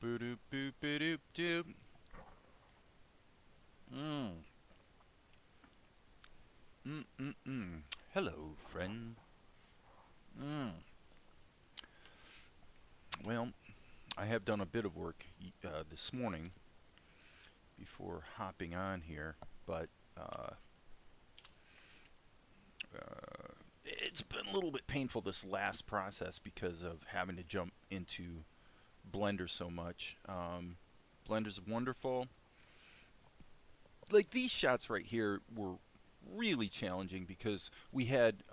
Boop boop boop doop. Mm. Hello, friend. Mm. Well, I have done a bit of work this morning before hopping on here, but uh, it's been a little bit painful this last process because of having to jump into Blender so much. Blender's wonderful. Like these shots right here were really challenging because we had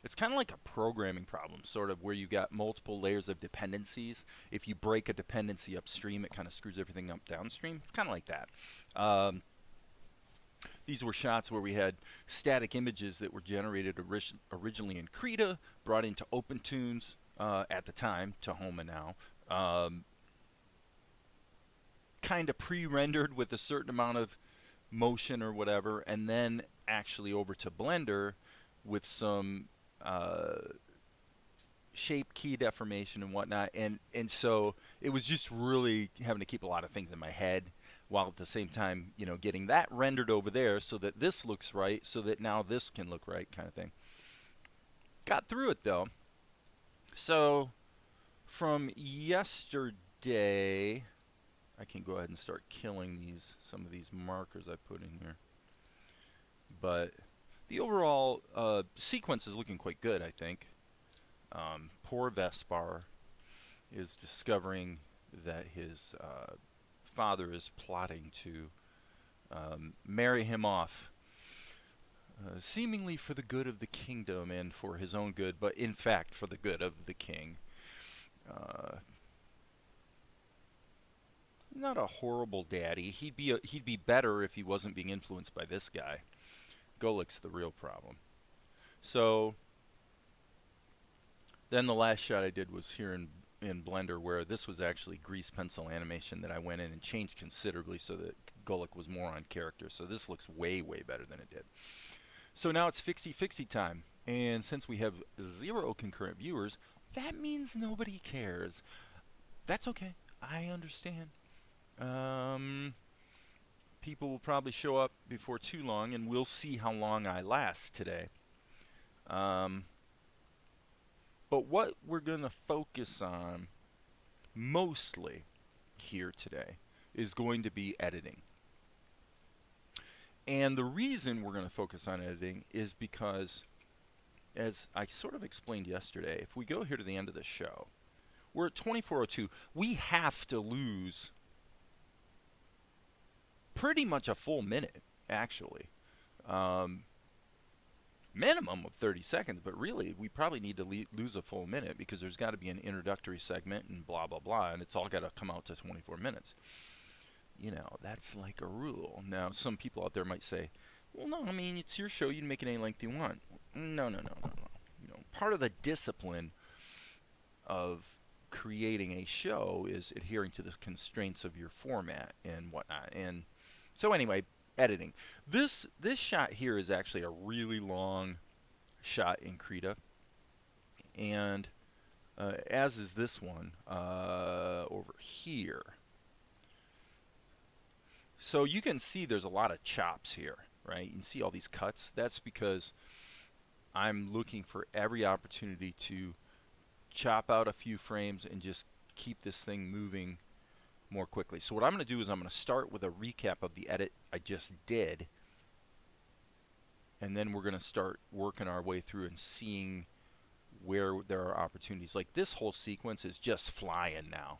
it's kind of like a programming problem, sort of where you got multiple layers of dependencies. If you break a dependency upstream, it kind of screws everything up downstream. It's kind of like that. Um, these were shots where we had static images that were generated originally in Krita, brought into OpenToonz at the time, Tahoma now, um, kind of pre-rendered with a certain amount of motion or whatever, and then actually over to Blender with some uh, shape key deformation and whatnot, and so it was just really having to keep a lot of things in my head while at the same time, you know, getting that rendered over there so that this looks right, so that now this can look right, kind of thing. Got through it though. So from yesterday, I can go ahead and start killing some of these markers I put in here. But the overall sequence is looking quite good, I think. Poor Vespar is discovering that his father is plotting to marry him off, seemingly for the good of the kingdom and for his own good, but in fact for the good of the king. Uh, Not a horrible daddy. He'd be better if he wasn't being influenced by this guy. Golik's the real problem. So then the last shot I did was here in Blender, where this was actually grease pencil animation that I went in and changed considerably so that Golik was more on character. So this looks way, way better than it did. So now it's fixie time. And since we have 0 concurrent viewers, that means nobody cares. That's okay. I understand. People will probably show up before too long, and we'll see how long I last today. But what we're going to focus on mostly here today is going to be editing. And the reason we're going to focus on editing is because, as I sort of explained yesterday, if we go here to the end of the show, we're at 24:02. We have to lose pretty much a full minute, actually. Minimum of 30 seconds, but really we probably need to lose a full minute because there's got to be an introductory segment and blah, blah, blah, and it's all got to come out to 24 minutes. You know, that's like a rule. Now, some people out there might say, well, no, I mean, it's your show. You can make it any length you want. No. You know, part of the discipline of creating a show is adhering to the constraints of your format and whatnot. And so anyway, editing. This shot here is actually a really long shot in Krita, and as is this one over here. So you can see there's a lot of chops here, right? You can see all these cuts. That's because I'm looking for every opportunity to chop out a few frames and just keep this thing moving more quickly. So what I'm going to do is I'm going to start with a recap of the edit I just did, and then we're going to start working our way through and seeing where there are opportunities. Like this whole sequence is just flying now.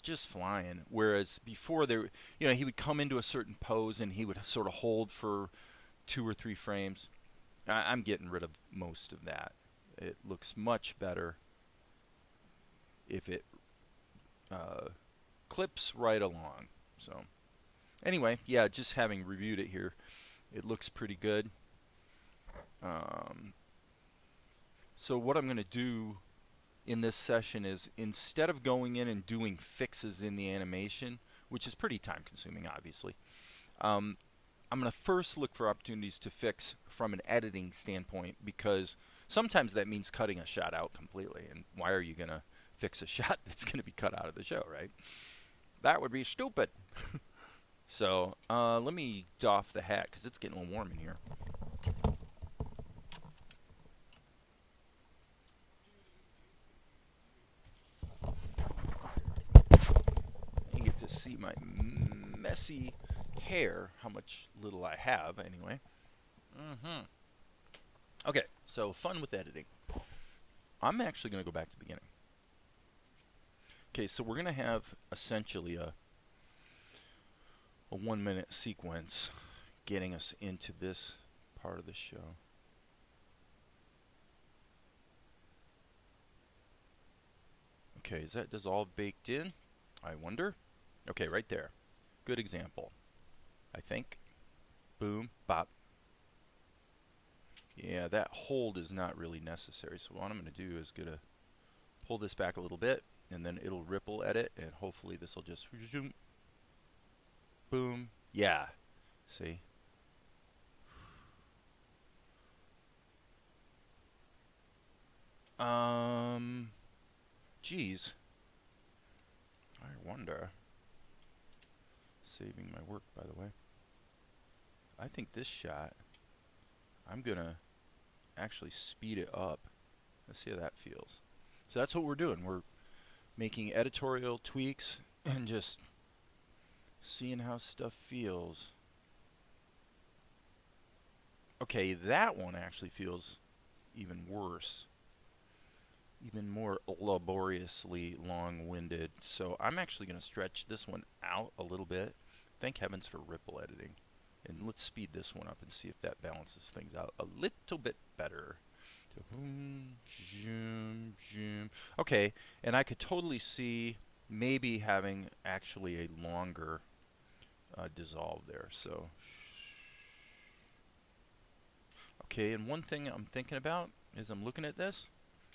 Just flying. Whereas before there, you know, he would come into a certain pose and he would sort of hold for 2 or 3 frames. I'm getting rid of most of that. It looks much better if it clips right along. So anyway, yeah, just having reviewed it here, it looks pretty good. So what I'm going to do in this session is, instead of going in and doing fixes in the animation, which is pretty time consuming obviously, I'm going to first look for opportunities to fix from an editing standpoint, because sometimes that means cutting a shot out completely, and why are you going to fix a shot that's going to be cut out of the show, right? That would be stupid. So let me doff the hat because it's getting a little warm in here. You get to see my messy hair, how much little I have anyway. Okay, so fun with editing. I'm actually going to go back to the beginning. Okay, so we're going to have essentially a 1-minute sequence getting us into this part of the show. Okay, is that dissolve baked in? I wonder. Okay, right there. Good example, I think. Boom, bop. Yeah, that hold is not really necessary. So what I'm going to do is going to pull this back a little bit, and then it'll ripple edit, and hopefully this will just zoom. Boom. Yeah. See? Geez. I wonder. Saving my work, by the way. I think this shot, I'm going to actually speed it up. Let's see how that feels. So that's what we're doing. We're making editorial tweaks and just seeing how stuff feels. Okay, that one actually feels even worse. Even more laboriously long-winded. So I'm actually going to stretch this one out a little bit. Thank heavens for ripple editing. And let's speed this one up and see if that balances things out a little bit better. Okay, and I could totally see maybe having actually a longer dissolve there. So, okay, and one thing I'm thinking about is I'm looking at this.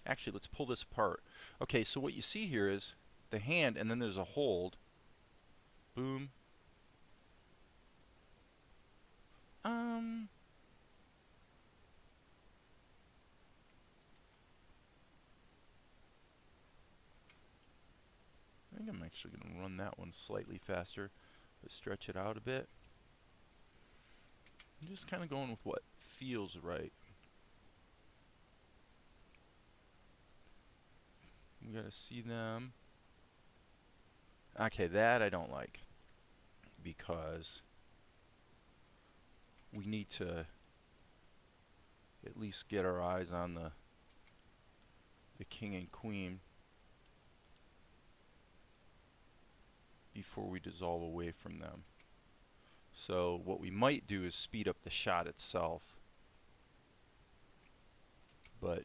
Actually, let's pull this apart. Okay, so what you see here is the hand, and then there's a hold. Boom. I think I'm actually going to run that one slightly faster, but stretch it out a bit. I'm just kind of going with what feels right. We got to see them. Okay, that I don't like, because we need to at least get our eyes on the king and queen before we dissolve away from them. So what we might do is speed up the shot itself, but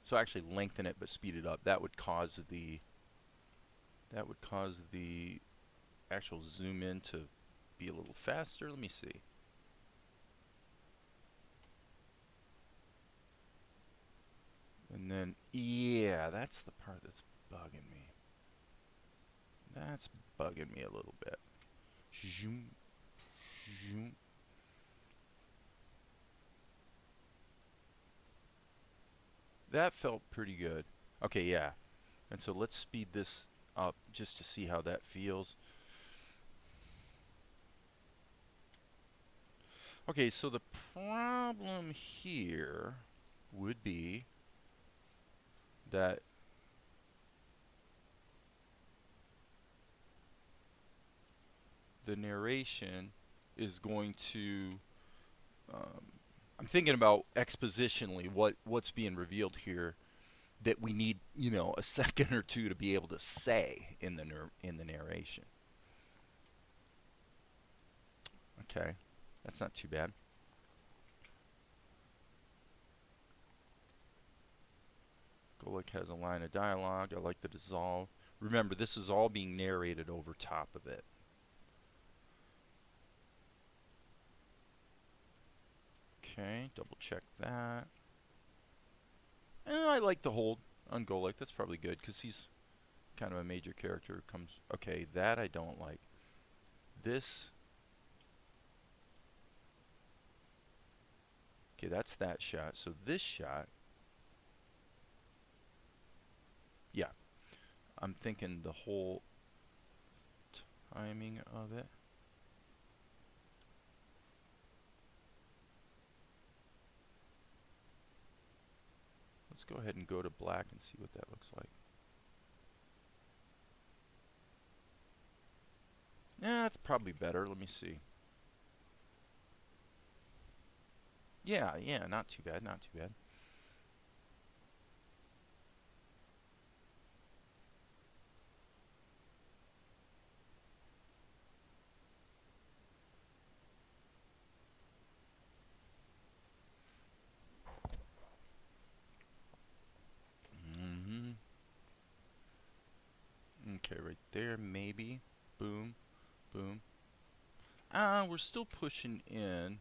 so actually lengthen it but speed it up. That would cause the actual zoom in to be a little faster. Let me see. And then, yeah, that's the part that's bugging me. That's bugging me a little bit. Zoom, zoom. That felt pretty good. Okay, yeah. And so let's speed this up just to see how that feels. Okay, so the problem here would be that the narration is going to I'm thinking about expositionally what's being revealed here that we need, you know, a second or two to be able to say in the narration. Okay, that's not too bad. Golek has a line of dialogue. I like the dissolve. Remember, this is all being narrated over top of it. Okay, double check that. I like the hold on Golek. That's probably good because he's kind of a major character who comes. Okay, that I don't like. This. Okay, that's that shot. So this shot, I'm thinking the whole timing of it. Let's go ahead and go to black and see what that looks like. Yeah, that's probably better. Let me see. Yeah, not too bad, not too bad. Okay, right there, maybe. Boom, boom. We're still pushing in.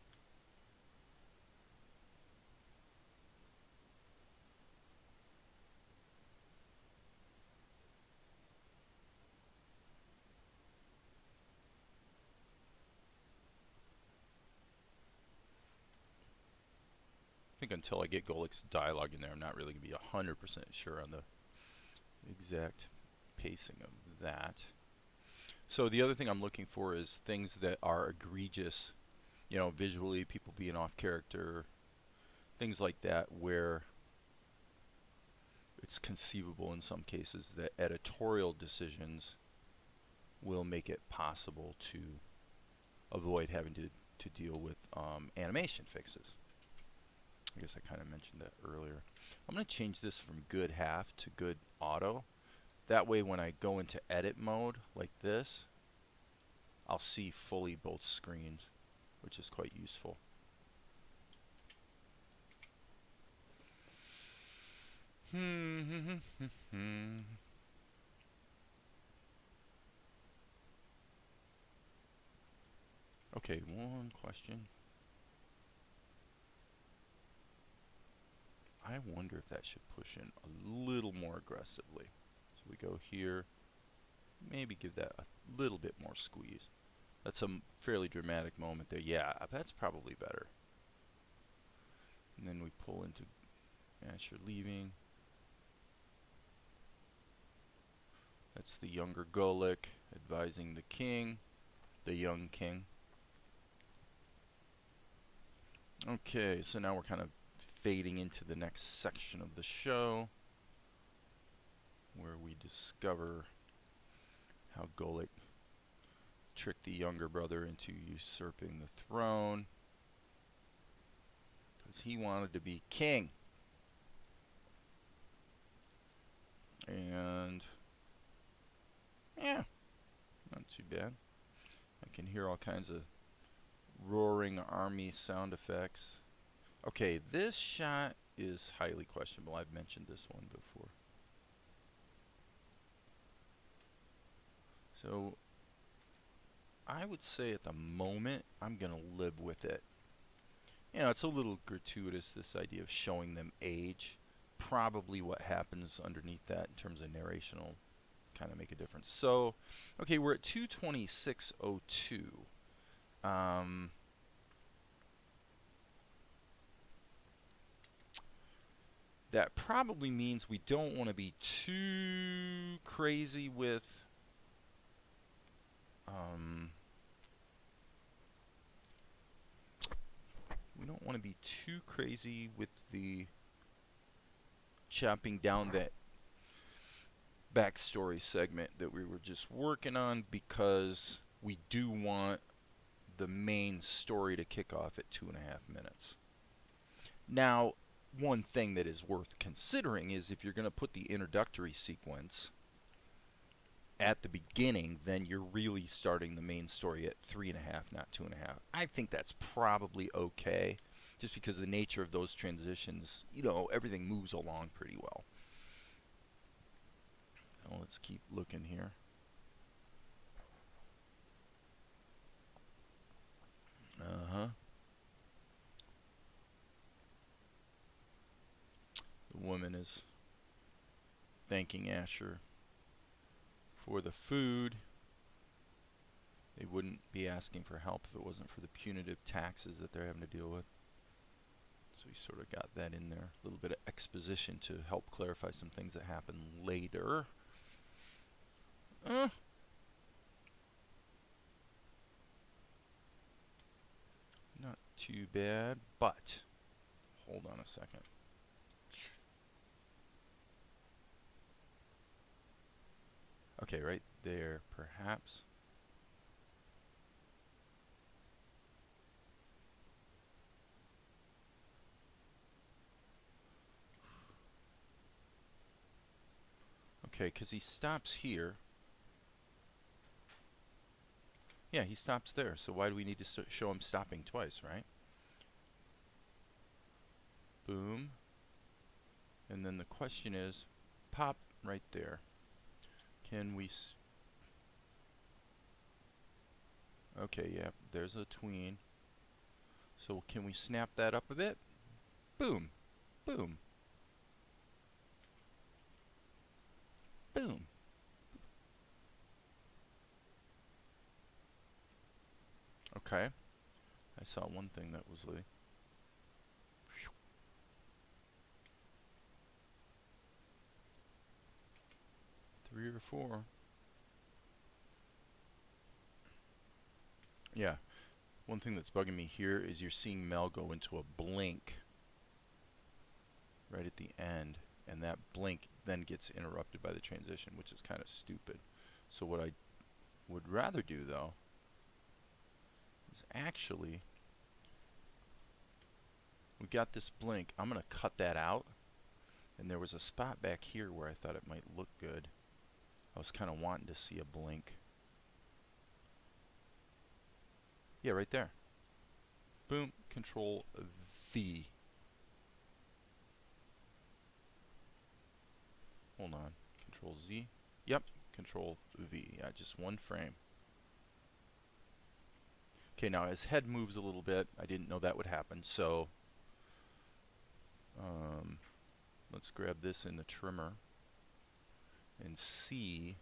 I think until I get Golik's dialogue in there, I'm not really going to be 100% sure on the exact pacing of that. So the other thing I'm looking for is things that are egregious, you know, visually, people being off character, things like that, where it's conceivable in some cases that editorial decisions will make it possible to avoid having to deal with animation fixes. I guess I kind of mentioned that earlier. I'm going to change this from good half to good auto. That way when I go into edit mode like this, I'll see fully both screens, which is quite useful. Okay, one question. I wonder if that should push in a little more aggressively. So we go here, maybe give that a little bit more squeeze. That's a fairly dramatic moment there. Yeah, that's probably better. And then we pull into Asher leaving. That's the younger Golik advising the king, the young king. Okay, so now we're kind of fading into the next section of the show, where we discover how Golik tricked the younger brother into usurping the throne because he wanted to be king. And yeah, not too bad. I can hear all kinds of roaring army sound effects. Okay, this shot is highly questionable. I've mentioned this one before. So I would say at the moment I'm going to live with it. You know, it's a little gratuitous, this idea of showing them age. Probably what happens underneath that in terms of narration will kind of make a difference. So, okay, we're at 226.02. That probably means we don't want to be too crazy with the chopping down that backstory segment that we were just working on, because we do want the main story to kick off at 2.5 minutes. Now, one thing that is worth considering is if you're going to put the introductory sequence at the beginning, then you're really starting the main story at 3.5, not 2.5. I think that's probably okay, just because the nature of those transitions, you know, everything moves along pretty well. Now let's keep looking here. The woman is thanking Asher for the food. They wouldn't be asking for help if it wasn't for the punitive taxes that they're having to deal with. So we sort of got that in there. A little bit of exposition to help clarify some things that happen later. Uh, not too bad, but hold on a second. Okay, right there, perhaps. Okay, because he stops here. Yeah, he stops there, so why do we need to show him stopping twice, right? Boom. And then the question is, pop right there. Can we... Okay, yeah, there's a tween. So can we snap that up a bit? Boom. Boom. Boom. Okay. I saw one thing that was like... 3 or 4. Yeah. One thing that's bugging me here is you're seeing Mel go into a blink right at the end, and that blink then gets interrupted by the transition, which is kind of stupid. So what I would rather do, though, is actually, we got this blink. I'm going to cut that out, and there was a spot back here where I thought it might look good. I was kind of wanting to see a blink. Yeah, right there. Boom, Control V. Hold on, Control Z. Yep, Control V. Yeah, just one frame. Okay, now his head moves a little bit. I didn't know that would happen, so let's grab this in the trimmer and see.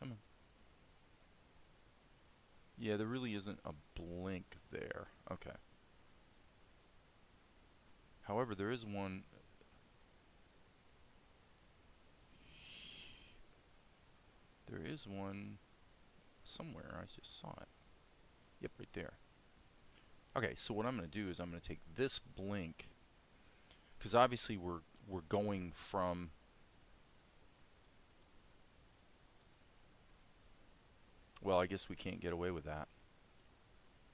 Come on. Yeah, there really isn't a blink there. Okay. However, there is one. There is one somewhere. I just saw it. Yep, right there. Okay, so what I'm going to do is I'm going to take this blink, because obviously we're going from... Well, I guess we can't get away with that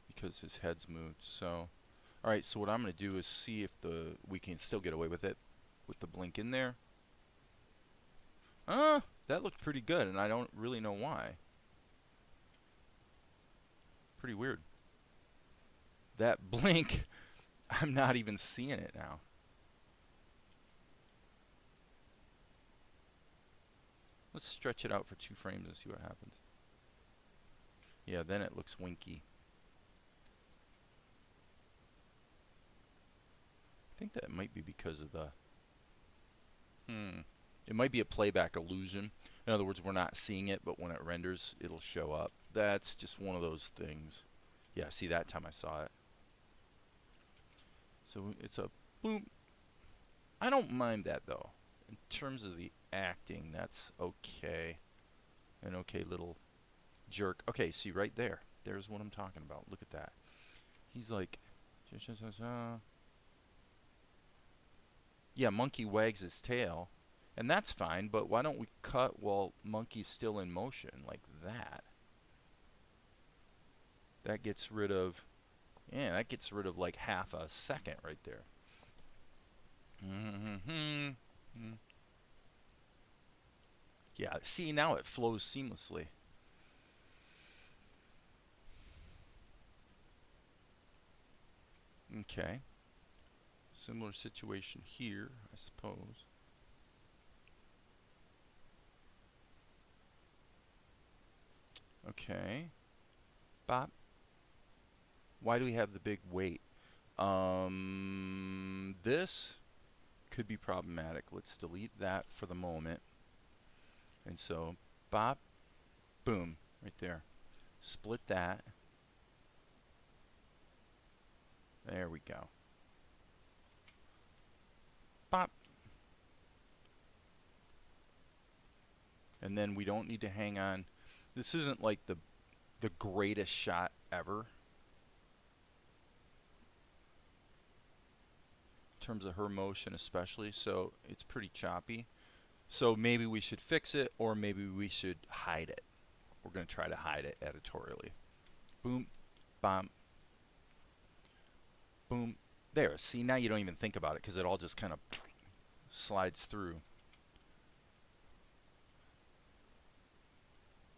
because his head's moved. So, all right. So what I'm going to do is see if we can still get away with it with the blink in there. That looked pretty good, and I don't really know why. Pretty weird. That blink, I'm not even seeing it now. Let's stretch it out for 2 frames and see what happens. Yeah, then it looks winky. I think that might be because of the... It might be a playback illusion. In other words, we're not seeing it, but when it renders, it'll show up. That's just one of those things. Yeah, see, that time I saw it. So it's a boom. I don't mind that, though. In terms of the acting, that's okay. An okay little jerk. Okay, see, right there. There's what I'm talking about. Look at that. He's like... Yeah, monkey wags his tail. And that's fine, but why don't we cut while monkey's still in motion, like that? That gets rid of... Yeah, that gets rid of like half a second right there. Yeah, see, now it flows seamlessly. Okay. Similar situation here, I suppose. Okay. Bop. Why do we have the big weight? This could be problematic. Let's delete that for the moment. And so, bop, boom, right there. Split that. There we go. Bop. And then we don't need to hang on. This isn't like the greatest shot ever in terms of her motion especially, so it's pretty choppy. So maybe we should fix it, or maybe we should hide it. We're going to try to hide it editorially. Boom, bam, boom. There, see, now you don't even think about it because it all just kind of slides through.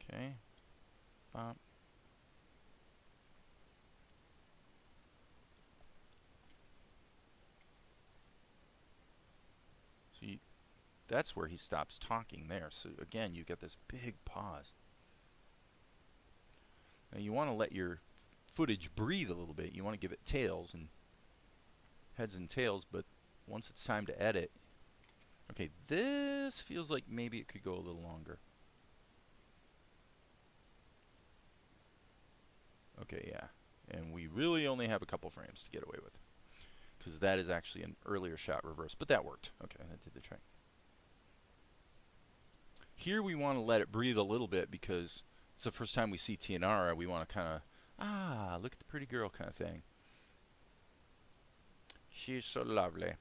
Okay, bam. So that's where he stops talking there. So again, you get this big pause. Now you want to let your footage breathe a little bit. You want to give it tails and heads and tails, but once it's time to edit, okay, this feels like maybe it could go a little longer. Okay, yeah, and we really only have a couple frames to get away with, because that is actually an earlier shot reverse, but that worked. Okay, that did the trick. Here we want to let it breathe a little bit because it's the first time we see Tianara. We want to kind of, look at the pretty girl kind of thing. She's so lovely.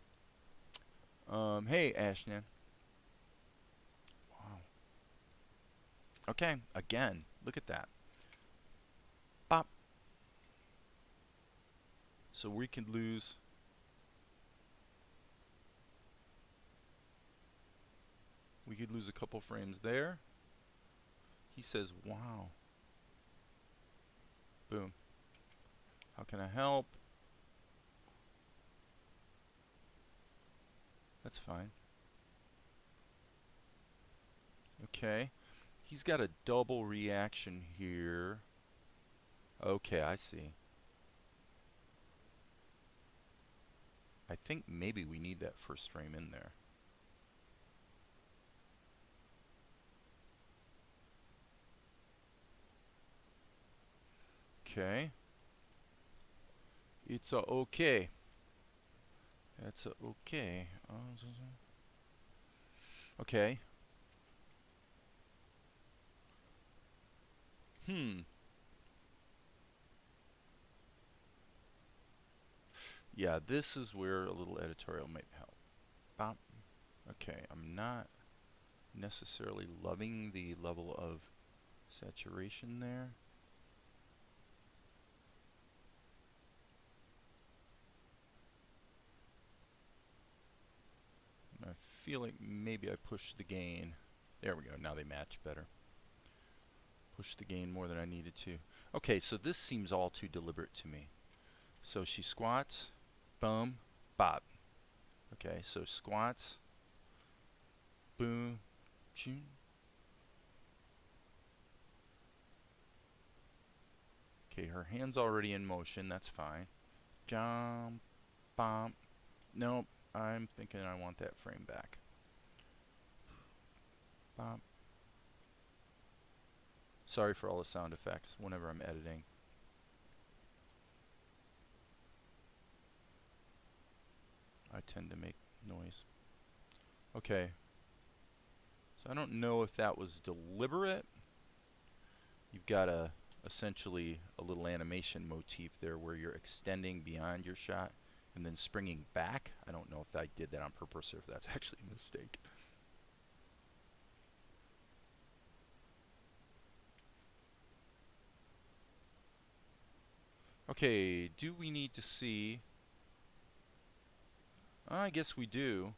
Hey, Ashnan. Wow. Okay, again, look at that. Bop. So we could lose. We could lose a couple frames there. He says, wow. Boom. How can I help? That's fine. Okay. He's got a double reaction here. Okay, I see. I think maybe we need that first frame in there. Okay. It's a okay. That's a okay. Okay. Yeah, this is where a little editorial might help. Bop. Okay, I'm not necessarily loving the level of saturation there. I feel like maybe I pushed the gain. There we go, now they match better. Pushed the gain more than I needed to. Okay, so this seems all too deliberate to me. So she squats, boom, bop. Okay, so squats, boom, shoom. Okay, her hand's already in motion, that's fine. Jump, bump. Nope, I'm thinking I want that frame back. Bop. Sorry for all the sound effects whenever I'm editing. I tend to make noise. Okay. So I don't know if that was deliberate. You've got essentially a little animation motif there where you're extending beyond your shot and then springing back. I don't know if I did that on purpose or if that's actually a mistake. Okay, do we need to see? I guess we do.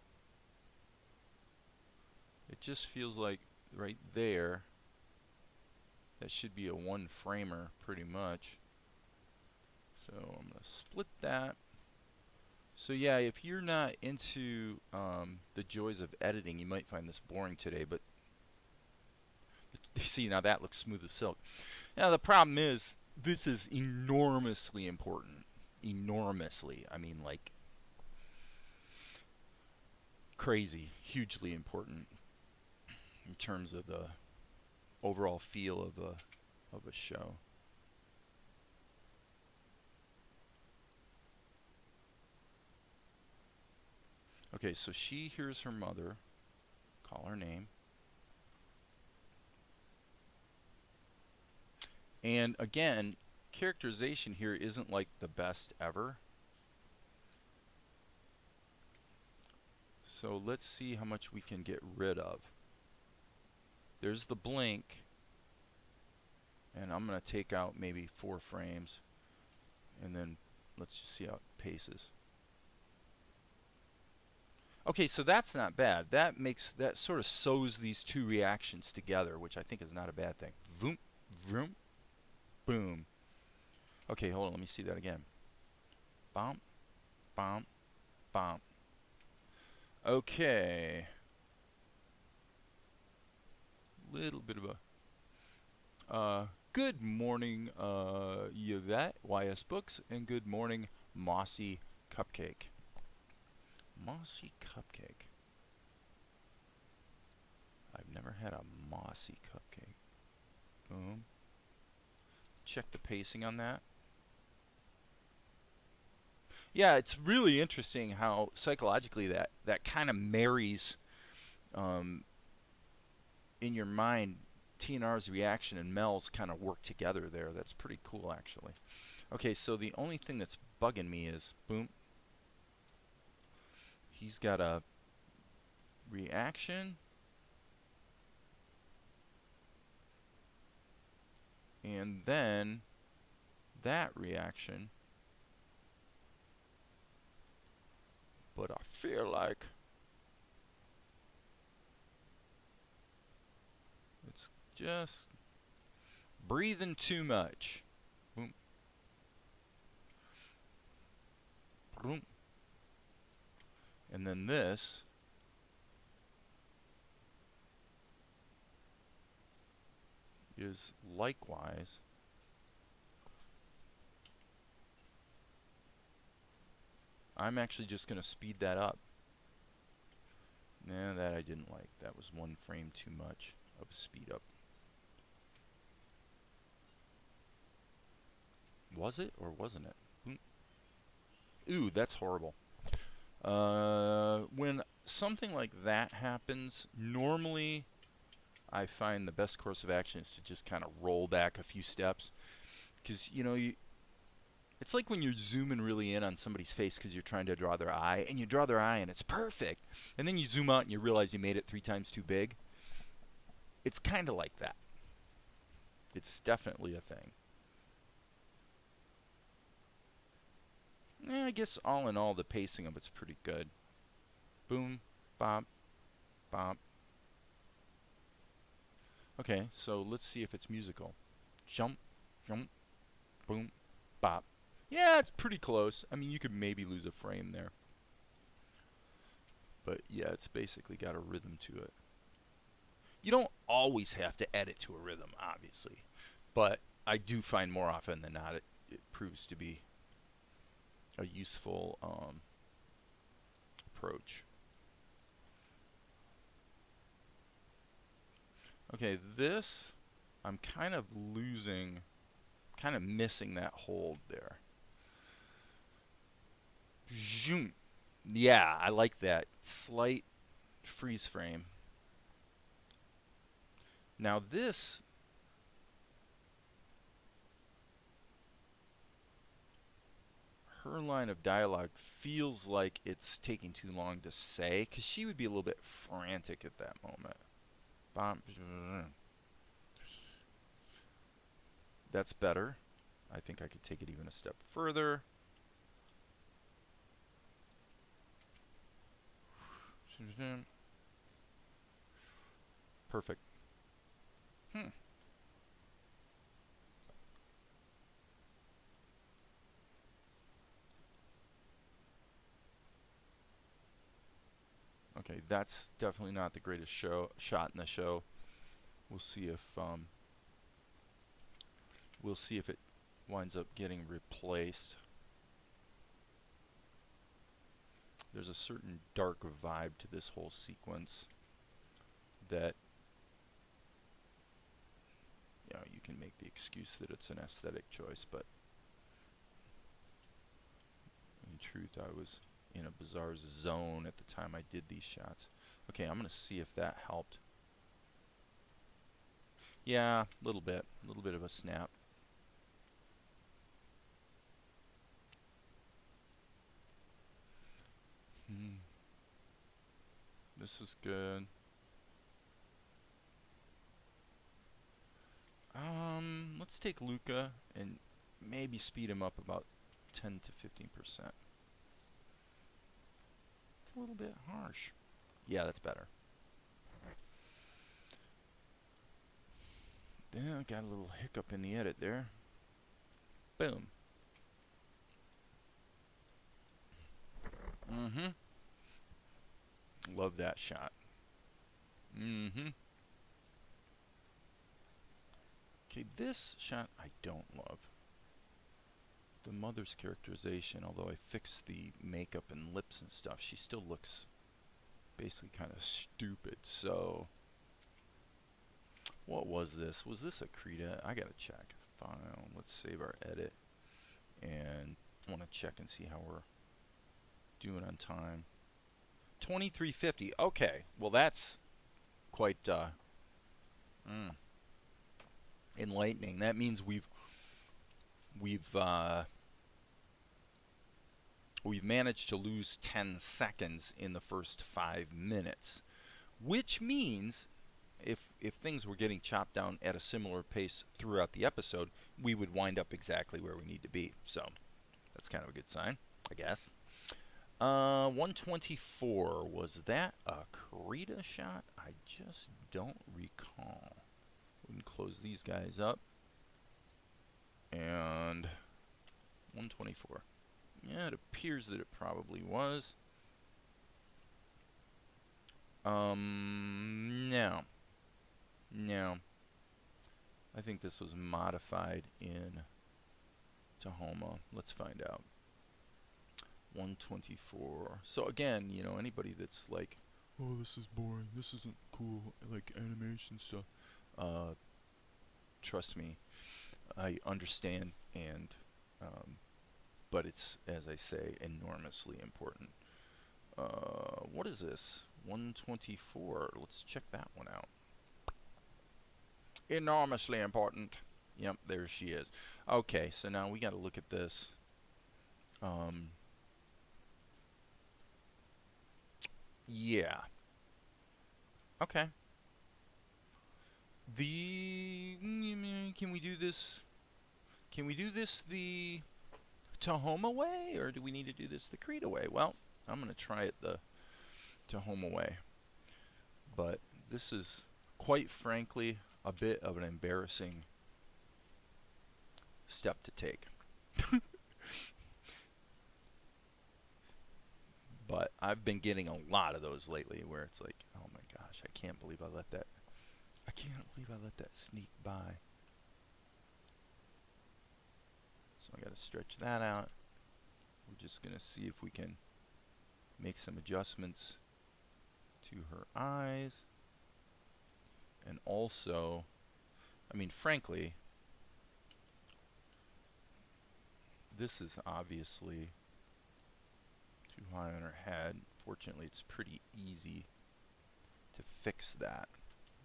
It just feels like right there, that should be a one framer pretty much. So I'm going to split that. So yeah, if you're not into the joys of editing, you might find this boring today, but you see, now that looks smooth as silk. Now the problem is, this is enormously important. Enormously. I mean, like, crazy, hugely important in terms of the overall feel of a show. Okay, so she hears her mother call her name. And again, characterization here isn't like the best ever. So let's see how much we can get rid of. There's the blink. And I'm going to take out maybe 4 frames. And then let's just see how it paces. Okay, so that's not bad. That sort of sews these two reactions together, which I think is not a bad thing. Vroom, vroom, boom. Okay, hold on, let me see that again. Bomp, bomp, bomp. Okay. Little bit of a good morning, Yvette, YS Books, and good morning, Mossy Cupcake. Mossy Cupcake. I've never had a mossy cupcake. Boom. Check the pacing on that. Yeah, it's really interesting how psychologically that kind of marries in your mind. TNR's reaction and Mel's kind of work together there. That's pretty cool, actually. Okay, so the only thing that's bugging me is, boom, he's got a reaction, and then that reaction, but I feel like it's just breathing too much. Boom. Boom. And then this is likewise I'm actually just going to speed that up. Nah, that I didn't like. That was 1 frame too much of a speed up. Was it or wasn't it? Ooh, that's horrible. When something like that happens, normally I find the best course of action is to just kind of roll back a few steps. Because, you know, it's like when you're zooming really in on somebody's face because you're trying to draw their eye, and you draw their eye and it's perfect. And then you zoom out and you realize you made it 3 times too big. It's kind of like that. It's definitely a thing. I guess all in all, the pacing of it's pretty good. Boom, bop, bop. Okay, so let's see if it's musical. Jump, jump, boom, bop. Yeah, it's pretty close. I mean, you could maybe lose a frame there. But yeah, it's basically got a rhythm to it. You don't always have to edit to a rhythm, obviously. But I do find more often than not it proves to be a useful approach. Okay, this, I'm kind of missing that hold there. Zoom. Yeah, I like that. Slight freeze frame. Now this, her line of dialogue feels like it's taking too long to say, because she would be a little bit frantic at that moment. That's better. I think I could take it even a step further. Perfect. Okay, that's definitely not the greatest shot in the show. We'll see if it winds up getting replaced. There's a certain dark vibe to this whole sequence that, you know, you can make the excuse that it's an aesthetic choice, but in truth I was in a bizarre zone at the time I did these shots. Okay, I'm gonna see if that helped. Yeah, a little bit of a snap. This is good. Let's take Luca and maybe speed him up about 10 to 15%. It's a little bit harsh. Yeah, that's better. Yeah, got a little hiccup in the edit there. Boom. Love that shot. Okay, this shot I don't love. The mother's characterization, although I fixed the makeup and lips and stuff, she still looks basically kind of stupid. So, what was this? Was this a Krita? I gotta check. File. Let's save our edit. And I want to check and see how we're doing on time. 2350. Okay. Well, that's quite enlightening. That means we've managed to lose 10 seconds in the first 5 minutes, which means if things were getting chopped down at a similar pace throughout the episode, we would wind up exactly where we need to be. So that's kind of a good sign, I guess. 124, was that a Krita shot? I just don't recall. We can close these guys up. And 124. Yeah, it appears that it probably was. No. I think this was modified in Tahoma. Let's find out. 124. So again, you know, anybody that's like, oh, this is boring, this isn't cool, like animation stuff, trust me, I understand, and but it's, as I say, enormously important. What is this? 124. Let's check that one out. Enormously important. Yep, there she is. Okay, so now we got to look at this. Yeah. Okay. Can we do this? Can we do this the Tahoma way, or do we need to do this the Krita way? Well, I'm going to try it the Tahoma way. But this is, quite frankly, a bit of an embarrassing step to take. But I've been getting a lot of those lately where it's like, oh my gosh, I can't believe I let that sneak by. So I got to stretch that out. We're just going to see if we can make some adjustments to her eyes. And also, I mean, frankly, this is obviously too high on her head. Fortunately, it's pretty easy to fix that.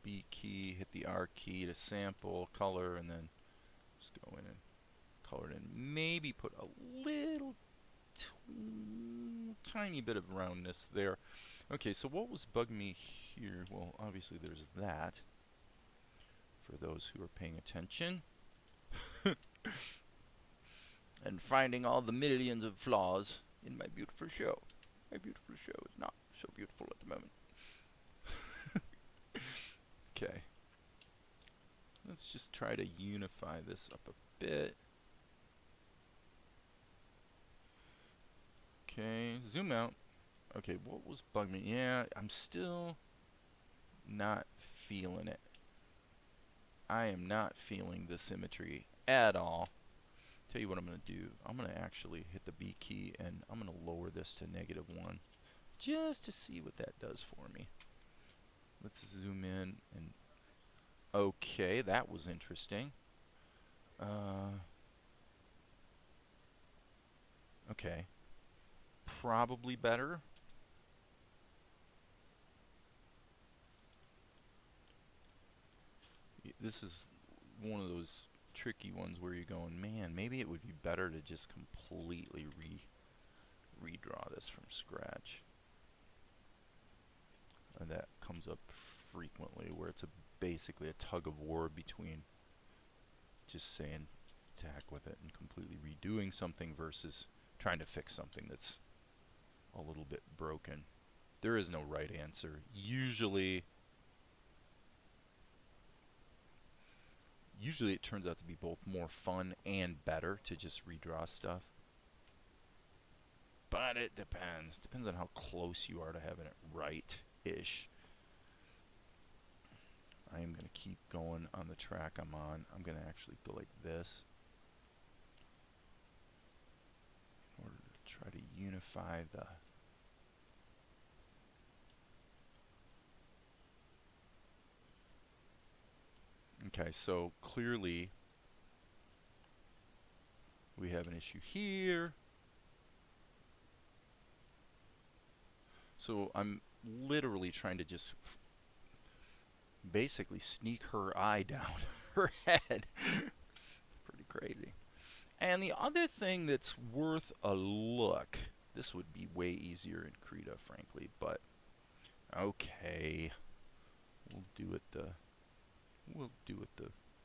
B key, hit the R key to sample, color, and then just go in and color it in. Maybe put a little tiny bit of roundness there. Okay, so what was bugging me here? Well, obviously there's that, for those who are paying attention. And finding all the millions of flaws in my beautiful show. My beautiful show is not so beautiful at the moment. Okay. Let's just try to unify this up a bit. Okay, zoom out. Okay, what was bugging me? Yeah, I'm still not feeling it. I am not feeling the symmetry at all. Tell you what I'm going to do. I'm going to actually hit the B key and I'm going to lower this to -1 just to see what that does for me. Let's zoom in and okay, that was interesting. Okay. Probably better. This is one of those tricky ones where you're going, man, maybe it would be better to just completely redraw this from scratch. comes up frequently, where it's basically a tug of war between just saying to heck with it and completely redoing something versus trying to fix something that's a little bit broken. There is no right answer. Usually it turns out to be both more fun and better to just redraw stuff. But it depends. Depends on how close you are to having it right-ish. I am going to keep going on the track I'm on. I'm going to actually go like this in order to try to unify the... Okay, so clearly we have an issue here. So I'm literally trying to just basically sneak her eye down her head. Pretty crazy. And the other thing that's worth a look, this would be way easier in Krita, frankly, but okay, we'll do it the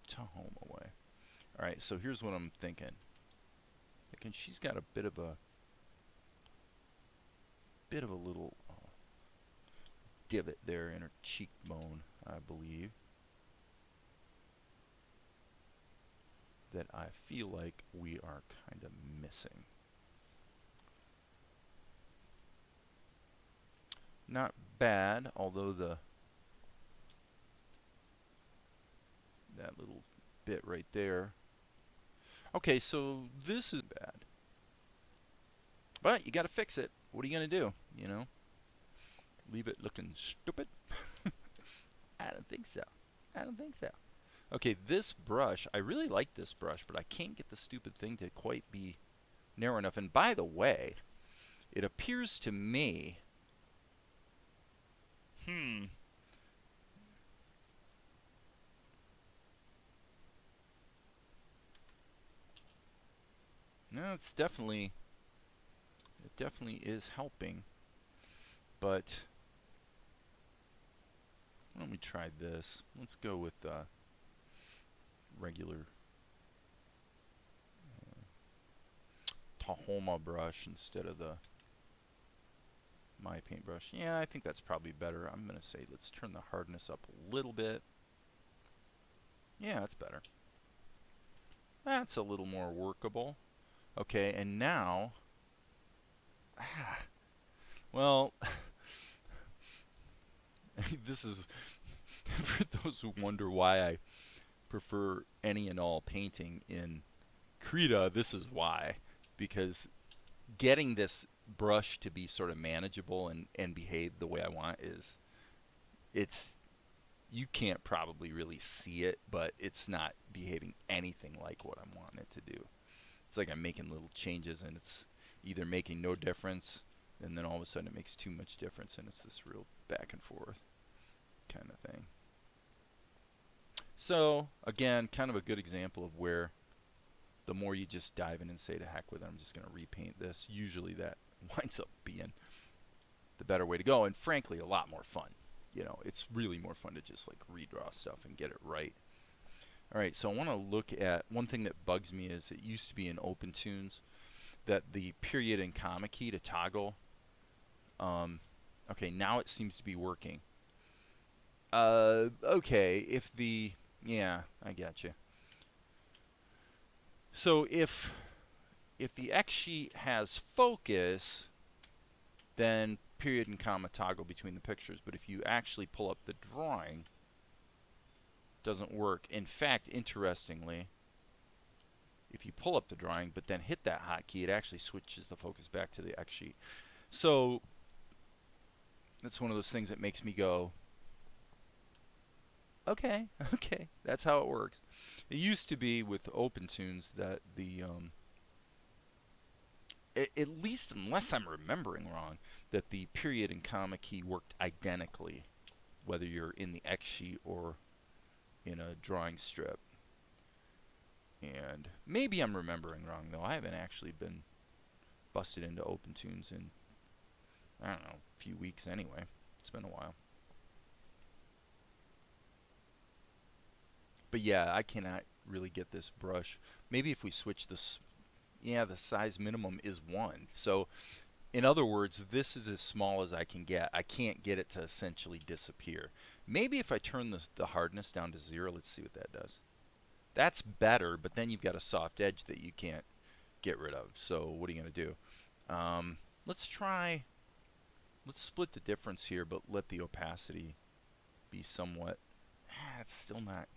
Tahoma way. All right, so here's what I'm thinking. She's got a bit of a little divot there in her cheekbone, I believe, that I feel like we are kind of missing. Not bad, although that little bit right there. Okay, so this is bad. But you got to fix it. What are you going to do? You know? Leave it looking stupid? I don't think so. I don't think so. Okay, this brush, I really like this brush, but I can't get the stupid thing to quite be narrow enough. And by the way, it appears to me... No, it definitely is helping. But why don't we try this? Let's go with regular Tahoma brush instead of the my paintbrush. Yeah, I think that's probably better. I'm going to say let's turn the hardness up a little bit. Yeah, that's better. That's a little more workable. Okay, and now, well, this is, for those who wonder why I prefer any and all painting in Krita, this is why. Because getting this brush to be sort of manageable and behave the way I want is, you can't probably really see it, but it's not behaving anything like what I'm wanting it to do. It's like I'm making little changes and it's either making no difference and then all of a sudden it makes too much difference and it's this real back and forth kind of thing. So again, kind of a good example of where the more you just dive in and say to heck with it, I'm just going to repaint this, usually that winds up being the better way to go, and frankly a lot more fun. You know, it's really more fun to just like redraw stuff and get it right. Alright, so I want to look at one thing that bugs me is it used to be in OpenToonz that the period and comma key to toggle, okay, now it seems to be working. Okay, if the, yeah, I got you. So if the X sheet has focus, then period and comma toggle between the pictures, but if you actually pull up the drawing, doesn't work. In fact, interestingly, if you pull up the drawing but then hit that hotkey, it actually switches the focus back to the X sheet. So that's one of those things that makes me go, okay, okay, that's how it works. It used to be with OpenToonz that the at least, unless I'm remembering wrong, that the period and comma key worked identically, whether you're in the X sheet or in a drawing strip. And maybe I'm remembering wrong, though. I haven't actually been busted into OpenToonz in, I don't know, a few weeks anyway. It's been a while. But yeah, I cannot really get this brush. Maybe if we switch this, yeah, the size minimum is 1. So in other words, this is as small as I can get. I can't get it to essentially disappear. Maybe if I turn the hardness down to 0, let's see what that does. That's better, but then you've got a soft edge that you can't get rid of. So what are you going to do? Let's split the difference here, but let the opacity be somewhat. It's still not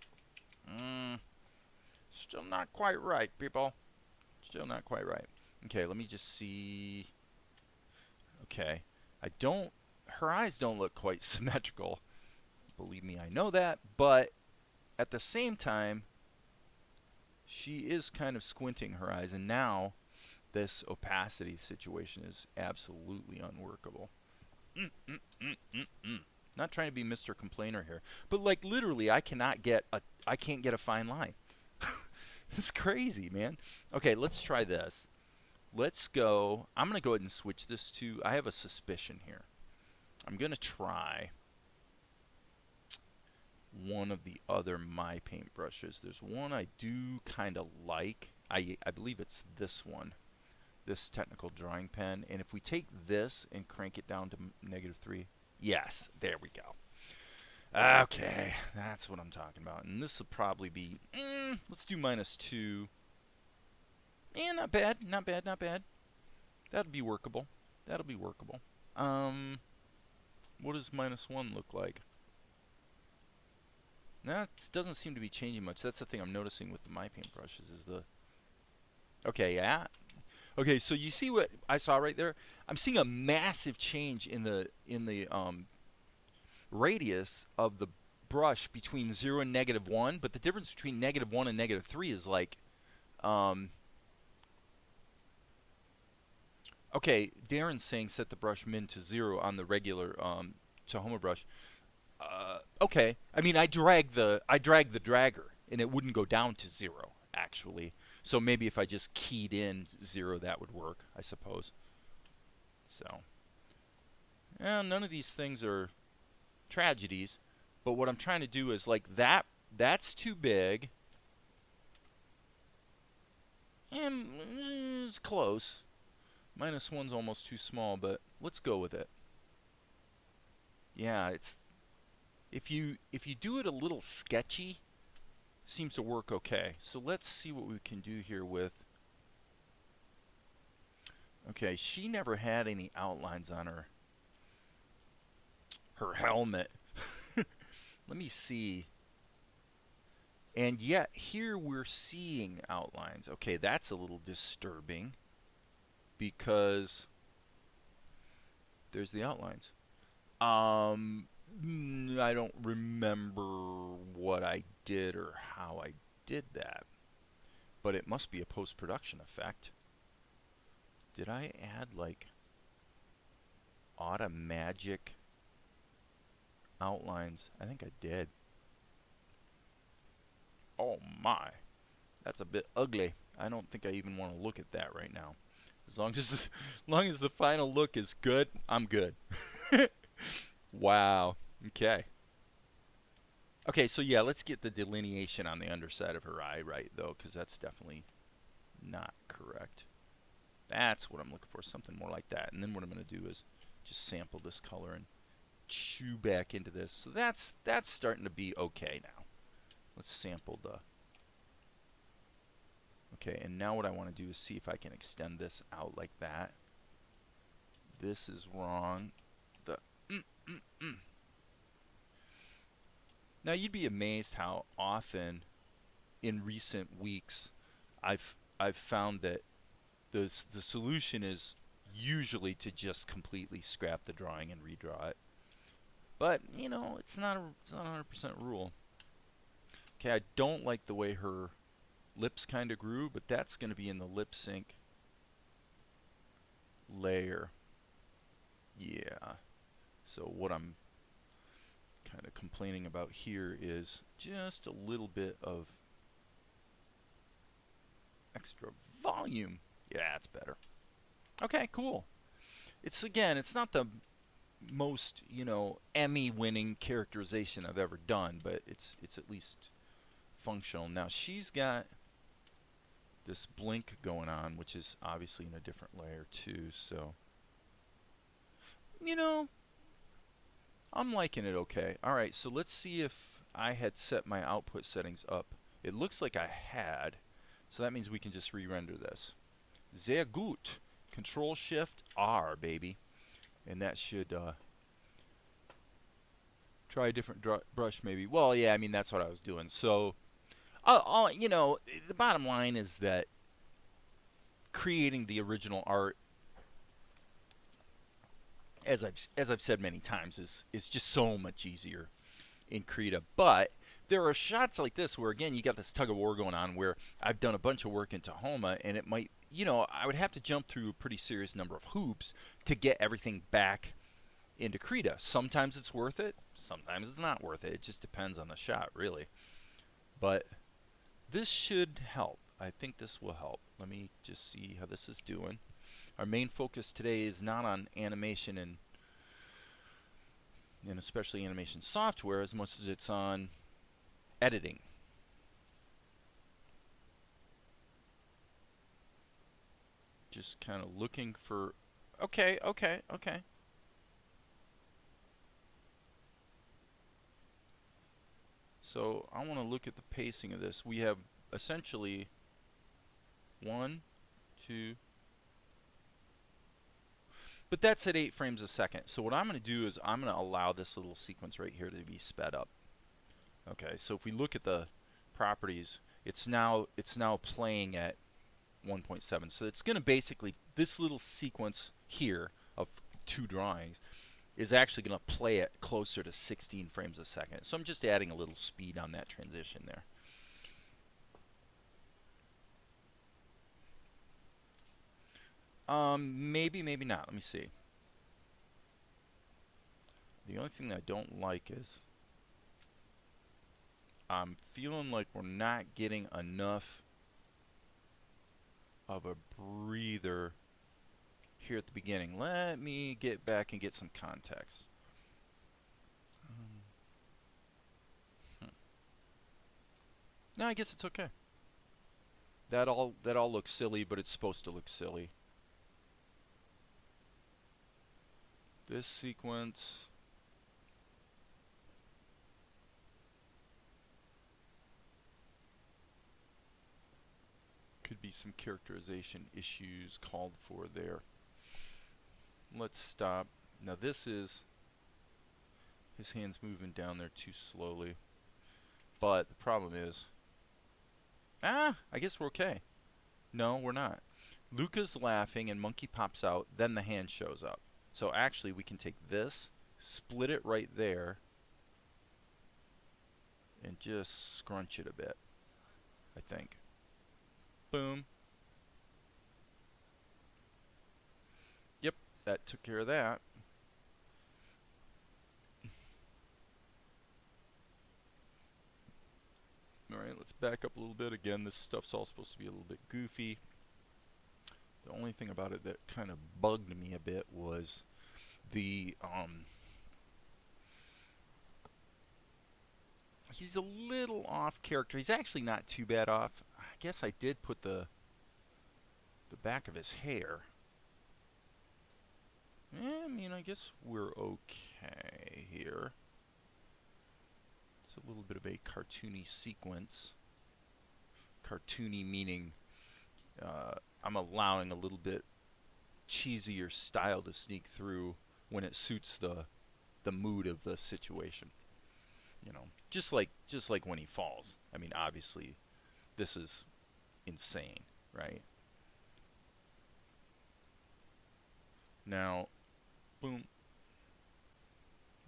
quite right, people. Still not quite right. Okay, let me just see. Okay, her eyes don't look quite symmetrical. Believe me, I know that, but at the same time, she is kind of squinting her eyes, and now this opacity situation is absolutely unworkable. Not trying to be Mr. Complainer here, but like literally, I can't get a fine line. It's crazy, man. Okay, let's try this. Let's go. I'm going to go ahead and switch this to. I have a suspicion here. I'm going to try one of the other My Paint brushes. There's one I do kind of like. I believe it's this one, this technical drawing pen. And if we take this and crank it down to -3, yes, there we go. Okay, that's what I'm talking about. And this will probably be, let's do -2. Not bad, not bad, not bad. That'll be workable. That'll be workable. What does -1 look like? That doesn't seem to be changing much. That's the thing I'm noticing with the My Paint brushes is the... Okay, yeah. Okay, so you see what I saw right there? I'm seeing a massive change in the radius of the brush between 0 and -1, but the difference between -1 and -3 is like... Okay, Darren's saying set the brush min to 0 on the regular Tahoma brush. Okay, I mean I drag the dragger and it wouldn't go down to 0 actually. So maybe if I just keyed in 0, that would work, I suppose. So, yeah, none of these things are tragedies, but what I'm trying to do is like that's too big, and it's close. -1's almost too small, but let's go with it. Yeah, it's if you do it a little sketchy, seems to work okay. So let's see what we can do here with. Okay, she never had any outlines on her helmet. Let me see. And yet here we're seeing outlines. Okay, that's a little disturbing because there's the outlines. I don't remember what I did or how I did that, but it must be a post-production effect. Did I add like automagic outlines? I think I did. Oh my, that's a bit ugly. I don't think I even want to look at that right now. As long as the final look is good, I'm good. Wow. Okay. Okay, so yeah, let's get the delineation on the underside of her eye right, though, because that's definitely not correct. That's what I'm looking for, something more like that. And then what I'm going to do is just sample this color and chew back into this. So that's starting to be okay now. Let's sample the... Okay, and now what I want to do is see if I can extend this out like that. This is wrong. Now you'd be amazed how often in recent weeks I've found that the solution is usually to just completely scrap the drawing and redraw it. But you know, it's not a 100% rule. Okay, I don't like the way her lips kind of grew, but that's going to be in the lip sync layer. Yeah. So what I'm kind of complaining about here is just a little bit of extra volume. Yeah, it's better. Okay, cool. It's not the most, you know, Emmy-winning characterization I've ever done, but it's at least functional. Now she's got this blink going on, which is obviously in a different layer too, so you know, I'm liking it okay. Alright, so let's see if I had set my output settings up. It looks like I had, so that means we can just re-render this. Sehr gut. Control Shift R, baby. And that should try a different brush maybe. Well, yeah, I mean that's what I was doing. So you know, the bottom line is that creating the original art, as I've said many times, is just so much easier in Krita. But there are shots like this where, again, you got this tug of war going on where I've done a bunch of work in Tahoma, and it might, you know, I would have to jump through a pretty serious number of hoops to get everything back into Krita. Sometimes it's worth it, sometimes it's not worth it. It just depends on the shot, really. But this should help. I think this will help. Let me just see how this is doing. Our main focus today is not on animation and especially animation software as much as it's on editing. Just kind of looking for, okay. So I want to look at the pacing of this. We have essentially 1, 2, but that's at 8 frames a second. So what I'm going to do is I'm going to allow this little sequence right here to be sped up. Okay, so if we look at the properties, it's now playing at 1.7. So it's going to basically, this little sequence here of 2 drawings is actually going to play it closer to 16 frames a second. So I'm just adding a little speed on that transition there. Maybe, maybe not. Let me see. The only thing that I don't like is I'm feeling like we're not getting enough of a breather here at the beginning. Let me get back and get some context. No, I guess it's okay. That all looks silly, but it's supposed to look silly. This sequence, could be some characterization issues called for there. Let's stop. Now this is his hands moving down there too slowly. But the problem is, I guess we're okay. No, we're not. Luca's laughing and Monkey pops out, then the hand shows up. So actually we can take this, split it right there, and just scrunch it a bit, I think. Boom. Yep, that took care of that. Alright, let's back up a little bit. Again, this stuff's all supposed to be a little bit goofy. The only thing about it that kind of bugged me a bit was the he's a little off character. He's actually not too bad off. I guess I did put the back of his hair. I mean, I guess we're okay here. It's a little bit of a cartoony sequence. Cartoony meaning I'm allowing a little bit cheesier style to sneak through when it suits the mood of the situation. You know, just like when he falls. I mean, obviously, this is insane, right? Now, boom.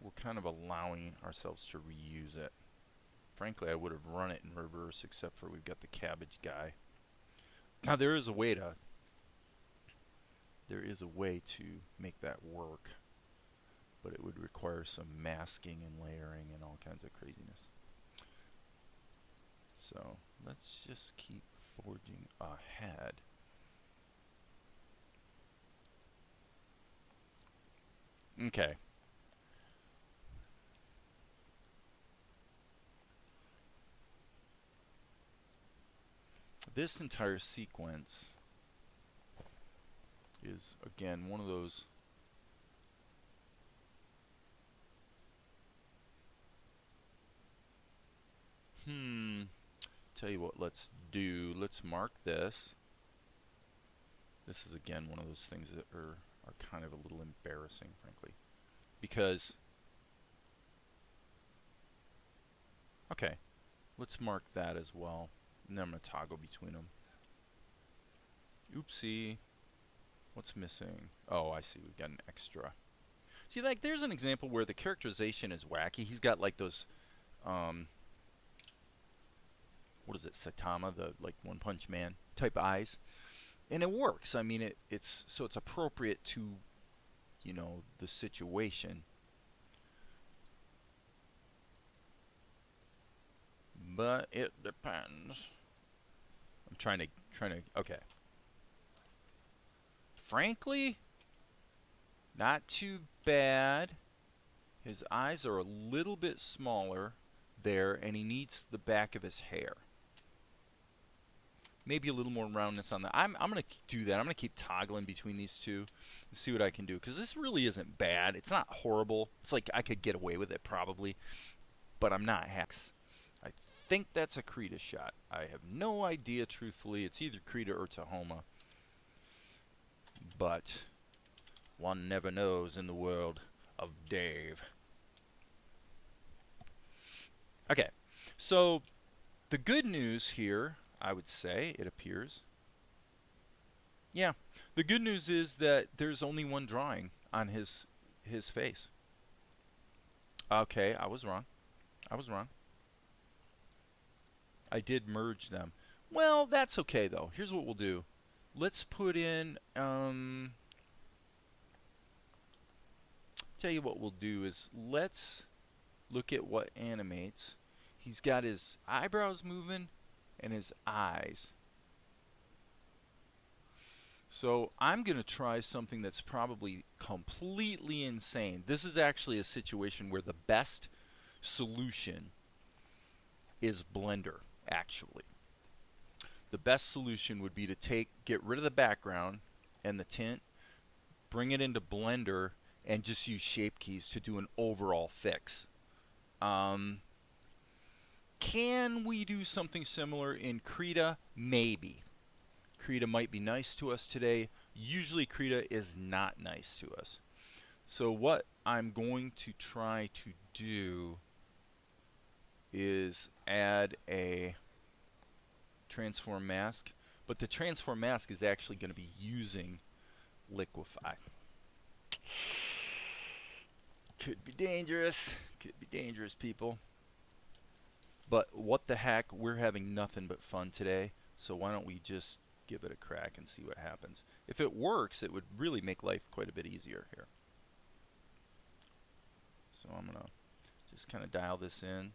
We're kind of allowing ourselves to reuse it. Frankly, I would have run it in reverse, except for we've got the cabbage guy. Now there is a way to make that work, but it would require some masking and layering and all kinds of craziness. So let's just keep forging ahead. Okay. this entire sequence is, again, one of those tell you what, let's do, let's mark this. This is, again, one of those things that are kind of a little embarrassing, frankly, because, okay, let's mark that as well, and then I'm going to toggle between them. Oopsie, what's missing? Oh, I see, we've got an extra. See, like, there's an example where the characterization is wacky. He's got, like, those, what is it, Saitama, the, like, One Punch Man type eyes. And it works. I mean, it's appropriate to, you know, the situation. But it depends. I'm trying to, okay. Frankly, not too bad. His eyes are a little bit smaller there, and he needs the back of his hair. Maybe a little more roundness on that. I'm going to do that. I'm going to keep toggling between these two and see what I can do. Because this really isn't bad. It's not horrible. It's like I could get away with it probably. But I'm not hacks. I think that's a Krita shot. I have no idea, truthfully. It's either Krita or Tahoma. But one never knows in the world of Dave. Okay. So the good news here, I would say, it appears. Yeah, the good news is that there's only one drawing on his face. Okay, I was wrong. I did merge them. Well, that's okay though. Here's what we'll do. Let's put in, tell you what we'll do is let's look at what animates. He's got his eyebrows moving and his eyes. So I'm going to try something that's probably completely insane. This is actually a situation where the best solution is Blender, actually. The best solution would be to get rid of the background and the tint, bring it into Blender, and just use shape keys to do an overall fix. Can we do something similar in Krita? Maybe. Krita might be nice to us today. Usually Krita is not nice to us. So what I'm going to try to do is add a transform mask. But the transform mask is actually going to be using liquify. Could be dangerous. Could be dangerous, people. But what the heck, we're having nothing but fun today, so why don't we just give it a crack and see what happens. If it works, it would really make life quite a bit easier here. So I'm going to just kind of dial this in.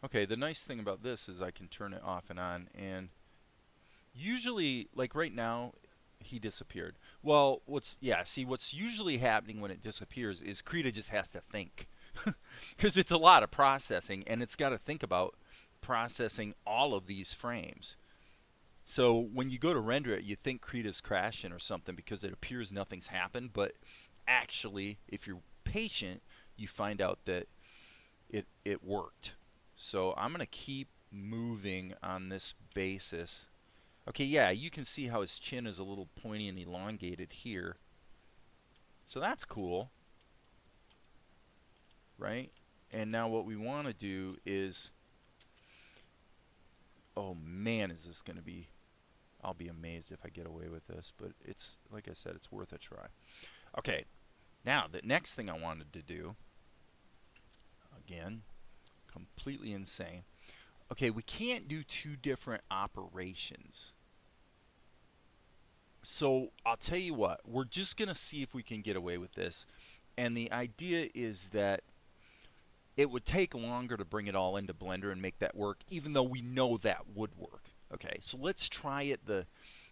Okay, the nice thing about this is I can turn it off and on, and usually, like right now, he disappeared. Well, what's usually happening when it disappears is Krita just has to think. Because it's a lot of processing, and it's got to think about processing all of these frames. So when you go to render it, you think Krita's crashing or something because it appears nothing's happened, but actually, if you're patient, you find out that it worked. So I'm going to keep moving on this basis. Okay, yeah, you can see how his chin is a little pointy and elongated here. So that's cool. Right? And now what we want to do is... Oh man, is this going to be... I'll be amazed if I get away with this, but it's, like I said, it's worth a try. Okay, now the next thing I wanted to do, again, completely insane. Okay, we can't do two different operations. So I'll tell you what, we're just going to see if we can get away with this. And the idea is that it would take longer to bring it all into Blender and make that work, even though we know that would work. Okay, so let's try it the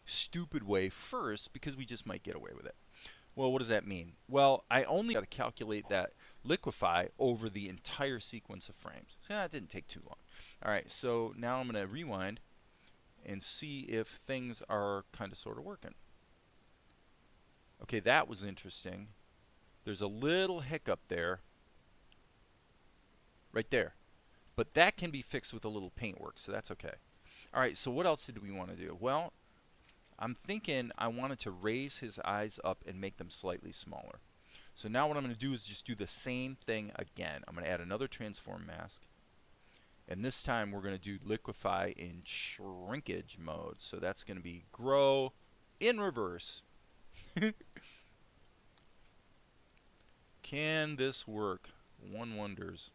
stupid way first, because we just might get away with it. Well, what does that mean? Well, I only got to calculate that liquefy over the entire sequence of frames. So that didn't take too long. All right, so now I'm going to rewind and see if things are kind of sort of working. Okay, that was interesting. There's a little hiccup there, right there. But that can be fixed with a little paintwork, so that's okay. All right, so what else did we want to do? Well, I'm thinking I wanted to raise his eyes up and make them slightly smaller. So now what I'm going to do is just do the same thing again. I'm going to add another transform mask. And this time we're going to do liquefy in shrinkage mode. So that's going to be grow in reverse. Can this work? One wonders.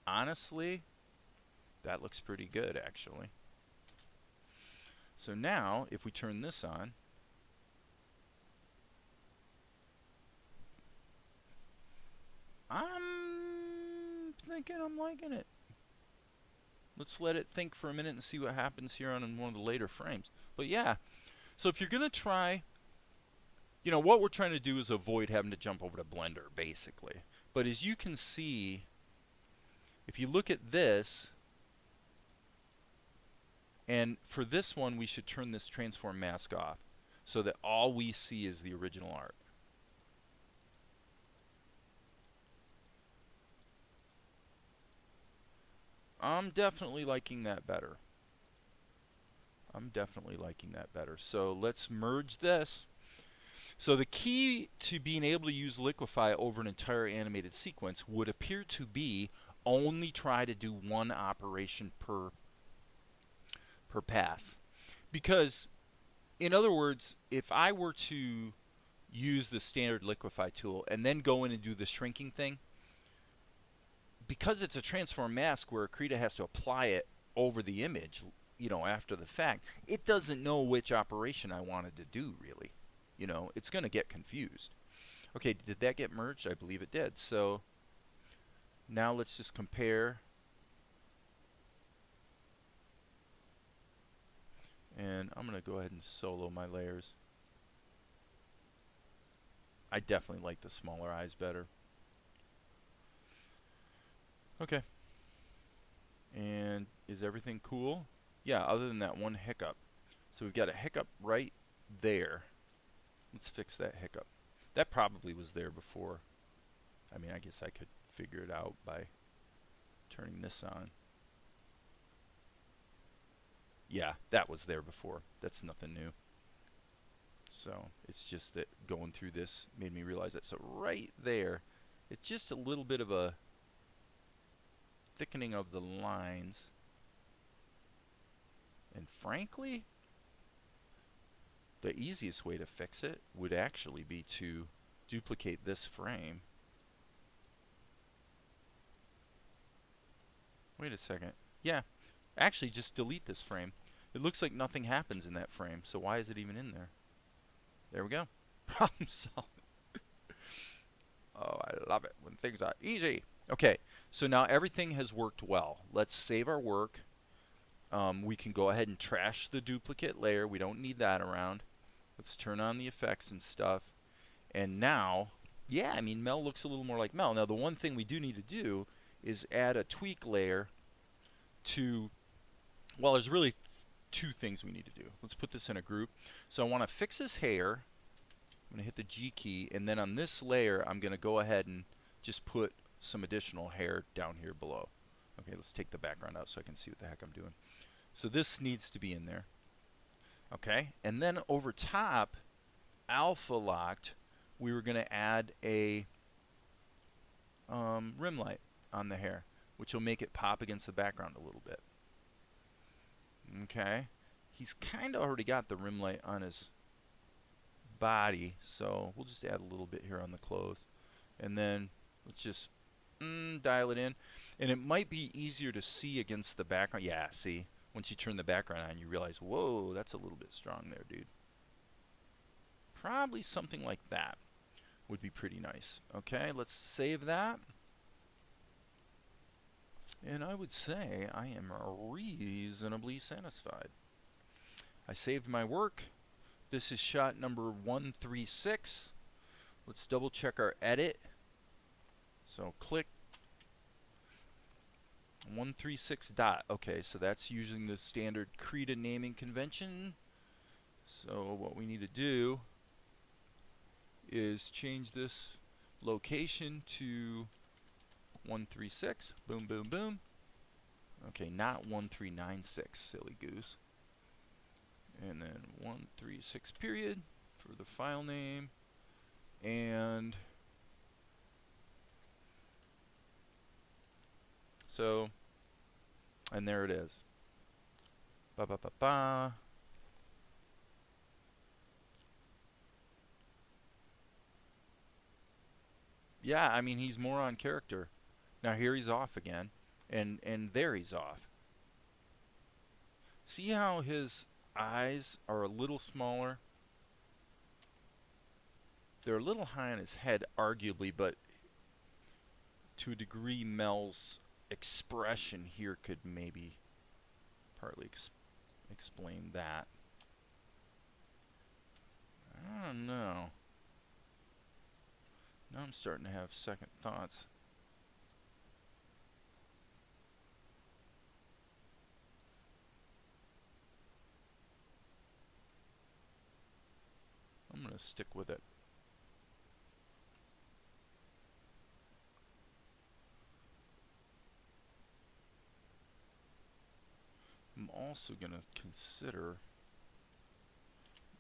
Honestly, that looks pretty good, actually. So now, if we turn this on, I'm thinking I'm liking it. Let's let it think for a minute and see what happens here on one of the later frames. But yeah, so if you're going to try, you know, what we're trying to do is avoid having to jump over to Blender, basically. But as you can see, if you look at this, and for this one, we should turn this transform mask off so that all we see is the original art. I'm definitely liking that better. I'm definitely liking that better. So let's merge this. So the key to being able to use liquefy over an entire animated sequence would appear to be only try to do one operation per path. Because, in other words, if I were to use the standard liquefy tool and then go in and do the shrinking thing, because it's a transform mask where Krita has to apply it over the image, you know, after the fact, it doesn't know which operation I wanted to do, really. You know, it's going to get confused. Okay, did that get merged? I believe it did. So now let's just compare. And I'm going to go ahead and solo my layers. I definitely like the smaller eyes better. Okay. And is everything cool? Yeah, other than that one hiccup. So we've got a hiccup right there. Let's fix that hiccup. That probably was there before. I mean, I guess I could figure it out by turning this on. Yeah, that was there before. That's nothing new. So it's just that going through this made me realize that. So right there, it's just a little bit of a thickening of the lines. And frankly, the easiest way to fix it would actually be to duplicate this frame. Wait a second. Yeah, actually just delete this frame. It looks like nothing happens in that frame, so why is it even in there? There we go. Problem solved. Oh, I love it when things are easy. Okay, so now everything has worked well. Let's save our work. We can go ahead and trash the duplicate layer. We don't need that around. Let's turn on the effects and stuff. And now, yeah, I mean, Mel looks a little more like Mel. Now, the one thing we do need to do is add a tweak layer to, well, there's really two things we need to do. Let's put this in a group. So I want to fix his hair. I'm going to hit the G key, and then on this layer, I'm going to go ahead and just put some additional hair down here below. Okay, let's take the background out so I can see what the heck I'm doing. So this needs to be in there. Okay, and then over top, alpha locked, we were going to add a rim light on the hair, which will make it pop against the background a little bit. Okay, he's kind of already got the rim light on his body, so we'll just add a little bit here on the clothes. And then let's just dial it in. And it might be easier to see against the background. Yeah, see, once you turn the background on, you realize, whoa, that's a little bit strong there, dude. Probably something like that would be pretty nice. Okay, let's save that. And I would say I am reasonably satisfied. I saved my work. This is shot number 136. Let's double check our edit. So click 136 dot. Okay, so that's using the standard Krita naming convention. So what we need to do is change this location to 136. Boom, boom, boom. Okay, not 1396, silly goose. And then 136 period for the file name. And so, and there it is. Ba ba ba ba. Yeah, I mean, he's more on character. Now here he's off again, and there he's off. See how his eyes are a little smaller? They're a little high on his head, arguably, but to a degree, Mel's expression here could maybe partly explain that. I don't know. Now I'm starting to have second thoughts. I'm going to stick with it. I'm also going to consider,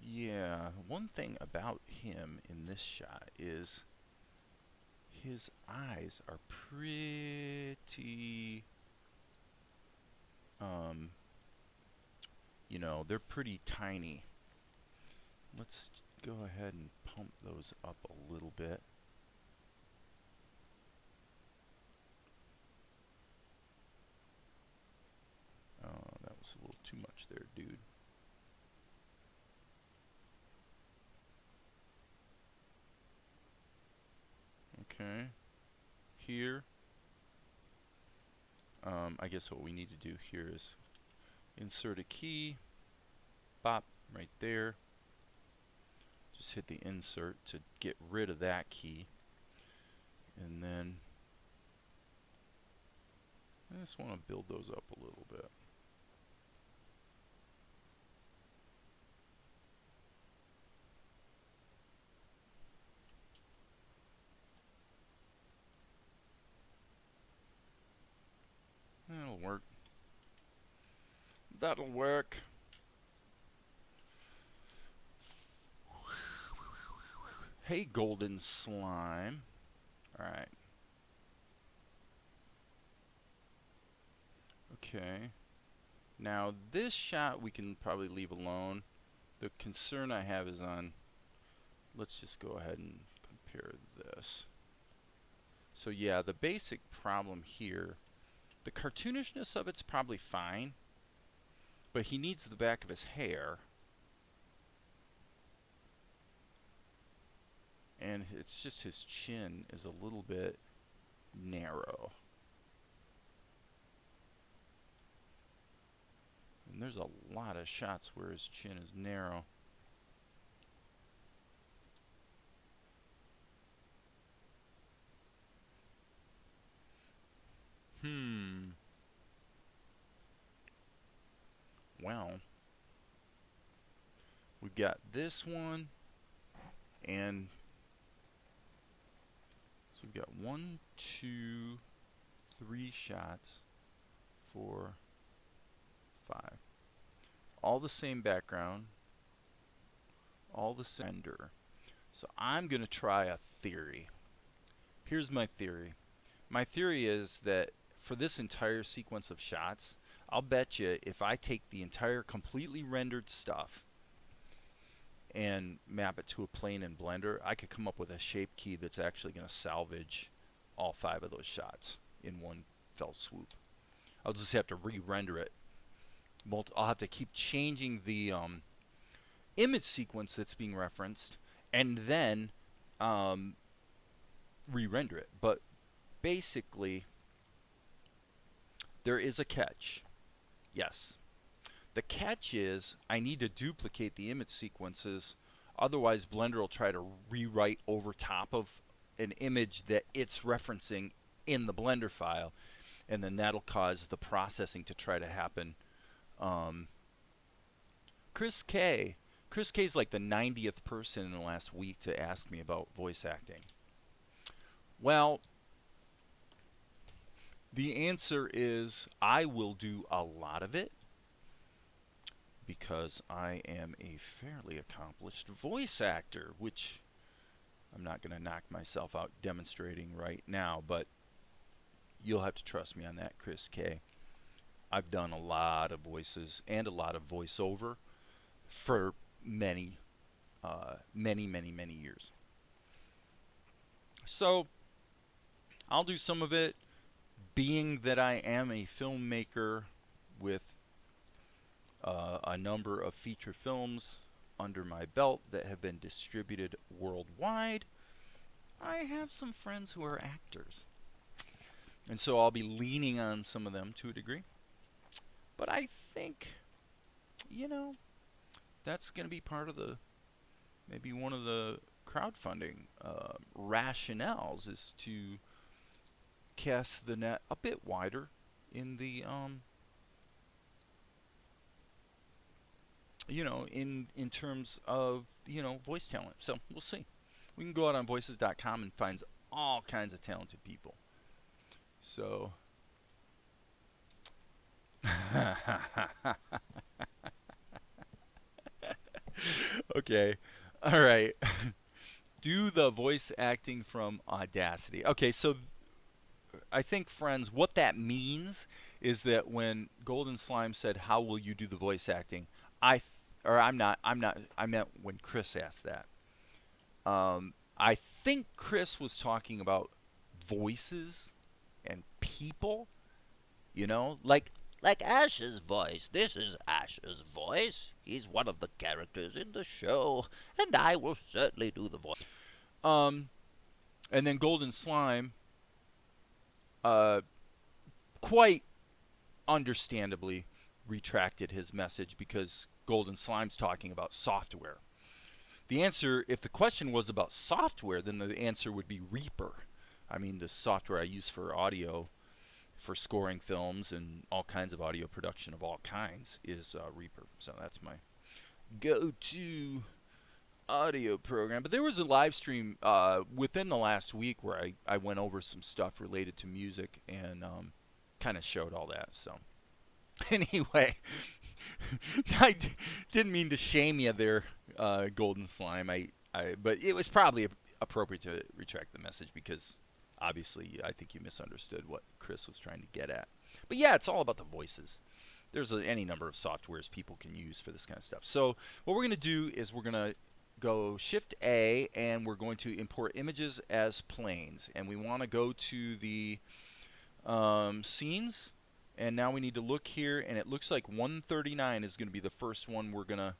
yeah, one thing about him in this shot is his eyes are pretty, you know, they're pretty tiny. Let's go ahead and pump those up a little bit. Oh, that was a little too much there, dude. Okay. Here. I guess what we need to do here is insert a key. Bop, right there. Just hit the insert to get rid of that key. And then I just want to build those up a little bit. That'll work. That'll work. Hey, golden slime. Alright. Okay. Now, this shot we can probably leave alone. The concern I have is on, let's just go ahead and compare this. So yeah, the basic problem here, the cartoonishness of it's probably fine, but he needs the back of his hair. And it's just his chin is a little bit narrow. And there's a lot of shots where his chin is narrow. Well, we've got this one, and so we've got 1, 2, 3 shots, 4, 5. All the same background, all the same render. So I'm going to try a theory. Here's my theory. My theory is that for this entire sequence of shots, I'll bet you if I take the entire completely rendered stuff and map it to a plane in Blender, I could come up with a shape key that's actually going to salvage all 5 of those shots in one fell swoop. I'll just have to re-render it. I'll have to keep changing the image sequence that's being referenced and then re-render it. But basically, There is a catch. Yes. The catch is I need to duplicate the image sequences, otherwise Blender will try to rewrite over top of an image that it's referencing in the Blender file, and then that'll cause the processing to try to happen. Chris K. Chris K is like the 90th person in the last week to ask me about voice acting. Well, the answer is I will do a lot of it, because I am a fairly accomplished voice actor, which I'm not going to knock myself out demonstrating right now, but you'll have to trust me on that, Chris K. I've done a lot of voices and a lot of voiceover for many years. So I'll do some of it, being that I am a filmmaker with a number of feature films under my belt that have been distributed worldwide. I have some friends who are actors, and so I'll be leaning on some of them to a degree. But I think, you know, that's going to be part of the, maybe one of the crowdfunding rationales, is to cast the net a bit wider in the you know, in terms of, you know, voice talent. So we'll see. We can go out on voices.com and find all kinds of talented people. So okay. All right. Do the voice acting from Audacity. Okay, so I think, friends, what that means is that when Golden Slime said, "How will you do the voice acting?" I meant when Chris asked that. I think Chris was talking about voices and people, you know, like Ash's voice. This is Ash's voice. He's one of the characters in the show, and I will certainly do the voice. And then Golden Slime, quite understandably, retracted his message, because Golden Slime's talking about software. The answer, if the question was about software, then the answer would be Reaper. I mean, the software I use for audio, for scoring films and all kinds of audio production of all kinds, is Reaper. So that's my go-to audio program. But there was a live stream within the last week where I went over some stuff related to music and kind of showed all that. So anyway, I didn't mean to shame you there, Golden Slime. But it was probably appropriate to retract the message, because obviously I think you misunderstood what Chris was trying to get at. But yeah, it's all about the voices. There's any number of softwares people can use for this kind of stuff. So what we're going to do is we're going to go Shift A, and we're going to import images as planes. And we want to go to the scenes. And now we need to look here, and it looks like 139 is going to be the first one we're going to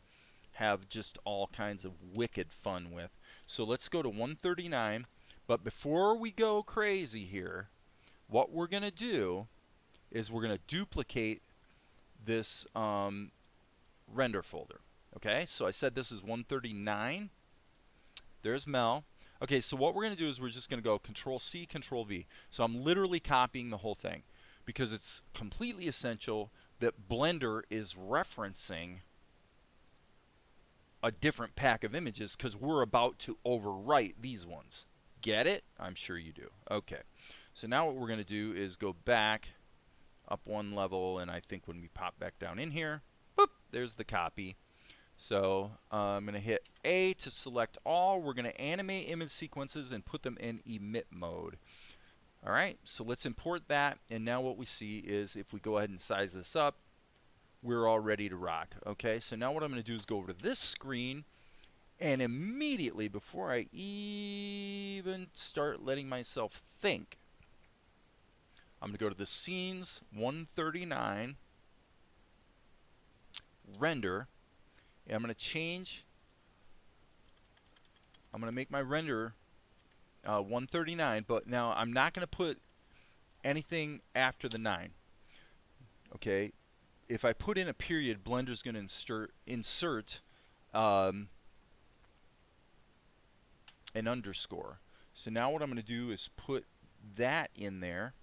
have just all kinds of wicked fun with. So let's go to 139. But before we go crazy here, what we're going to do is we're going to duplicate this render folder. Okay, so I said this is 139. There's Mel. Okay, so what we're going to do is we're just going to go Control-C, Control-V. So I'm literally copying the whole thing, because it's completely essential that Blender is referencing a different pack of images, because we're about to overwrite these ones. Get it? I'm sure you do. Okay. So now what we're going to do is go back up one level, and I think when we pop back down in here, boop, there's the copy. So I'm going to hit A to select all. We're going to animate image sequences and put them in emit mode. All right, so let's import that, and now what we see is if we go ahead and size this up, we're all ready to rock. Okay, so now what I'm going to do is go over to this screen, and immediately, before I even start letting myself think, I'm going to go to the Scenes 139, Render, and I'm going to change, I'm going to make my render 139, but now I'm not going to put anything after the 9. Okay, if I put in a period, Blender's going to insert an underscore. So now what I'm going to do is put that in there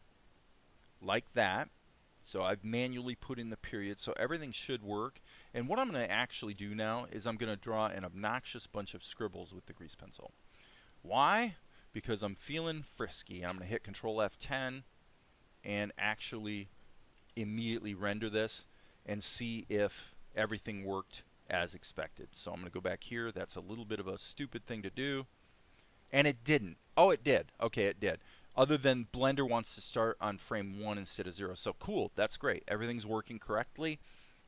like that. So I've manually put in the period, so everything should work. And what I'm going to actually do now is I'm going to draw an obnoxious bunch of scribbles with the grease pencil. Why? Because I'm feeling frisky. I'm going to hit Control F10 and actually immediately render this and see if everything worked as expected. So I'm going to go back here. That's a little bit of a stupid thing to do. And it didn't. Oh, it did. Okay, it did. Other than Blender wants to start on frame 1 instead of 0. So cool, that's great. Everything's working correctly.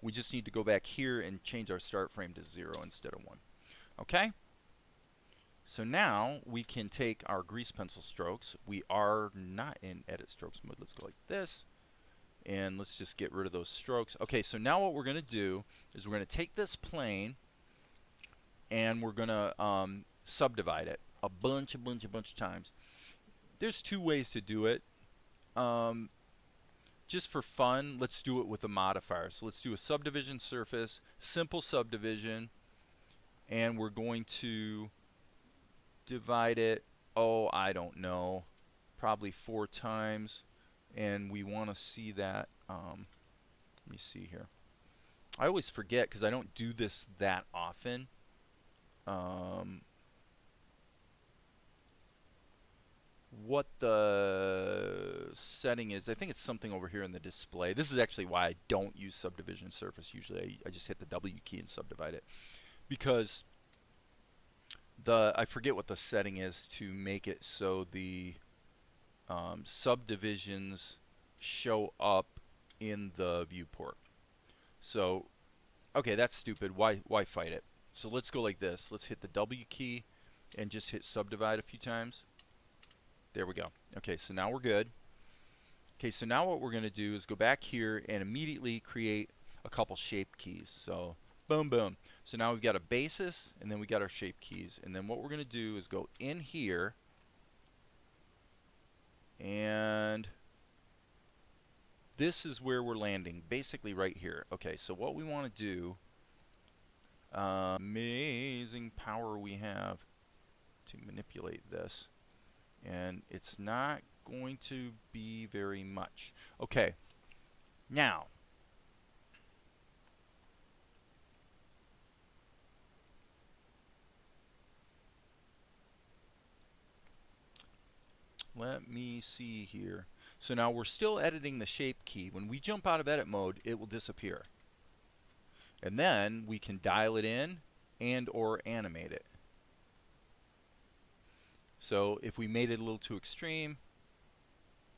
We just need to go back here and change our start frame to 0 instead of 1. Okay? So now we can take our grease pencil strokes. We are not in edit strokes mode. Let's go like this. And let's just get rid of those strokes. Okay, so now what we're going to do is we're going to take this plane and we're going to subdivide it a bunch of times. There's two ways to do it. Just for fun, let's do it with a modifier. So let's do a subdivision surface, simple subdivision, and we're going to divide it, oh, I don't know, probably 4 times. And we want to see that, let me see here. I always forget because I don't do this that often. What the setting is, I think it's something over here in the display. This is actually why I don't use subdivision surface usually. I just hit the W key and subdivide it. Because I forget what the setting is to make it so the subdivisions show up in the viewport. So, okay, that's stupid. Why fight it? So let's go like this. Let's hit the W key and just hit subdivide a few times. There we go. Okay, so now we're good. Okay, so now what we're going to do is go back here and immediately create a couple shape keys. So, boom, boom. So now we've got a basis, and then we got our shape keys. And then what we're going to do is go in here, and this is where we're landing, basically right here. Okay, so what we want to do, amazing power we have to manipulate this. And it's not going to be very much. Okay, now let me see here. So now we're still editing the shape key. When we jump out of edit mode, it will disappear. And then we can dial it in and or animate it. So if we made it a little too extreme,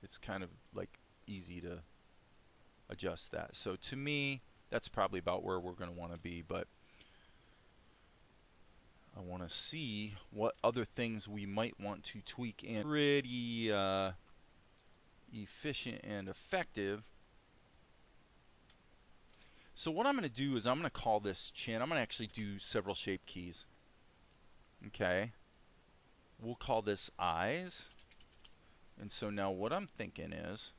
it's kind of like easy to adjust that. So to me, that's probably about where we're going to want to be, but I want to see what other things we might want to tweak in. Pretty efficient and effective. So what I'm going to do is I'm going to call this chin. I'm going to actually do several shape keys. Okay. We'll call this eyes. And so now what I'm thinking is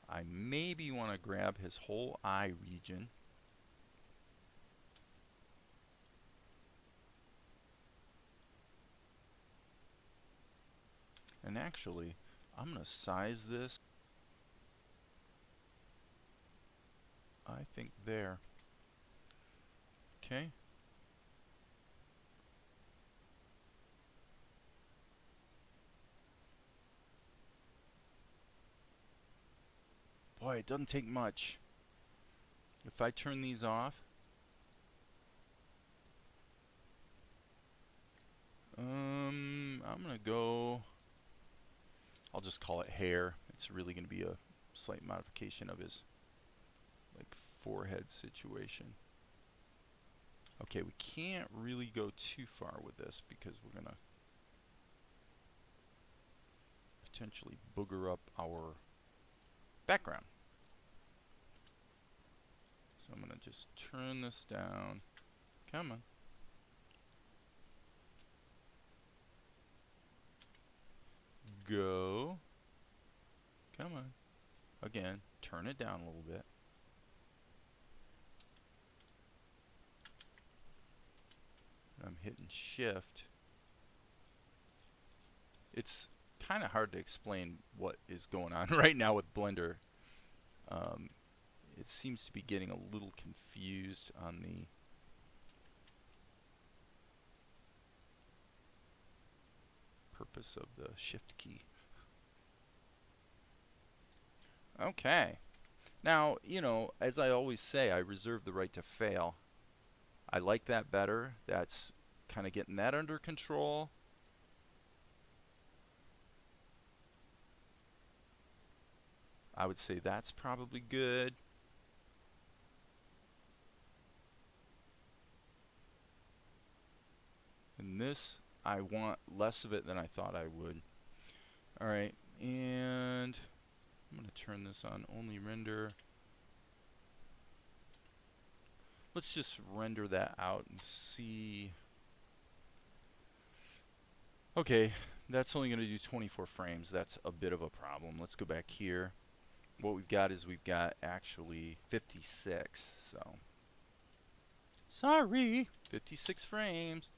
I maybe want to grab his whole eye region. And actually, I'm going to size this, I think there. Okay. Boy, it doesn't take much. If I turn these off, I'm going to go, I'll just call it hair. It's really going to be a slight modification of his like forehead situation. Okay, we can't really go too far with this because we're going to potentially booger up our background. So I'm going to just turn this down. Come on. Go. Come on. Again, turn it down a little bit. I'm hitting shift. It's kind of hard to explain what is going on right now with Blender. It seems to be getting a little confused on the purpose of the shift key. Okay. Now, you know, as I always say, I reserve the right to fail. I like that better. That's kind of getting that under control. I would say that's probably good. And this, I want less of it than I thought I would. Alright, and I'm going to turn this on only render. Let's just render that out and see. Okay, that's only going to do 24 frames. That's a bit of a problem. Let's go back here. What we've got is we've got actually 56. So, sorry, 56 frames.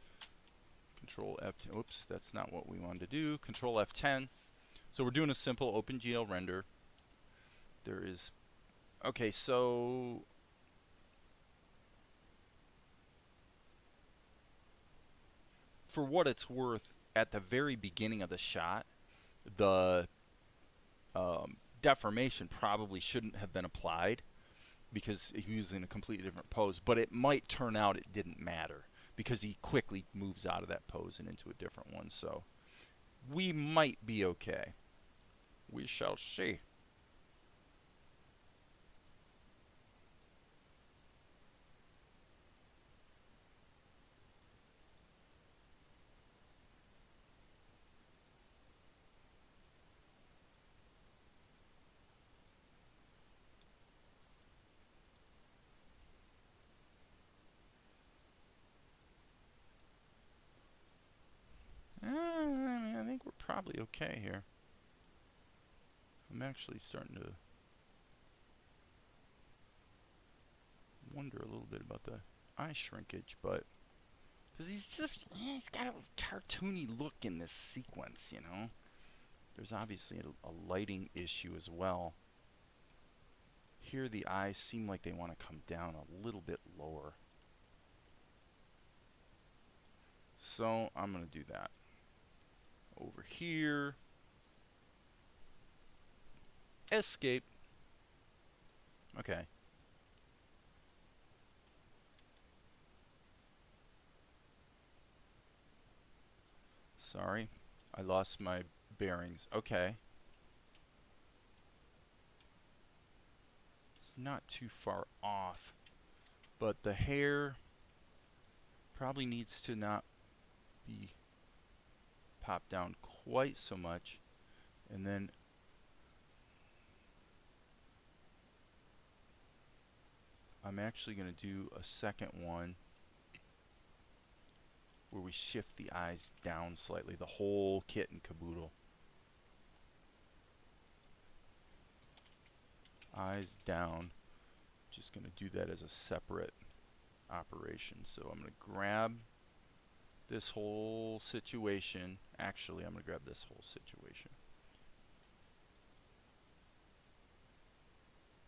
Control F10. Oops, that's not what we wanted to do. Control F10. So we're doing a simple OpenGL render. There is. Okay, so for what it's worth, at the very beginning of the shot, the deformation probably shouldn't have been applied because he was in a completely different pose, but it might turn out it didn't matter because he quickly moves out of that pose and into a different one. So we might be okay. We shall see. I think we're probably okay here. I'm actually starting to wonder a little bit about the eye shrinkage, but because he's got a cartoony look in this sequence, you know. There's obviously a lighting issue as well. Here the eyes seem like they want to come down a little bit lower. So I'm going to do that. Over here. Escape. Okay. Sorry, I lost my bearings. Okay. It's not too far off, but the hair probably needs to not be popped down quite so much. And then I'm actually going to do a second one where we shift the eyes down slightly, the whole kit and caboodle. Eyes down. Just going to do that as a separate operation. So I'm going to grab this whole situation. Actually, I'm going to grab this whole situation.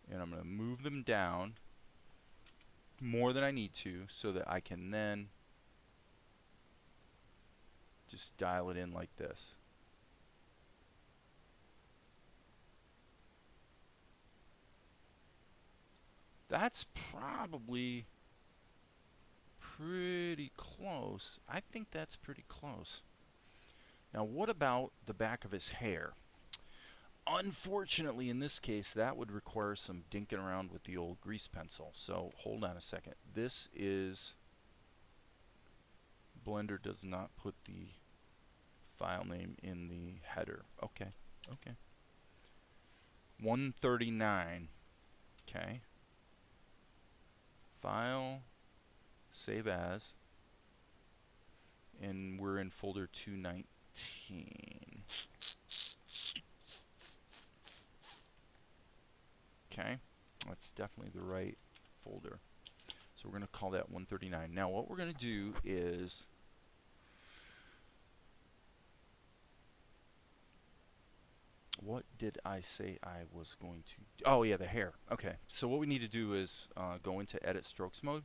And I'm going to move them down more than I need to so that I can then just dial it in like this. That's probably pretty close. I think that's pretty close. Now what about the back of his hair? Unfortunately, in this case, that would require some dinking around with the old grease pencil. So hold on a second. This is... Blender does not put the file name in the header. Okay, okay. 139. Okay. File, save as, and we're in folder 219. Okay, that's definitely the right folder. So we're going to call that 139. Now what we're going to do is what did I say I was going to do? Oh yeah, the hair. Okay, so what we need to do is go into edit strokes mode.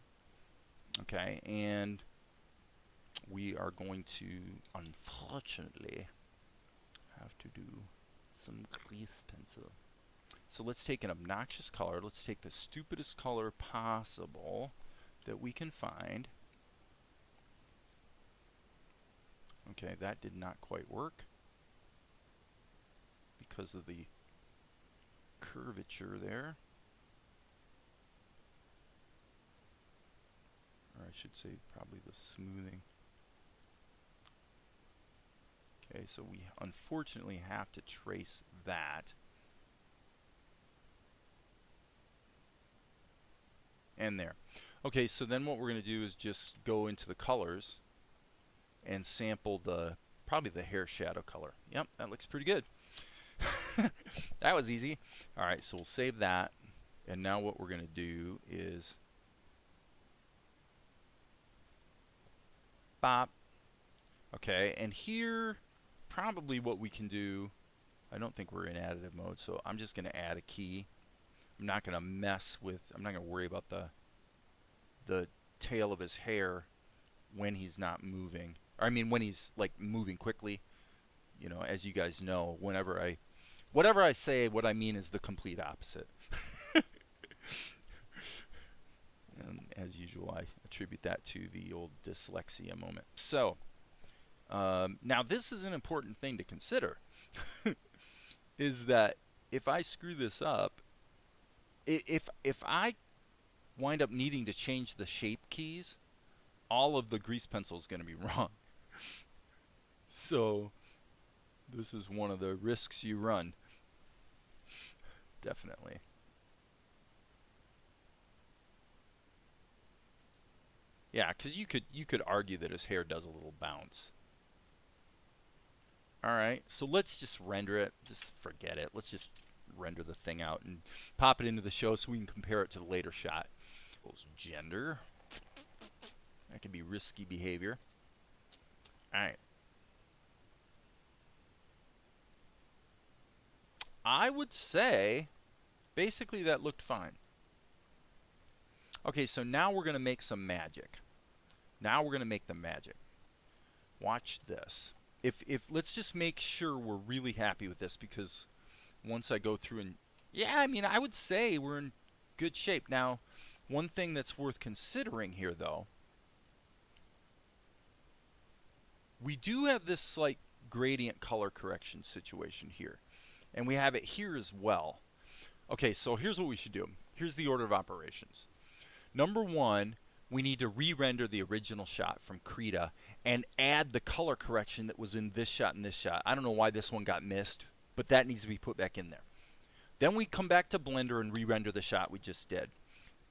Okay, and we are going to, unfortunately, have to do some grease pencil. So let's take an obnoxious color. Let's take the stupidest color possible that we can find. Okay, that did not quite work because of the curvature there. Or I should say probably the smoothing. Okay, so we unfortunately have to trace that. And there. Okay, so then what we're going to do is just go into the colors and sample probably the hair shadow color. Yep, that looks pretty good. That was easy. Alright, so we'll save that. And now what we're going to do is bop. Okay, and here probably what we can do, I don't think we're in additive mode, so I'm just going to add a key. I'm not going to mess with, I'm not going to worry about the tail of his hair when he's not moving. Or I mean when he's like moving quickly. You know, as you guys know, whatever I say, what I mean is the complete opposite. And as usual, I attribute that to the old dyslexia moment. So, now this is an important thing to consider. Is that if I screw this up, if I wind up needing to change the shape keys, all of the grease pencil is going to be wrong. So this is one of the risks you run. Definitely. Yeah, because you could argue that his hair does a little bounce. Alright, so let's just render it. Just forget it. Let's just render the thing out and pop it into the show so we can compare it to the later shot. Gender. That can be risky behavior. Alright. I would say basically that looked fine. Okay, so now we're going to make some magic. Now we're going to make the magic. Watch this. If let's just make sure we're really happy with this, because once I go through and yeah, I mean, I would say we're in good shape. Now, one thing that's worth considering here though, we do have this slight gradient color correction situation here. And we have it here as well. Okay, so here's what we should do. Here's the order of operations. Number one, we need to re-render the original shot from Krita and add the color correction that was in this shot and this shot. I don't know why this one got missed, but that needs to be put back in there. Then we come back to Blender and re-render the shot we just did.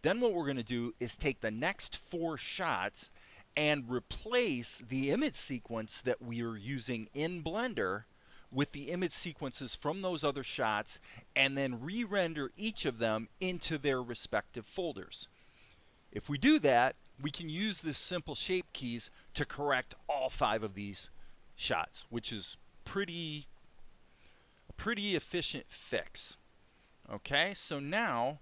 Then what we're going to do is take the next 4 shots and replace the image sequence that we are using in Blender with the image sequences from those other shots, and then re-render each of them into their respective folders. If we do that, we can use this simple shape keys to correct all 5 of these shots, which is a pretty efficient fix. Okay, so now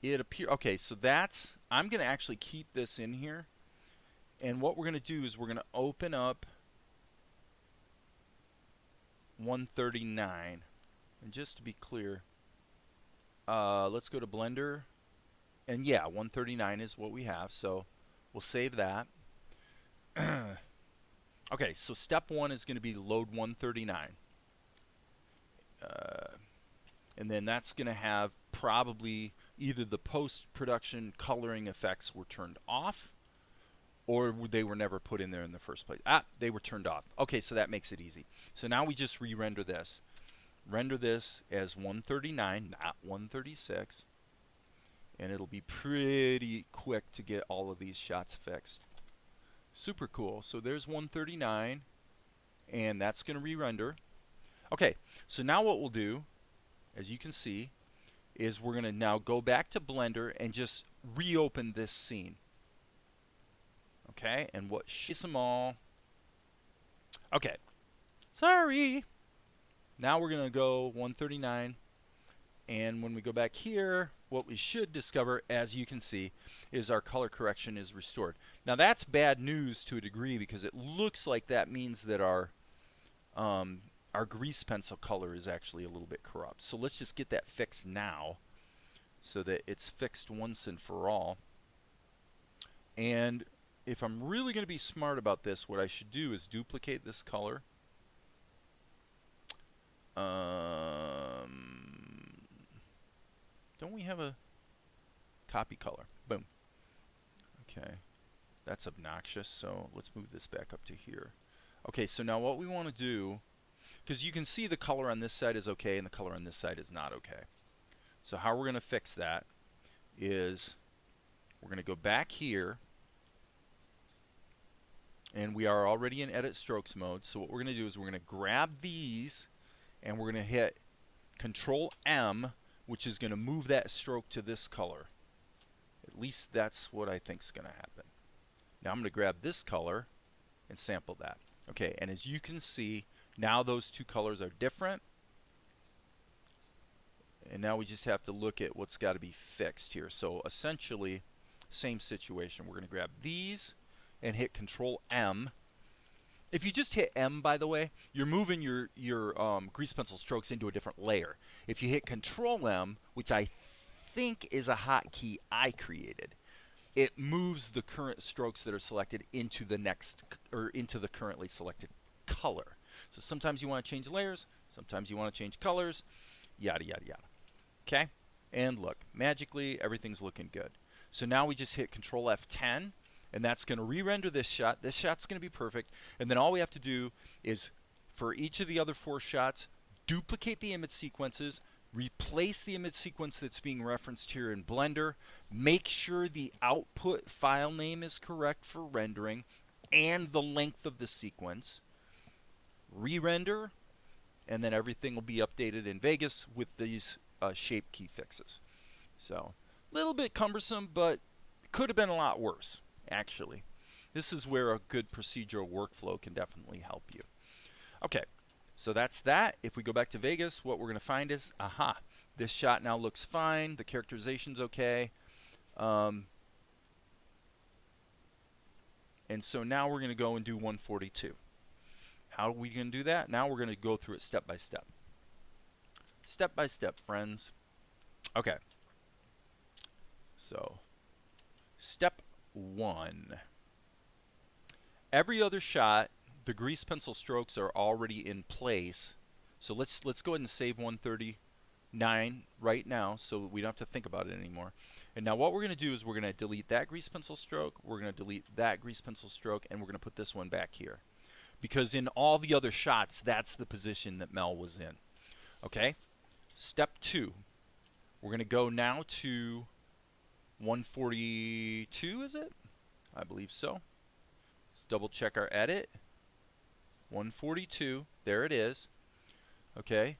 it appears, okay, so that's, I'm going to actually keep this in here, and what we're going to do is we're going to open up 139, and just to be clear, let's go to Blender, and yeah, 139 is what we have, so we'll save that. Okay, so step 1 is going to be load 139, and then that's going to have probably either the post-production coloring effects were turned off, or they were never put in there in the first place. Ah, they were turned off. Okay, so that makes it easy. So now we just re-render this. Render this as 139, not 136. And it'll be pretty quick to get all of these shots fixed. Super cool. So there's 139, and that's going to re-render. Okay, so now what we'll do, as you can see, is we're going to now go back to Blender and just reopen this scene. Okay, and what shits them all. Okay, sorry. Now we're going to go 139, and when we go back here, what we should discover, as you can see, is our color correction is restored. Now that's bad news to a degree, because it looks like that means that our grease pencil color is actually a little bit corrupt. So let's just get that fixed now, so that it's fixed once and for all. And if I'm really going to be smart about this, what I should do is duplicate this color. Don't we have a copy color? Boom. Okay, that's obnoxious, so let's move this back up to here. Okay, so now what we want to do, because you can see the color on this side is okay and the color on this side is not okay. So how we're going to fix that is we're going to go back here, and we are already in edit strokes mode. So what we're going to do is we're going to grab these and we're going to hit Control M, which is going to move that stroke to this color. At least that's what I think is going to happen. Now I'm going to grab this color and sample that. Okay, and as you can see, now those two colors are different. And now we just have to look at what's got to be fixed here. So essentially, same situation. We're going to grab these and hit Control M. If you just hit M, by the way, you're moving your grease pencil strokes into a different layer. If you hit Control M, which I think is a hotkey I created, it moves the current strokes that are selected into the next, or into the currently selected color. So sometimes you want to change layers, sometimes you want to change colors, yada yada yada. Okay? And look, magically everything's looking good. So now we just hit Control F10, and that's going to re-render this shot. This shot's going to be perfect. And then all we have to do is, for each of the other 4 shots, duplicate the image sequences, replace the image sequence that's being referenced here in Blender, make sure the output file name is correct for rendering, and the length of the sequence, re-render, and then everything will be updated in Vegas with these shape key fixes. So, a little bit cumbersome, but could have been a lot worse, actually. This is where a good procedural workflow can definitely help you. Okay, so that's that. If we go back to Vegas, what we're going to find is, aha, this shot now looks fine. The characterization's okay. And so now we're going to go and do 142. How are we going to do that? Now we're going to go through it step by step. Step by step, friends. Okay. So, step 1. Every other shot, the grease pencil strokes are already in place. So let's go ahead and save 139 right now, so we don't have to think about it anymore. And now what we're going to do is we're going to delete that grease pencil stroke, we're going to delete that grease pencil stroke, and we're going to put this one back here. Because in all the other shots, that's the position that Mel was in. Okay? Step 2. We're going to go now to 142, is it? I believe so. Let's double check our edit. 142, there it is. Okay?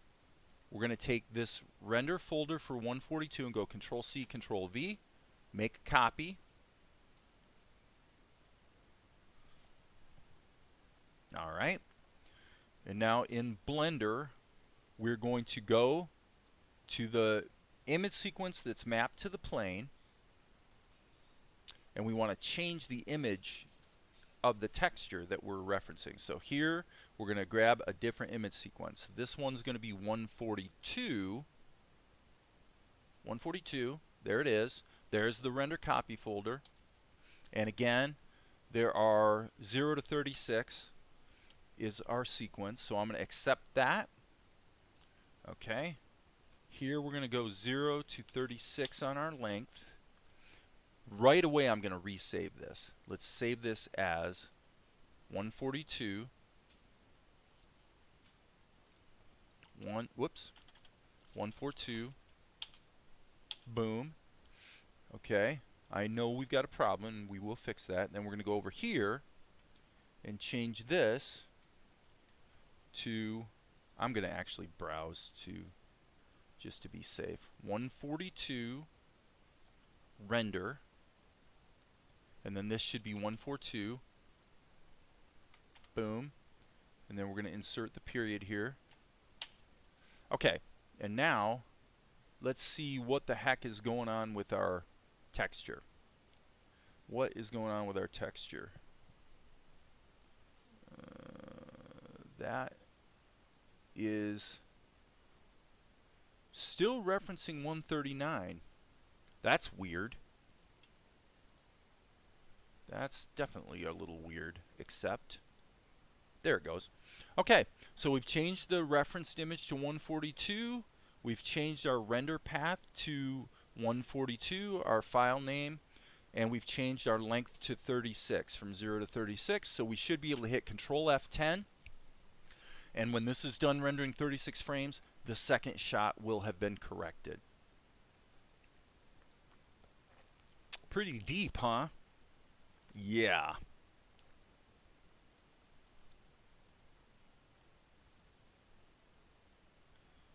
We're going to take this render folder for 142 and go Control C, Control V, make a copy. Alright, and now in Blender, we're going to go to the image sequence that's mapped to the plane, and we want to change the image of the texture that we're referencing. So here, we're going to grab a different image sequence. This one's going to be 142. 142, there it is. There's the render copy folder. And again, there are 0 to 36. Is our sequence, so I'm going to accept that. Okay, here we're going to go 0 to 36 on our length. Right away I'm going to resave this. Let's save this as 142. 142. Boom. Okay, I know we've got a problem, and we will fix that. Then we're going to go over here and change this to, I'm going to actually browse to just to be safe. 142 render, and then this should be 142. Boom. And then we're going to insert the period here. Okay, and now let's see what the heck is going on with our texture. What is going on with our texture? That is still referencing 139. That's weird. That's definitely a little weird, except there it goes. Okay, so we've changed the referenced image to 142. We've changed our render path to 142, our file name, and we've changed our length to 36, from 0 to 36. So we should be able to hit Control F10. And when this is done rendering 36 frames, the second shot will have been corrected. Pretty deep, huh? Yeah.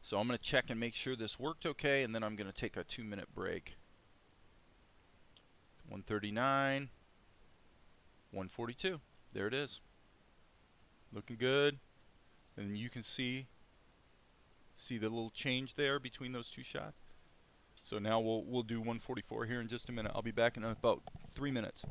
So I'm going to check and make sure this worked okay, and then I'm going to take a 2-minute break. 139, 142. There it is. Looking good. And you can see the little change there between those two shots. So now we'll do 144 here in just a minute. I'll be back in about 3 minutes.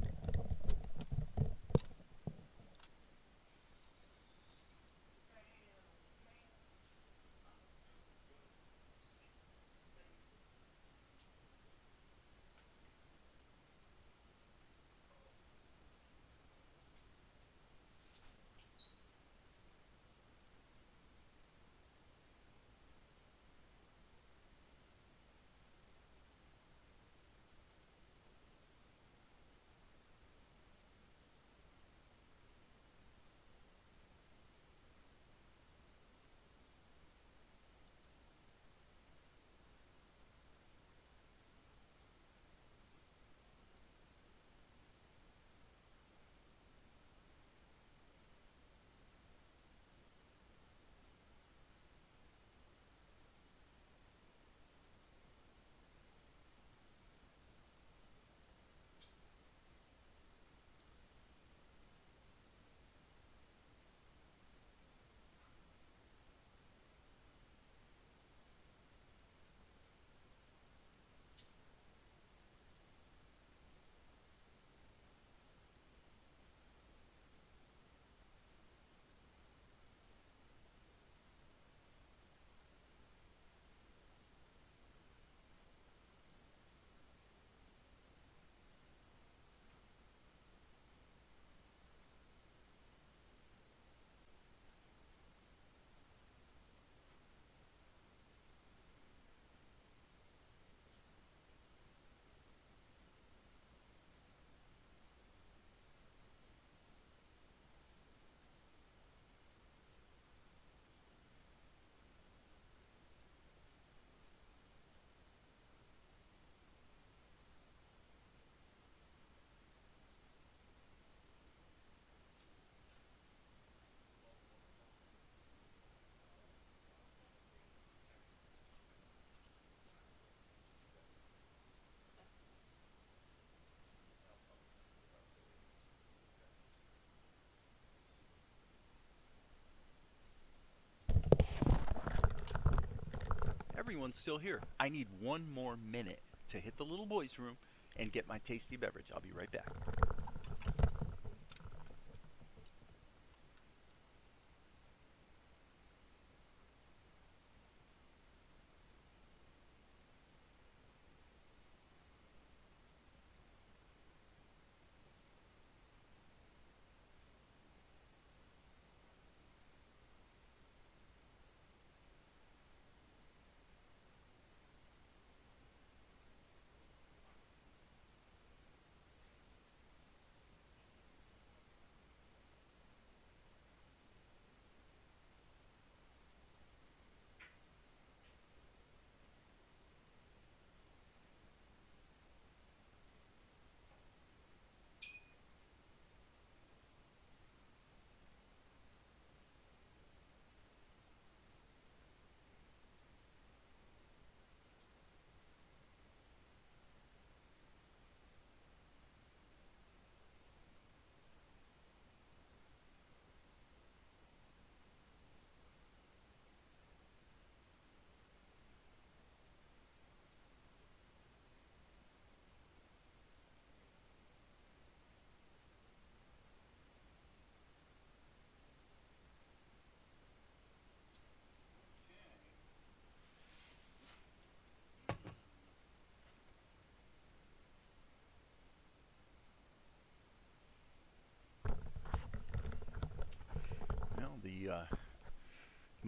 Everyone's still here. I need 1 more minute to hit the little boys' room and get my tasty beverage. I'll be right back.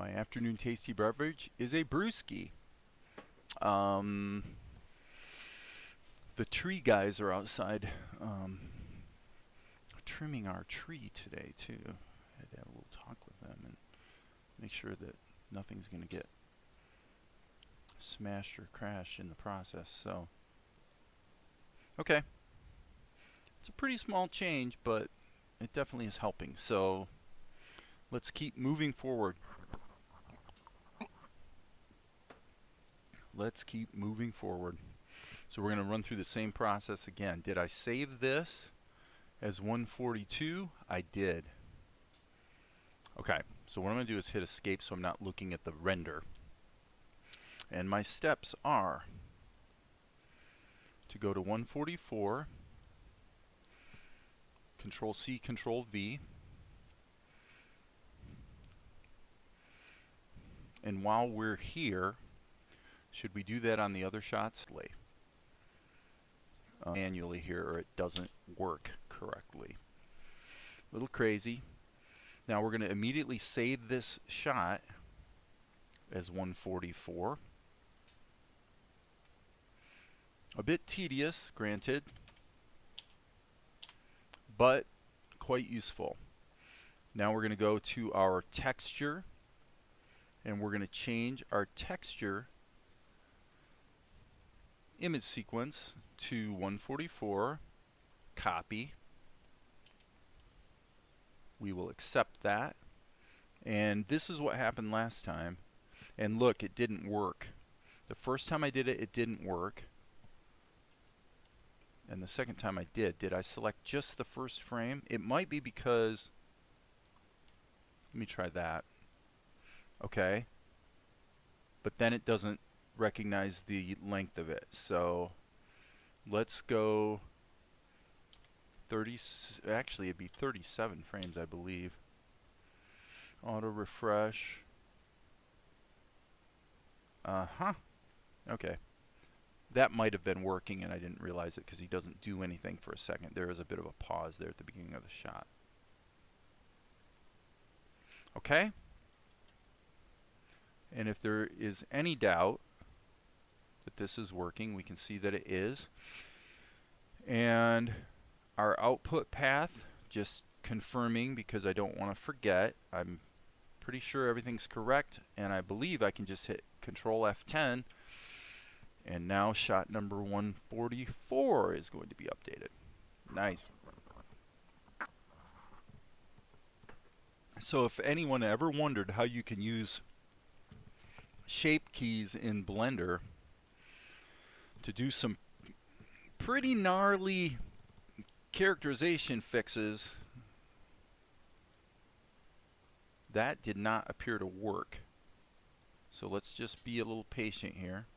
My afternoon tasty beverage is a brewski. The tree guys are outside trimming our tree today too. I had to have a little talk with them and make sure that nothing's going to get smashed or crashed in the process. So, okay. It's a pretty small change, but it definitely is helping. So, let's keep moving forward. Let's keep moving forward. So we're going to run through the same process again. Did I save this as 142? I did. Okay, so what I'm going to do is hit escape so I'm not looking at the render. And my steps are to go to 144, Control C, Control V. And while we're here, should we do that on the other shots? Manually here, or it doesn't work correctly. A little crazy. Now we're going to immediately save this shot as 144. A bit tedious, granted, but quite useful. Now we're going to go to our texture, and we're going to change our texture image sequence to 144, copy. We will accept that. And this is what happened last time. And look, it didn't work. The first time I did it, it didn't work. And the second time I did I select just the first frame? It might be because, let me try that. Okay. But then it doesn't recognize the length of it. So let's go 30, actually it'd be 37 frames, I believe. Auto refresh. Okay. That might have been working and I didn't realize it because he doesn't do anything for a second. There is a bit of a pause there at the beginning of the shot. Okay? And if there is any doubt that this is working, we can see that it is. And our output path, just confirming because I don't want to forget. I'm pretty sure everything's correct, and I believe I can just hit Control F10, and now shot number 144 is going to be updated. Nice. So if anyone ever wondered how you can use shape keys in Blender to do some pretty gnarly characterization fixes, that did not appear to work. So let's just be a little patient here.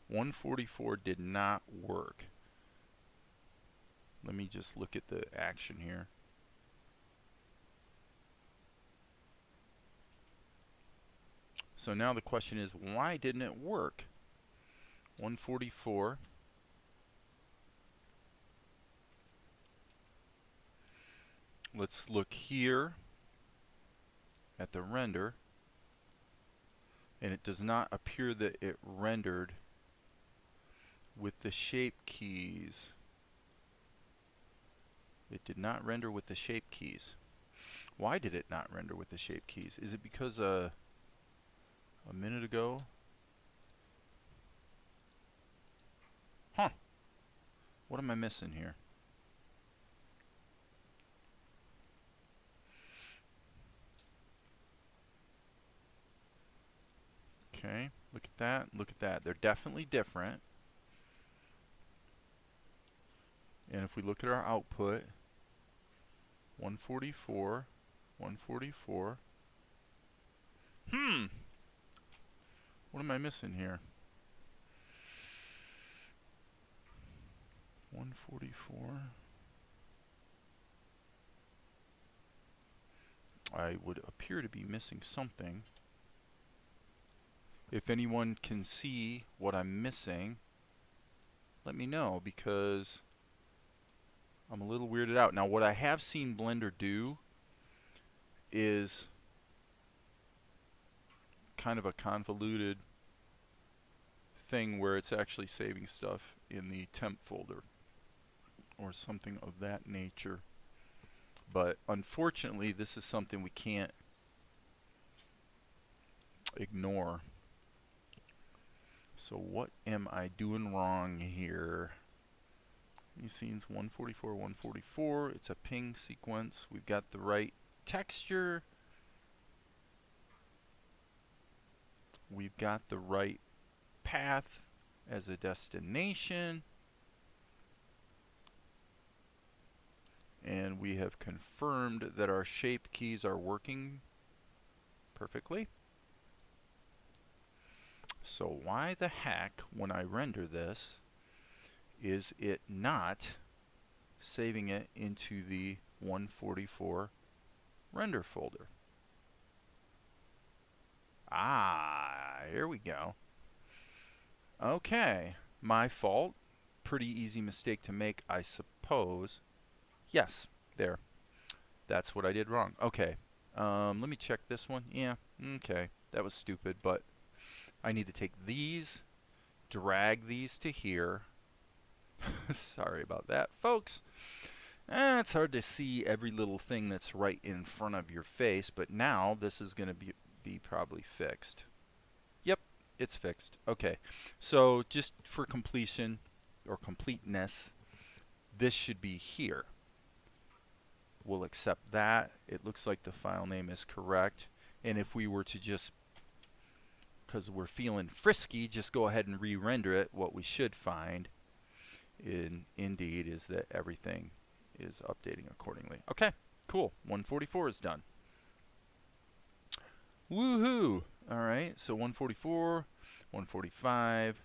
144 did not work. Let me just look at the action here. So now the question is, why didn't it work? 144. Let's look here at the render, and it does not appear that it rendered with the shape keys. It did not render with the shape keys. Why did it not render with the shape keys? Is it because a minute ago? Huh. What am I missing here? Okay, look at that, look at that. They're definitely different. And if we look at our output, 144, 144. What am I missing here? 144. I would appear to be missing something. If anyone can see what I'm missing, let me know, because I'm a little weirded out. Now, what I have seen Blender do is kind of a convoluted thing where it's actually saving stuff in the temp folder or something of that nature. But unfortunately, this is something we can't ignore. So what am I doing wrong here? These scenes 144, 144. It's a ping sequence. We've got the right texture. We've got the right path as a destination. And we have confirmed that our shape keys are working perfectly. So why the heck, when I render this, is it not saving it into the 144 render folder? Ah, here we go. Okay, my fault. Pretty easy mistake to make, I suppose. Yes, there. That's what I did wrong. Okay, let me check this one. Yeah, okay, that was stupid, but I need to take these, drag these to here. Sorry about that, folks. It's hard to see every little thing that's right in front of your face, but now this is going to be probably fixed. Yep, it's fixed. Okay, so just for completion or completeness, this should be here. We'll accept that. It looks like the file name is correct. And if we were to just, because we're feeling frisky, just go ahead and re-render it, what we should find indeed is that everything is updating accordingly. Okay, cool. 144 is done. Woohoo! Alright, so 144, 145,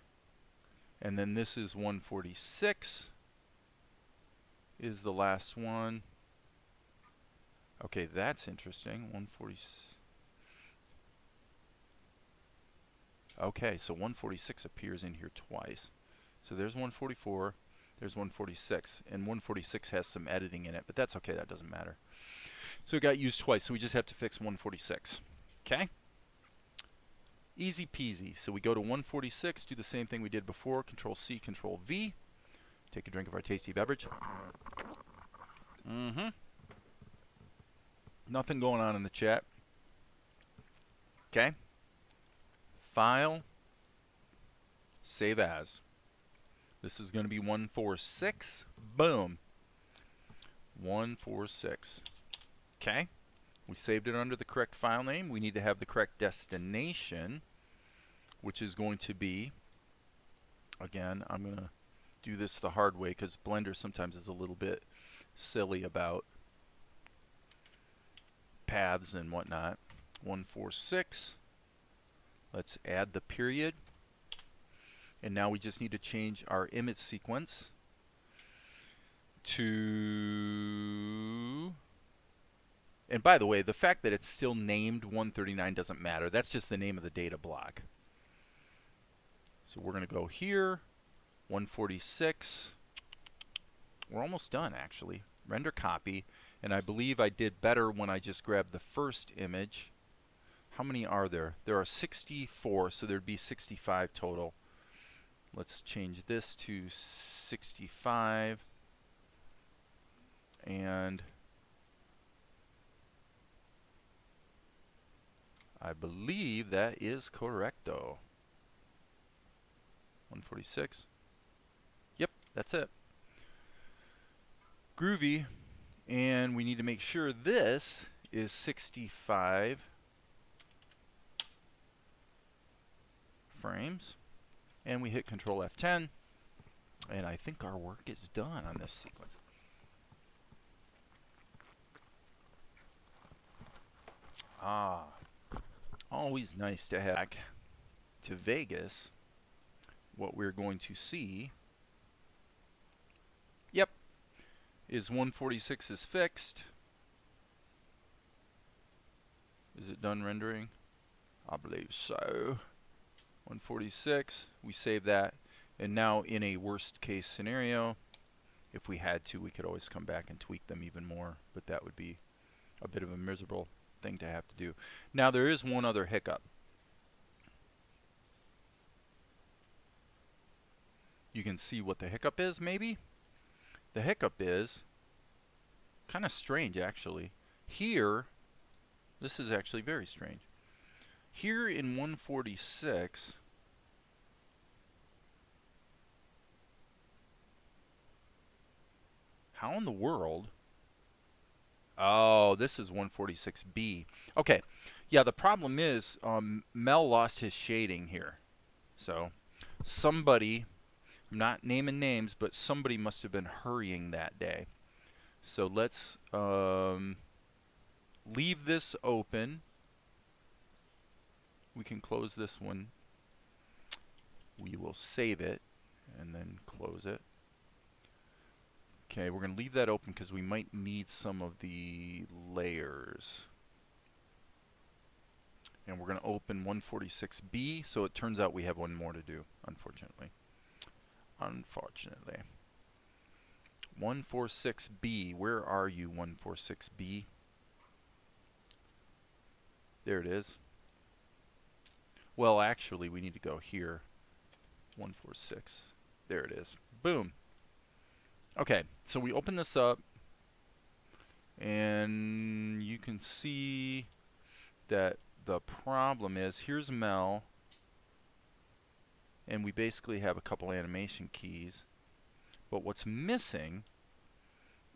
and then this is 146 is the last one. Okay, that's interesting. 140. Okay, so 146 appears in here twice. So there's 144, there's 146, and 146 has some editing in it, but that's okay, that doesn't matter. So it got used twice, so we just have to fix 146. Okay? Easy peasy. So we go to 146, do the same thing we did before, Control C, Control V. Take a drink of our tasty beverage. Nothing going on in the chat. Okay. File. Save as. This is going to be 146. Boom. 146. Okay. We saved it under the correct file name. We need to have the correct destination, which is going to be, again, I'm going to do this the hard way because Blender sometimes is a little bit silly about paths and whatnot. 146. Let's add the period. And now we just need to change our image sequence to... And by the way, the fact that it's still named 139 doesn't matter. That's just the name of the data block. So we're going to go here, 146. We're almost done, actually. Render copy. And I believe I did better when I just grabbed the first image. How many are there? There are 64, so there'd be 65 total. Let's change this to 65. And I believe that is correcto. 146. Yep, that's it. Groovy. And we need to make sure this is 65 frames. And we hit Control F10. And I think our work is done on this sequence. Ah, always nice to have back to Vegas. What we're going to see, yep, is 146 is fixed. Is it done rendering? I believe so. 146, we save that. And now in a worst case scenario, if we had to, we could always come back and tweak them even more, but that would be a bit of a miserable thing to have to do. Now there is one other hiccup. you can see what the hiccup is, maybe? The hiccup is kind of strange, actually. Here, this is actually very strange. Here in 146, how in the world? Oh, this is 146B. Okay, yeah, the problem is Mel lost his shading here. So somebody, I'm not naming names, but somebody must have been hurrying that day. So let's leave this open. We can close this one. We will save it and then close it. Okay, we're going to leave that open because we might need some of the layers. And we're going to open 146B, so it turns out we have one more to do, unfortunately. 146B, where are you, 146B? There it is. Well, actually, we need to go here. 146. There it is. Boom. Okay, so we open this up, and you can see that the problem is, here's Mel, and we basically have a couple animation keys, but what's missing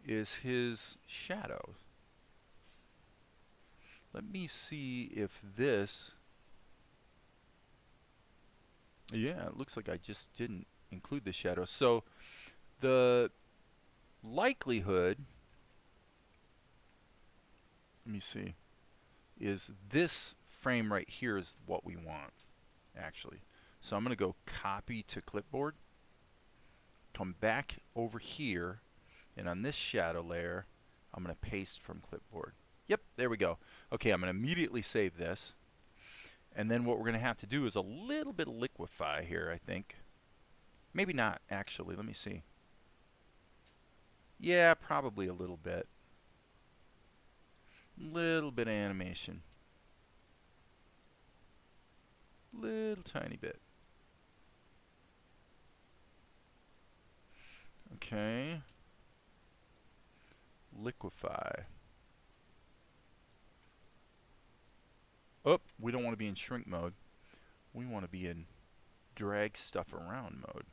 is his shadows. Let me see if this, yeah, it looks like I just didn't include the shadows. So the likelihood, let me see, is this frame right here is what we want, actually. So I'm going to go copy to clipboard, come back over here, and on this shadow layer, I'm going to paste from clipboard. Yep, there we go. Okay, I'm going to immediately save this. And then what we're going to have to do is a little bit of liquify here, I think. Maybe not, actually. Let me see. Yeah, probably a little bit. Little bit of animation. Little tiny bit. Okay. Liquify. Oh, we don't want to be in shrink mode. We want to be in drag stuff around mode.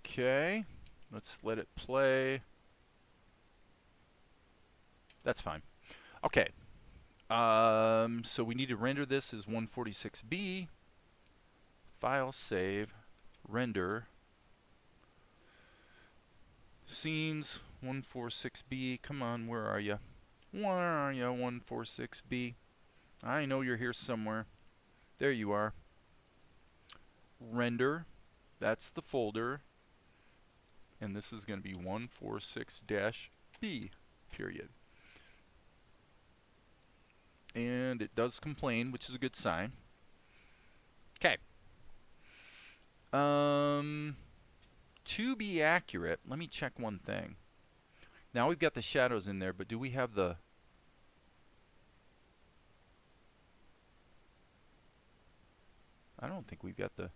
Okay, let's let it play. That's fine. Okay, so we need to render this as 146B. File, save, render. Scenes, 146B. Come on, where are you? Where are you, 146B? I know you're here somewhere. There you are. Render. That's the folder. And this is going to be 146-B, period. And it does complain, which is a good sign. Okay. To be accurate, let me check one thing. Now we've got the shadows in there, but do we have the... I don't think we've got the...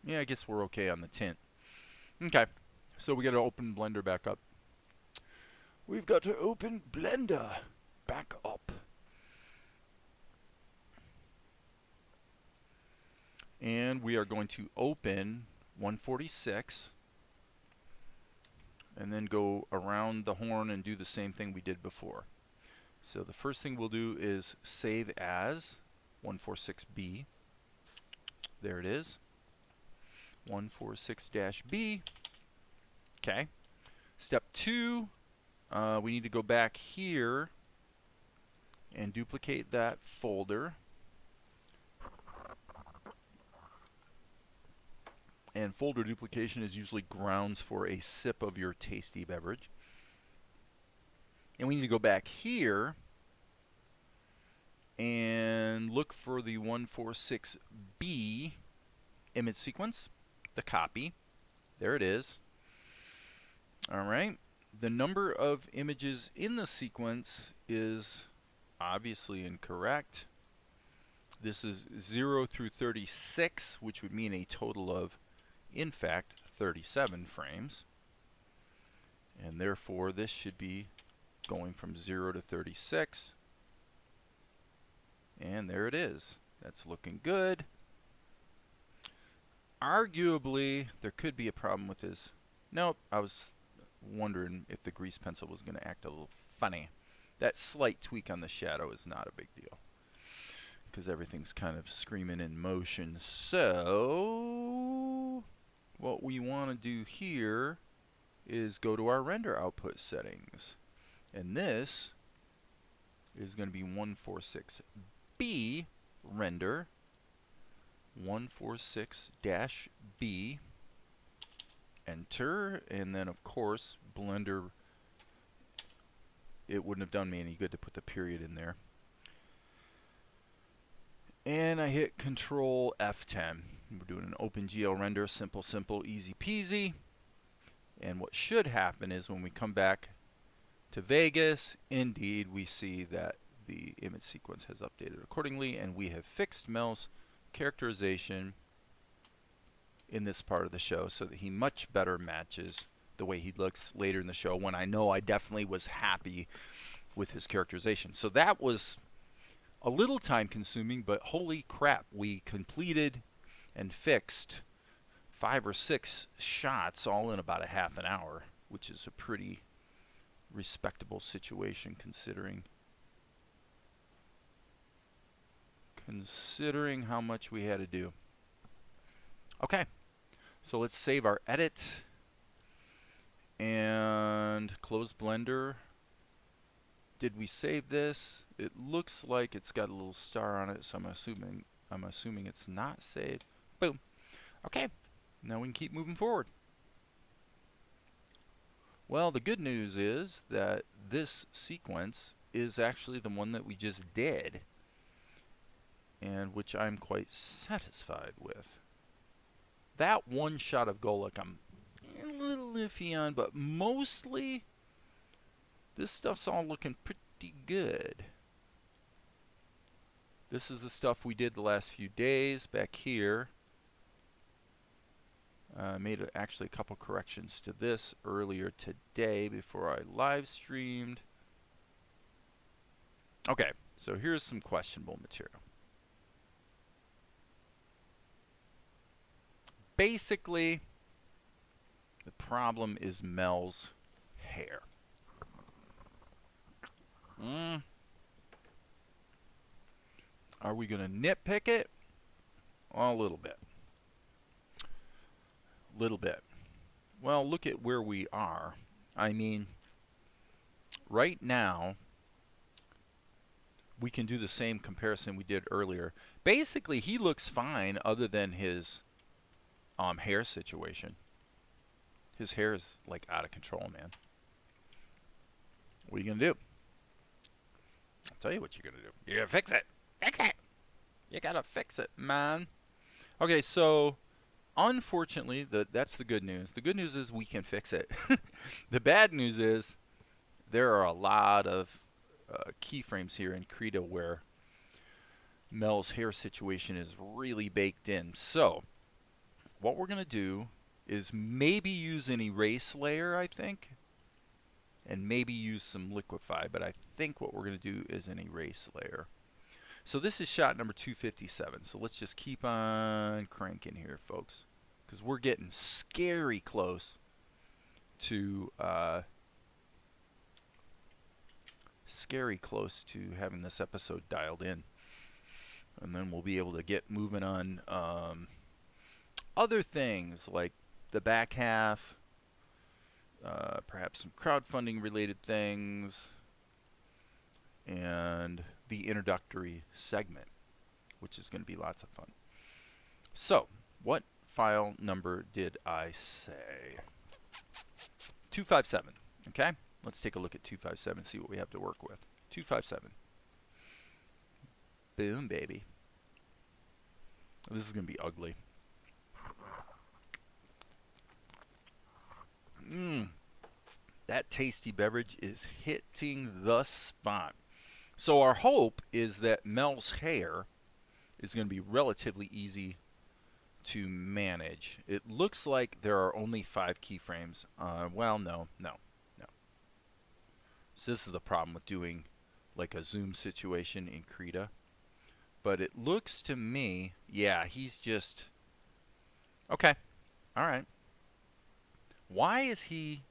Yeah, I guess we're okay on the tint. Okay, so we got to open Blender back up. We've got to open Blender back up. And we are going to open 146 and then go around the horn and do the same thing we did before. So the first thing we'll do is save as 146B. There it is. 146-B. Okay. Step 2, we need to go back here and duplicate that folder. And folder duplication is usually grounds for a sip of your tasty beverage. And we need to go back here and look for the 146B image sequence, the copy. There it is. All right. The number of images in the sequence is obviously incorrect. This is 0 through 36, which would mean a total of, in fact, 37 frames. And therefore, this should be going from 0 to 36. And there it is. That's looking good. Arguably, there could be a problem with his... Nope, I was wondering if the grease pencil was going to act a little funny. That slight tweak on the shadow is not a big deal, because everything's kind of screaming in motion. So, what we want to do here is go to our render output settings. And this is going to be 146B render. 146-B. Enter. And then, of course, Blender, it wouldn't have done me any good to put the period in there. And I hit Control F10. We're doing an OpenGL render, simple, easy peasy. And what should happen is when we come back to Vegas, indeed, we see that the image sequence has updated accordingly, and we have fixed Mel's characterization in this part of the show so that he much better matches the way he looks later in the show, when I know I definitely was happy with his characterization. So that was a little time consuming, but holy crap, we completed and fixed 5 or 6 shots all in about a half an hour, which is a pretty respectable situation considering how much we had to do. Okay, so let's save our edit and close Blender. Did we save this? It looks like it's got a little star on it, so I'm assuming it's not saved. Boom. Okay, now we can keep moving forward. Well, the good news is that this sequence is actually the one that we just did, and which I'm quite satisfied with. That one shot of Golok I'm a little iffy on, but mostly this stuff's all looking pretty good. This is the stuff we did the last few days back here. Made actually a couple corrections to this earlier today before I live streamed. Okay, so here's some questionable material. Basically, the problem is Mel's hair. Are we going to nitpick it? Well, a little bit. Well, look at where we are. I mean, right now, we can do the same comparison we did earlier. Basically, he looks fine other than his hair situation. His hair is like out of control, man. What are you going to do? I'll tell you what you're going to do. You're going to fix it. Fix it. You got to fix it, man. Okay, so unfortunately, that's the good news. The good news is we can fix it. The bad news is there are a lot of keyframes here in Krita where Mel's hair situation is really baked in. So what we're going to do is maybe use an erase layer, I think, and maybe use some liquify, but I think what we're going to do is an erase layer. So this is shot number 257. So let's just keep on cranking here, folks, because we're getting scary close to having this episode dialed in, and then we'll be able to get moving on other things like the back half, perhaps some crowdfunding related things, and the introductory segment, which is going to be lots of fun. So, what file number did I say? 257. Okay, let's take a look at 257, see what we have to work with. 257. Boom, baby. This is going to be ugly. That tasty beverage is hitting the spot. So our hope is that Mel's hair is going to be relatively easy to manage. It looks like there are only 5 keyframes. Well, no. So this is the problem with doing like a zoom situation in Krita. But it looks to me, yeah, he's just... Okay, alright. Why is he...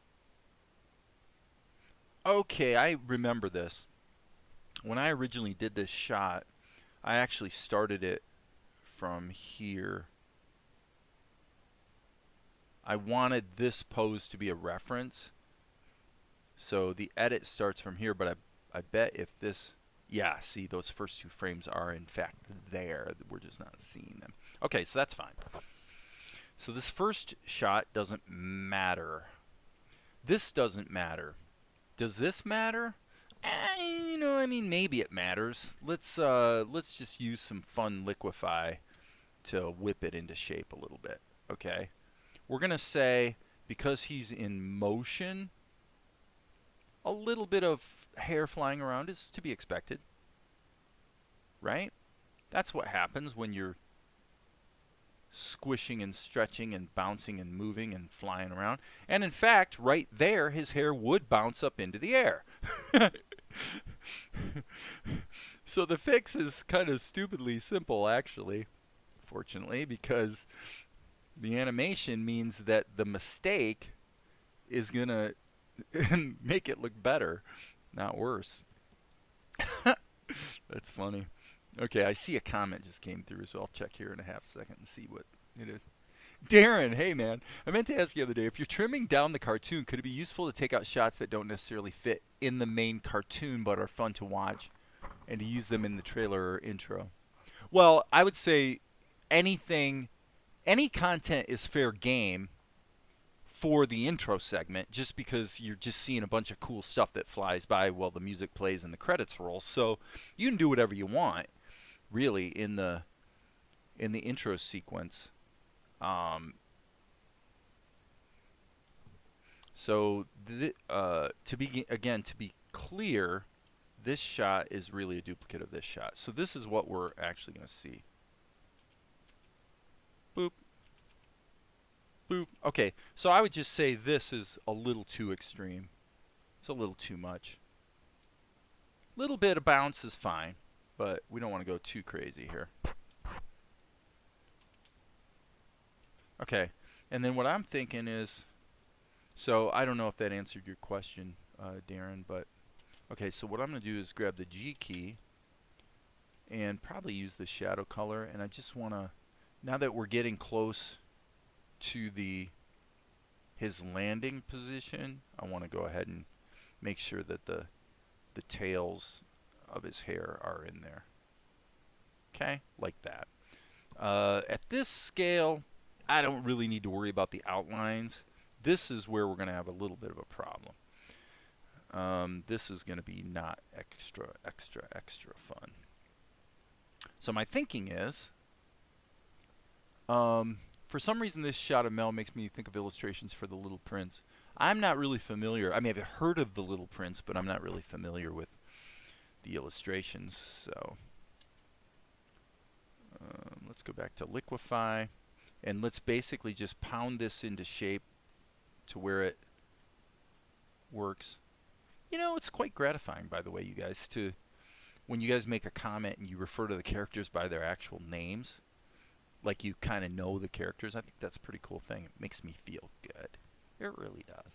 Okay, I remember this. When I originally did this shot, I actually started it from here. I wanted this pose to be a reference. So the edit starts from here, but I bet if this... Yeah, see, those first 2 frames are in fact there. We're just not seeing them. Okay, so that's fine. So this first shot doesn't matter. This doesn't matter. Does this matter? You know, I mean, maybe it matters. Let's just use some fun liquify to whip it into shape a little bit. Okay, we're gonna say because he's in motion, a little bit of hair flying around is to be expected, right? That's what happens when you're squishing and stretching and bouncing and moving and flying around. And in fact, right there, his hair would bounce up into the air. So the fix is kind of stupidly simple, actually, fortunately, because the animation means that the mistake is going to make it look better, not worse. That's funny. Okay, I see a comment just came through, so I'll check here in a half second and see what it is. Darren, hey man, I meant to ask you the other day, if you're trimming down the cartoon, could it be useful to take out shots that don't necessarily fit in the main cartoon but are fun to watch and to use them in the trailer or intro? Well, I would say any content is fair game for the intro segment, just because you're just seeing a bunch of cool stuff that flies by while the music plays and the credits roll. So you can do whatever you want, really, in the intro sequence. So to be clear, this shot is really a duplicate of this shot. So this is what we're actually going to see. Boop. Boop. Okay, so I would just say this is a little too extreme. It's a little too much. Little bit of bounce is fine, but we don't want to go too crazy here. Okay, and then what I'm thinking is, so I don't know if that answered your question, Darren, but okay, so what I'm going to do is grab the G key and probably use the shadow color, and I just want to, now that we're getting close to his landing position, I want to go ahead and make sure that the tails of his hair are in there. Okay, like that. At this scale, I don't really need to worry about the outlines. This is where we're going to have a little bit of a problem. This is going to be not extra fun. So my thinking is, for some reason this shot of Mel makes me think of illustrations for The Little Prince. I'm not really familiar. I mean, I've heard of The Little Prince, but I'm not really familiar with the illustrations. So let's go back to liquify, and let's basically just pound this into shape to where it works. You know, it's quite gratifying, by the way, you guys, to when you guys make a comment and you refer to the characters by their actual names, like you kind of know the characters. I think that's a pretty cool thing. It makes me feel good. It really does.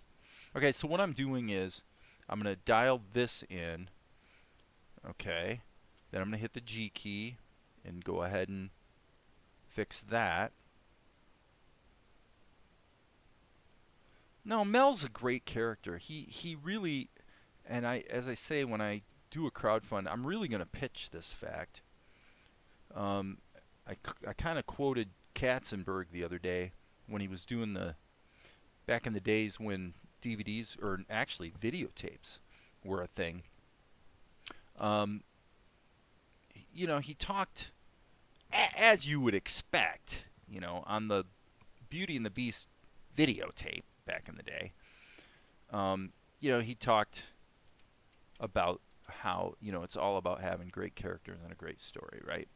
Okay, so what I'm doing is I'm going to dial this in. Okay, then I'm going to hit the G key and go ahead and fix that. No, Mel's a great character. He really, and as I say, when I do a crowdfund, I'm really going to pitch this fact. I kind of quoted Katzenberg the other day when he was doing back in the days when DVDs, or actually videotapes, were a thing. You know, he talked, as you would expect, you know, on the Beauty and the Beast videotape back in the day. you know, he talked about how, you know, it's all about having great characters and a great story, right?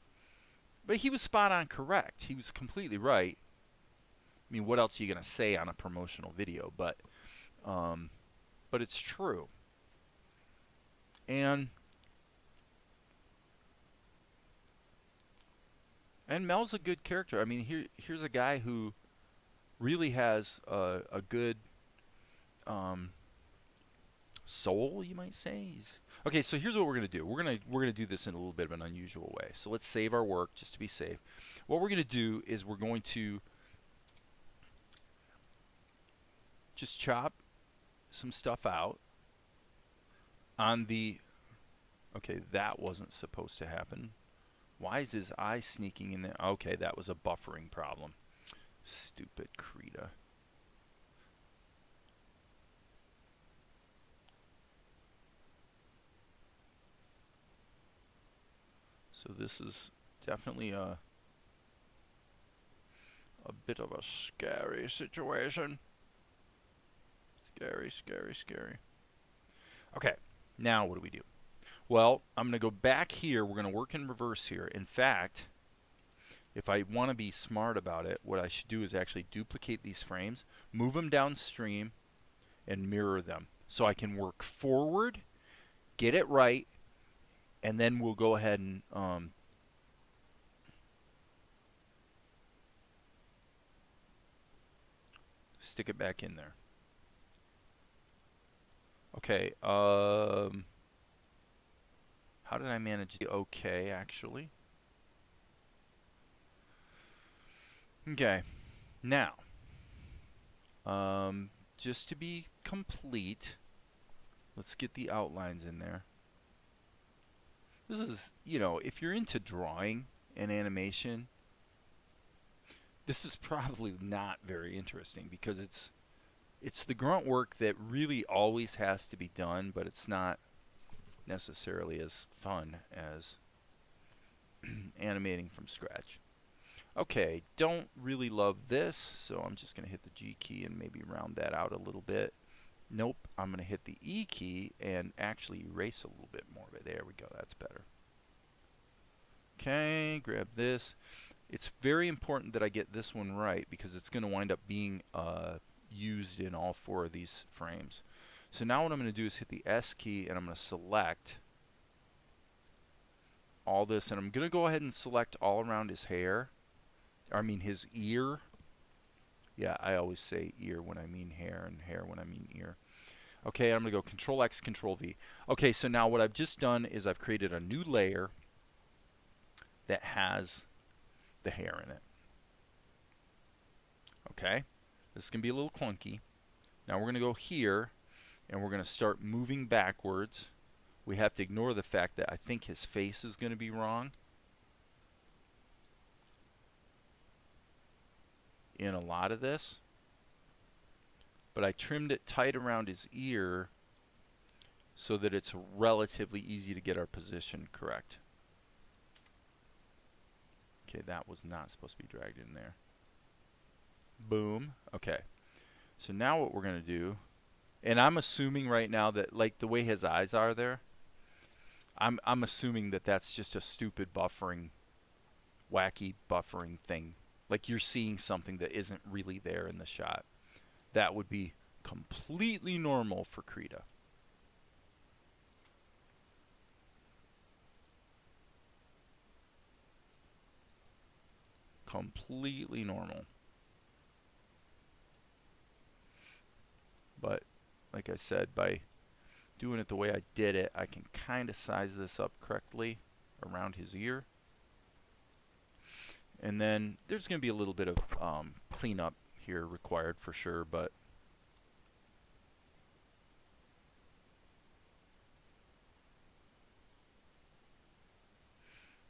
But he was spot on correct. He was completely right. I mean, what else are you going to say on a promotional video? Um, but it's true. And Mel's a good character. I mean, here's a guy who really has a good um, soul, you might say. Okay, so here's what we're gonna do. We're gonna do this in a little bit of an unusual way. So let's save our work just to be safe. What we're gonna do is we're going to just chop some stuff out on the. Okay, that wasn't supposed to happen. Why is his eye sneaking in there? Okay, that was a buffering problem. Stupid Krita. So this is definitely a bit of a scary situation. Scary, scary, scary. Okay, now what do we do? Well, I'm going to go back here. We're going to work in reverse here. In fact, if I want to be smart about it, what I should do is actually duplicate these frames, move them downstream, and mirror them. So I can work forward, get it right, and then we'll go ahead and stick it back in there. Okay, how did I manage the okay, actually? Okay, now, just to be complete, let's get the outlines in there. This is, you know, if you're into drawing and animation, this is probably not very interesting because it's the grunt work that really always has to be done, but it's not necessarily as fun as animating from scratch. Okay, don't really love this, so I'm just going to hit the G key and maybe round that out a little bit. Nope, I'm going to hit the E key and actually erase a little bit more. There we go, that's better. Okay, grab this. It's very important that I get this one right because it's going to wind up being used in all 4 of these frames. So now what I'm going to do is hit the S key and I'm going to select all this, and I'm going to go ahead and select all around his hair. I mean his ear. Yeah, I always say ear when I mean hair and hair when I mean ear. Okay, I'm going to go Control X, Control V. Okay, so now what I've just done is I've created a new layer that has the hair in it. Okay, this is going to be a little clunky. Now we're going to go here and we're going to start moving backwards. We have to ignore the fact that I think his face is going to be wrong in a lot of this, but I trimmed it tight around his ear so that it's relatively easy to get our position correct. Okay, that was not supposed to be dragged in there. Boom. Okay, so now what we're going to do, and I'm assuming right now that, like, the way his eyes are there, I'm assuming that that's just a stupid buffering, wacky buffering thing. Like you're seeing something that isn't really there in the shot. That would be completely normal for Krita. Completely normal. But like I said, by doing it the way I did it, I can kind of size this up correctly around his ear. And then there's going to be a little bit of cleanup here required for sure, but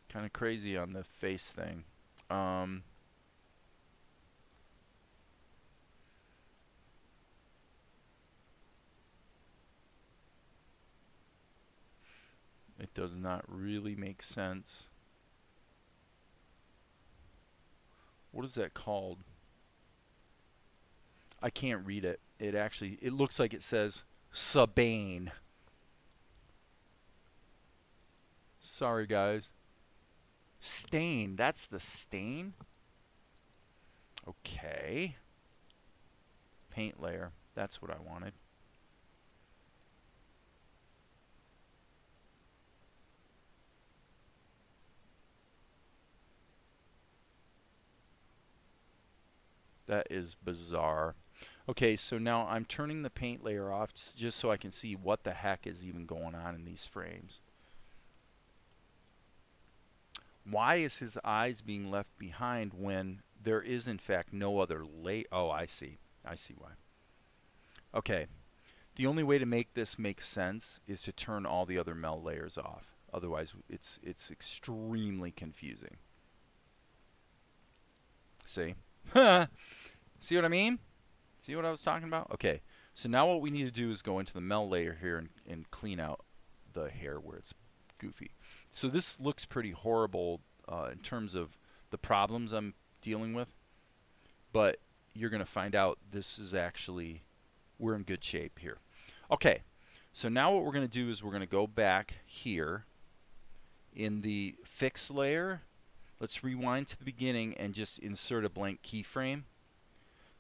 kind of crazy on the face thing. It does not really make sense. What is that called? I can't read it. It looks like it says Sabane. Sorry, guys. Stain. That's the stain? Okay. Paint layer. That's what I wanted. That is bizarre. Okay, so now I'm turning the paint layer off just so I can see what the heck is even going on in these frames. Why is his eyes being left behind when there is in fact no other layer? Oh, I see. I see why. Okay. The only way to make this make sense is to turn all the other mel layers off. Otherwise, it's extremely confusing. See? See what I mean? See what I was talking about? Okay. So now what we need to do is go into the mel layer here and clean out the hair where it's goofy. So this looks pretty horrible in terms of the problems I'm dealing with. But you're going to find out this is actually, we're in good shape here. Okay. So now what we're going to do is we're going to go back here in the fix layer. Let's rewind to the beginning and just insert a blank keyframe,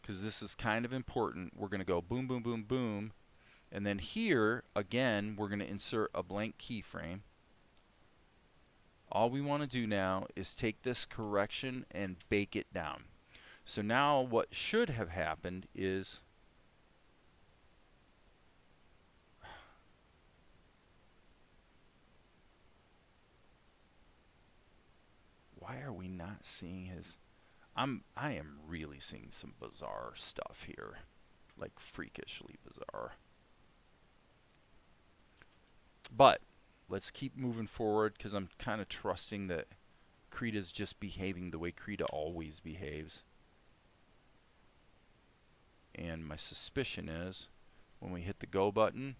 because this is kind of important. We're going to go boom, boom, boom, boom. And then here, again, we're going to insert a blank keyframe. All we want to do now is take this correction and bake it down. So now what should have happened is why are we not seeing his... I am really seeing some bizarre stuff here. Like freakishly bizarre. But let's keep moving forward because I'm kind of trusting that Krita's just behaving the way Krita always behaves. And my suspicion is when we hit the go button,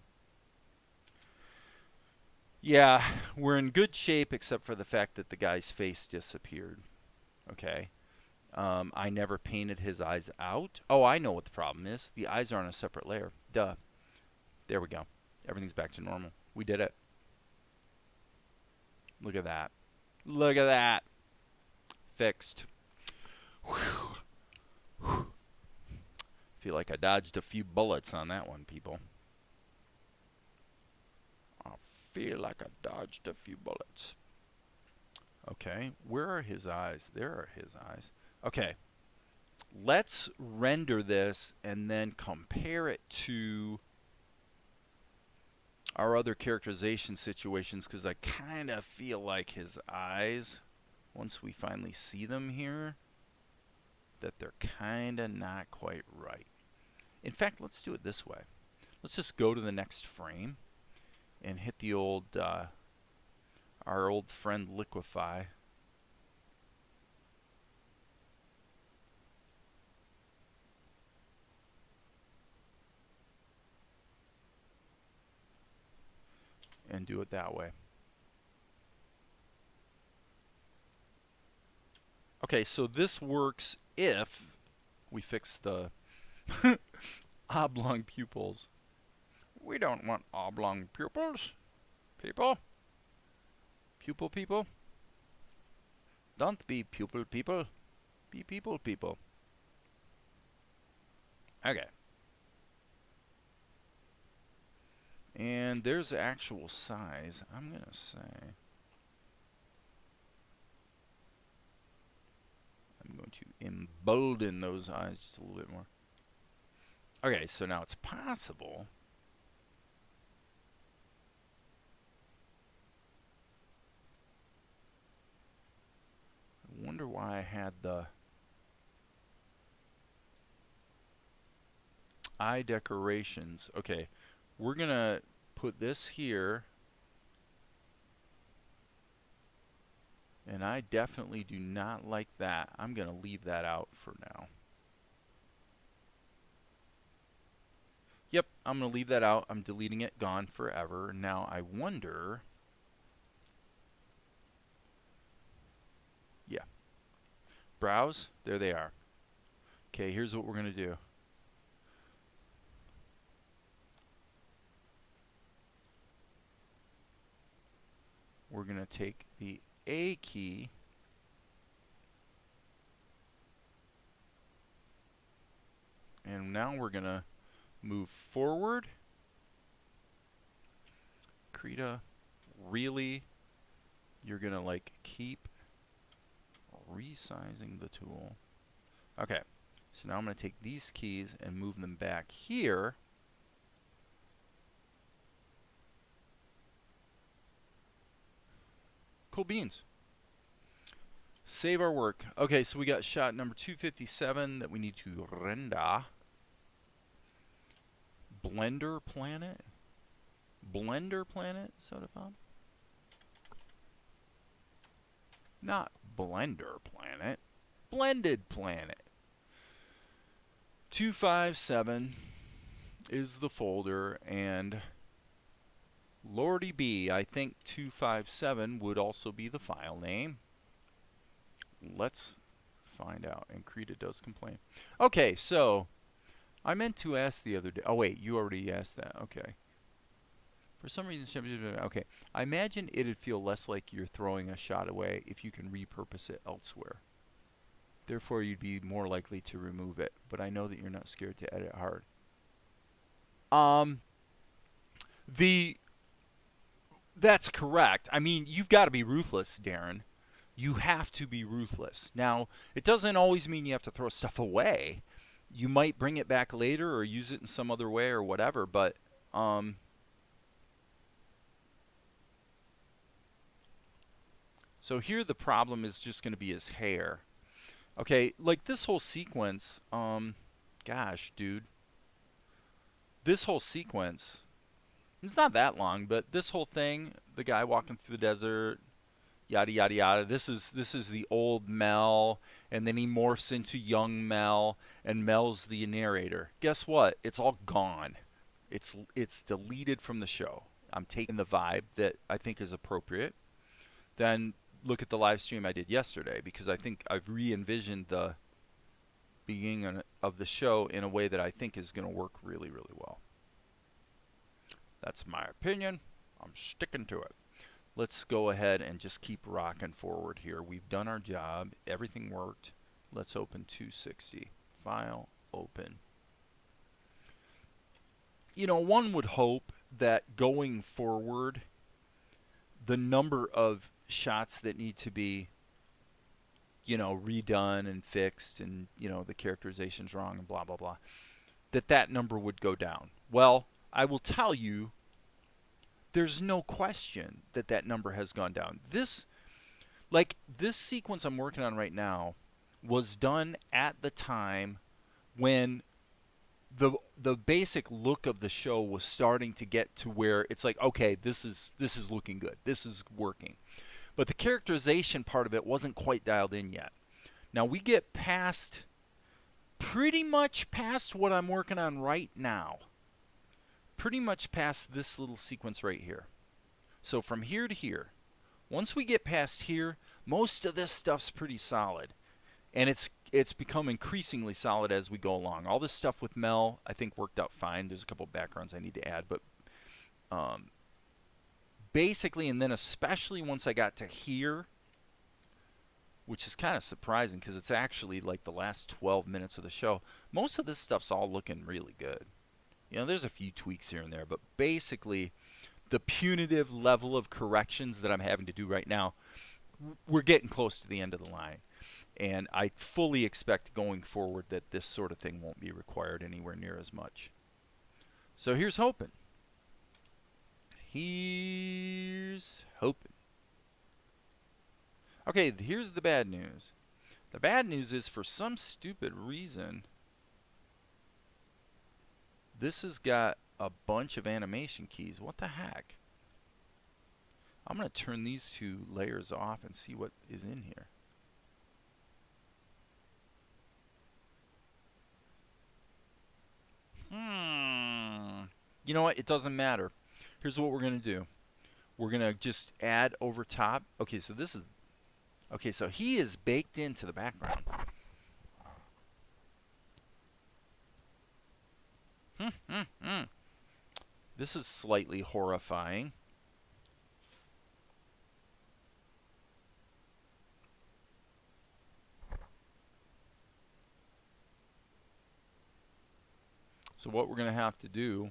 yeah, we're in good shape except for the fact that the guy's face disappeared. Okay. I never painted his eyes out. Oh, I know what the problem is. The eyes are on a separate layer. Duh. There we go. Everything's back to normal. We did it. Look at that. Look at that. Fixed. Whew. Whew. Feel like I dodged a few bullets on that one, people. I feel like I dodged a few bullets. Okay, where are his eyes? There are his eyes. Okay, let's render this and then compare it to our other characterization situations, because I kind of feel like his eyes, once we finally see them here, that they're kind of not quite right. In fact, let's do it this way. Let's just go to the next frame and hit the old, our old friend Liquify. And do it that way. Okay, so this works if we fix the oblong pupils. We don't want oblong pupils, people. Pupil people. Don't be pupil people. Be people people. Okay. And there's the actual size. I'm going to say... I'm going to embolden those eyes just a little bit more. Okay, so now it's possible. I wonder why I had the eye decorations. Okay, we're going to put this here. And I definitely do not like that. I'm going to leave that out for now. Yep, I'm going to leave that out. I'm deleting it. Gone forever. Now I wonder... Yeah. Browse. There they are. Okay, here's what we're going to do. we're going to take the A key and now we're going to move forward. Krita, really? You're going to like keep resizing the tool. Okay, so now I'm going to take these keys and move them back here. Cool beans. Save our work. Okay, so we got shot number 257 that we need to render. BlendedPlanet? BlendedPlanet, Soda Pop? Not BlenderPlanet. BlendedPlanet. 257 is the folder, and Lordy B, I think 257 would also be the file name. Let's find out. And Krita does complain. Okay, so I meant to ask the other day. Oh wait, you already asked that. Okay. For some reason, okay. I imagine it'd feel less like you're throwing a shot away if you can repurpose it elsewhere. Therefore, you'd be more likely to remove it. But I know that you're not scared to edit hard. That's correct. I mean, you've got to be ruthless, Darren. You have to be ruthless. Now, it doesn't always mean you have to throw stuff away. You might bring it back later or use it in some other way or whatever, but so here the problem is just going to be his hair. Okay, like this whole sequence, gosh, dude. This whole sequence, it's not that long, but this whole thing, the guy walking through the desert, yada yada yada. This is the old Mel, and then he morphs into young Mel, and Mel's the narrator. Guess what? It's all gone. It's deleted from the show. I'm taking the vibe that I think is appropriate. Then look at the live stream I did yesterday, because I think I've re-envisioned the beginning of the show in a way that I think is going to work really, really well. That's my opinion. I'm sticking to it. Let's go ahead and just keep rocking forward here. We've done our job. Everything worked. Let's open 260. File, open. You know, one would hope that going forward, the number of shots that need to be, you know, redone and fixed, and, you know, the characterization's wrong and blah, blah, blah, that number would go down. Well, I will tell you, there's no question that number has gone down. This sequence I'm working on right now was done at the time when the basic look of the show was starting to get to where it's like, okay, this is looking good. This is working. But the characterization part of it wasn't quite dialed in yet. Now we get pretty much past what I'm working on right now. Pretty much past this little sequence right here. So from here to here, once we get past here, most of this stuff's pretty solid. And it's become increasingly solid as we go along. All this stuff with Mel, I think, worked out fine. There's a couple backgrounds I need to add, but basically, and then especially once I got to here, which is kind of surprising because it's actually like the last 12 minutes of the show, most of this stuff's all looking really good. You know, there's a few tweaks here and there, but basically the punitive level of corrections that I'm having to do right now, we're getting close to the end of the line. And I fully expect going forward that this sort of thing won't be required anywhere near as much. So here's hoping. Here's hoping. Okay, here's the bad news. The bad news is, for some stupid reason, this has got a bunch of animation keys. What the heck? I'm going to turn these two layers off and see what is in here. You know what? It doesn't matter. Here's what we're going to do. We're going to just add over top. Okay, so this is... Okay, so he is baked into the background. This is slightly horrifying. So what we're going to have to do,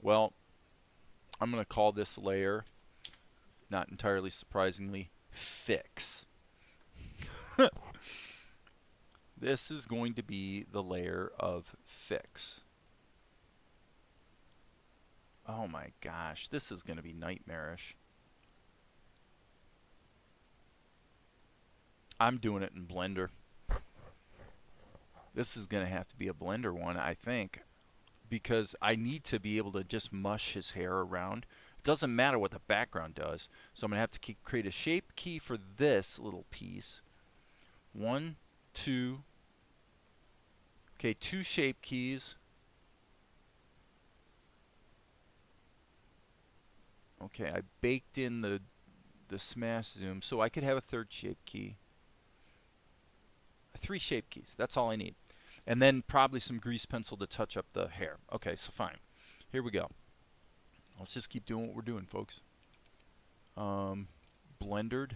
well, I'm going to call this layer, not entirely surprisingly, fix. This is going to be the layer of fix. Oh my gosh, this is going to be nightmarish. I'm doing it in Blender. This is going to have to be a Blender one, I think, because I need to be able to just mush his hair around. It doesn't matter what the background does. So I'm going to have to create a shape key for this little piece. 1, 2. Okay, 2 shape keys. Okay, I baked in the smash zoom, so I could have a 3rd shape key. 3 shape keys, that's all I need. And then probably some grease pencil to touch up the hair. Okay, so fine. Here we go. Let's just keep doing what we're doing, folks. Blendered.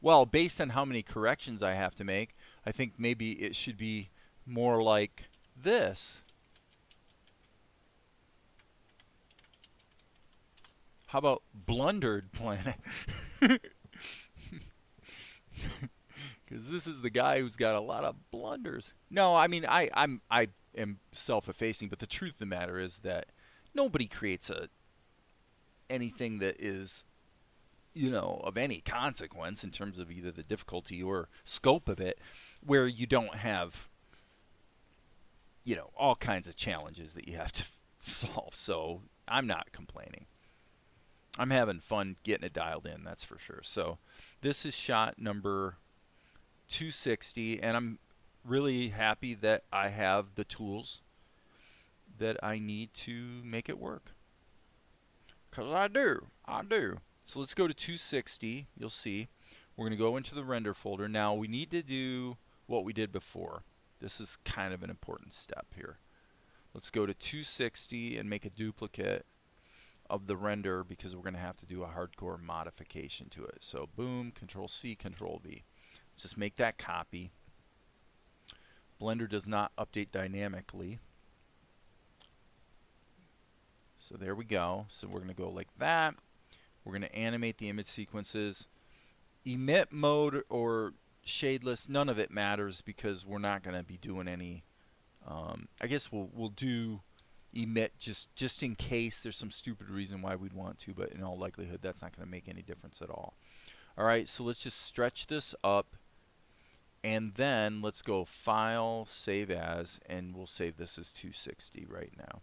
Well, based on how many corrections I have to make, I think maybe it should be more like this. How about BlendedPlanet? Because this is the guy who's got a lot of blunders. No, I mean I am self-effacing, but the truth of the matter is that nobody creates anything that is, you know, of any consequence in terms of either the difficulty or scope of it, where you don't have, you know, all kinds of challenges that you have to solve. So I'm not complaining. I'm having fun getting it dialed in, that's for sure. So this is shot number 260, and I'm really happy that I have the tools that I need to make it work. Because I do. So let's go to 260. You'll see. We're going to go into the render folder. Now we need to do what we did before. This is kind of an important step here. Let's go to 260 and make a duplicate of the render, because we're going to have to do a hardcore modification to it. So boom, Control C, Control V. Let's just make that copy. Blender does not update dynamically. So there we go. So we're going to go like that. We're going to animate the image sequences. Emit mode or shadeless, none of it matters, because we're not going to be doing any. I guess we'll do emit just in case there's some stupid reason why we'd want to, but in all likelihood that's not going to make any difference at all. Alright, so let's just stretch this up, and then let's go File, Save As, and we'll save this as 260 right now.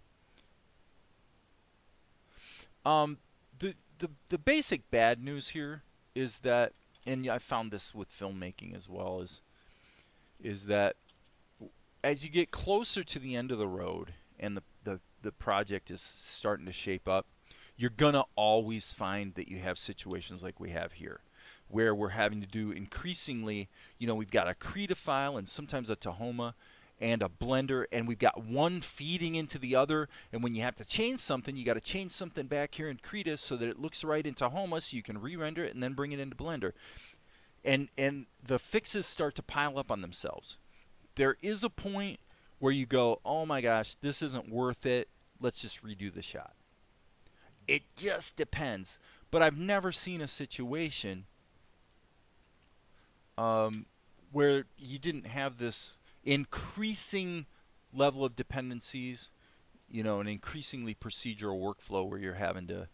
The basic bad news here is that, and I found this with filmmaking as well, is that as you get closer to the end of the road and the project is starting to shape up, you're gonna always find that you have situations like we have here, where we're having to do increasingly, you know, we've got a Krita file and sometimes a Tahoma and a Blender, and we've got one feeding into the other, and when you have to change something, you got to change something back here in Krita so that it looks right in Tahoma, so you can re-render it and then bring it into Blender. And the fixes start to pile up on themselves. There is a point where you go, oh my gosh, this isn't worth it, let's just redo the shot. It just depends. But I've never seen a situation where you didn't have this increasing level of dependencies, you know, an increasingly procedural workflow where you're having to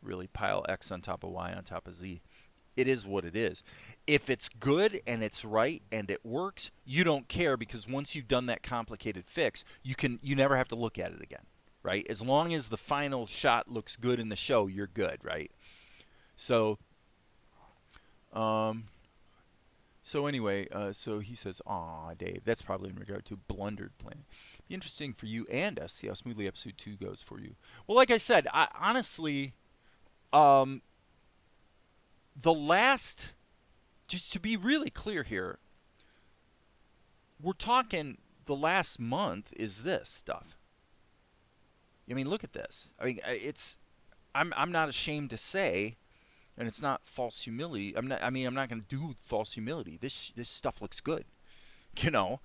really pile X on top of Y on top of Z. It is what it is. If it's good and it's right and it works, you don't care, because once you've done that complicated fix, you never have to look at it again, right? As long as the final shot looks good in the show, you're good, right? So anyway, so he says, "Aw, Dave, that's probably in regard to BlendedPlanet. Be interesting for you and us. See how smoothly episode 2 goes for you." Well, like I said, honestly, the last, just to be really clear here, we're talking the last month is this stuff. I mean, look at this. I mean, I'm not ashamed to say, and it's not false humility. I'm not going to do false humility. This stuff looks good, you know,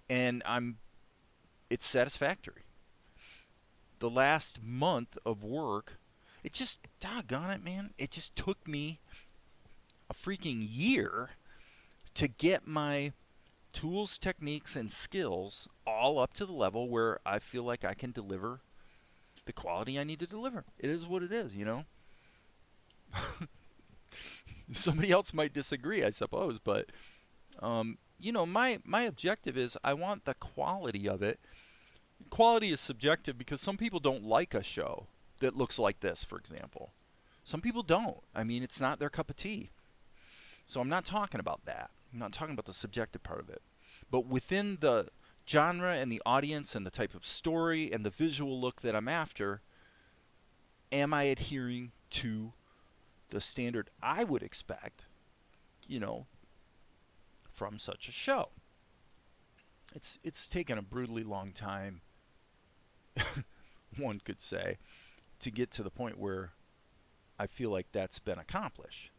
and it's satisfactory. the last month of work, it just, doggone it, man, it just took me a freaking year to get my tools, techniques, and skills all up to the level where I feel like I can deliver the quality I need to deliver. It is what it is, you know? Somebody else might disagree, I suppose, but you know, my objective is I want the quality of it. Quality is subjective because some people don't like a show that looks like this, for example. Some people don't. I mean, it's not their cup of tea. So I'm not talking about that. I'm not talking about the subjective part of it. But within the genre and the audience and the type of story and the visual look that I'm after, am I adhering to the standard I would expect, you know, from such a show? It's taken a brutally long time, one could say, to get to the point where I feel like that's been accomplished.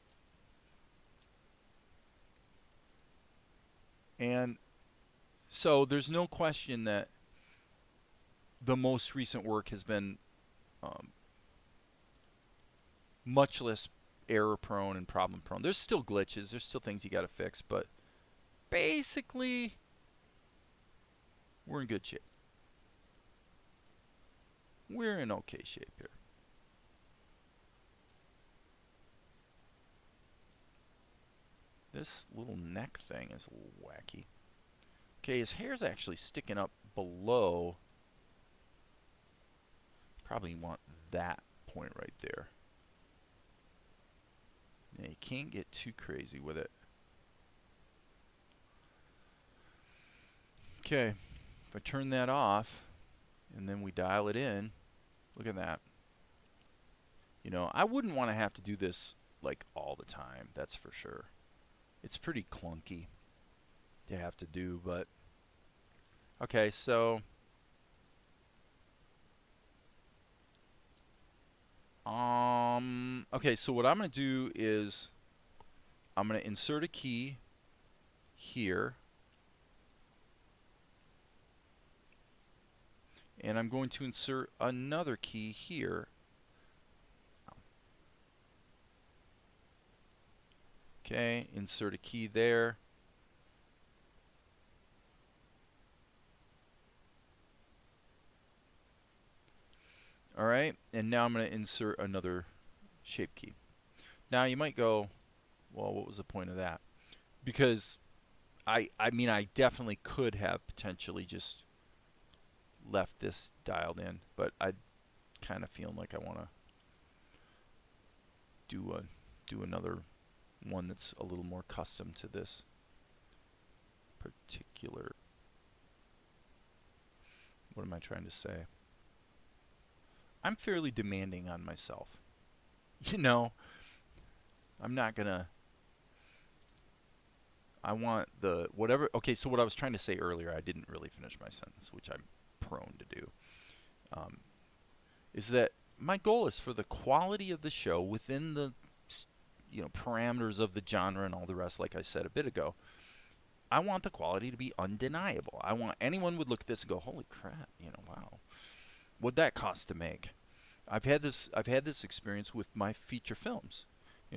And so there's no question that the most recent work has been much less error prone and problem prone. There's still glitches, there's still things you got to fix, but basically we're in good shape. We're in okay shape here. This little neck thing is a little wacky. Okay, his hair's actually sticking up below. Probably want that point right there. Now you can't get too crazy with it. Okay, if I turn that off and then we dial it in, look at that. You know, I wouldn't want to have to do this like all the time, that's for sure. It's pretty clunky to have to do, but okay, so okay, so what I'm going to do is I'm going to insert a key here, and I'm going to insert another key here. Okay, insert a key there. Alright, and now I'm going to insert another shape key. Now you might go, well, what was the point of that? Because I mean, I definitely could have potentially just left this dialed in, but I kind of feeling like I want to do another one that's a little more custom to this particular, what am I trying to say? I'm fairly demanding on myself. You know, I'm not gonna, I want the whatever. Okay, so what I was trying to say earlier, I didn't really finish my sentence, which I'm prone to do, is that my goal is for the quality of the show within the parameters of the genre and all the rest, like I said a bit ago. I want the quality to be undeniable. I want anyone would look at this and go, holy crap, wow. What'd that cost to make? I've had this experience with my feature films.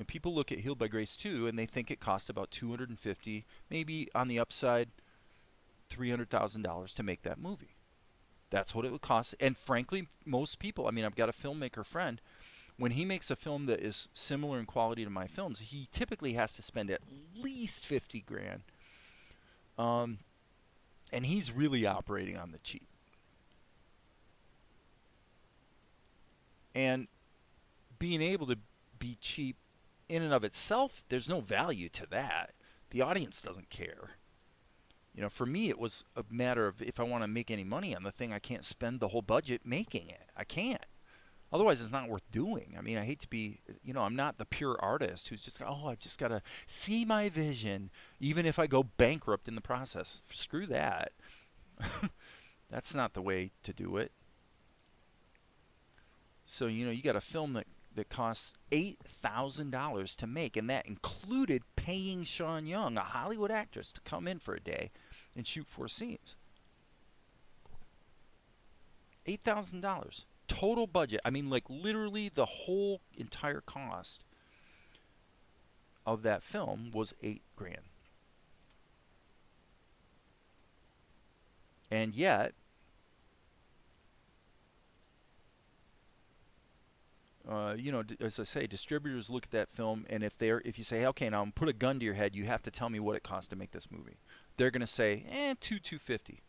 People look at Healed by Grace 2 and they think it cost about $250, maybe on the upside $300,000 to make that movie. That's what it would cost. And frankly, most people, I mean, I've got a filmmaker friend, when he makes a film that is similar in quality to my films, he typically has to spend at least 50 grand. And he's really operating on the cheap. And being able to be cheap in and of itself, there's no value to that. The audience doesn't care. For me, it was a matter of if I want to make any money on the thing, I can't spend the whole budget making it. I can't. Otherwise, it's not worth doing. I mean, I hate to be, I'm not the pure artist who's just, I've just got to see my vision, even if I go bankrupt in the process. Screw that. That's not the way to do it. So, you got a film that costs $8,000 to make, and that included paying Sean Young, a Hollywood actress, to come in for a day and shoot 4 scenes. $8,000. total budget, I mean, like literally the whole entire cost of that film was $8 grand. And yet, you know, as I say, distributors look at that film, and if you say, okay, now put a gun to your head, you have to tell me what it cost to make this movie. They're gonna say, $250.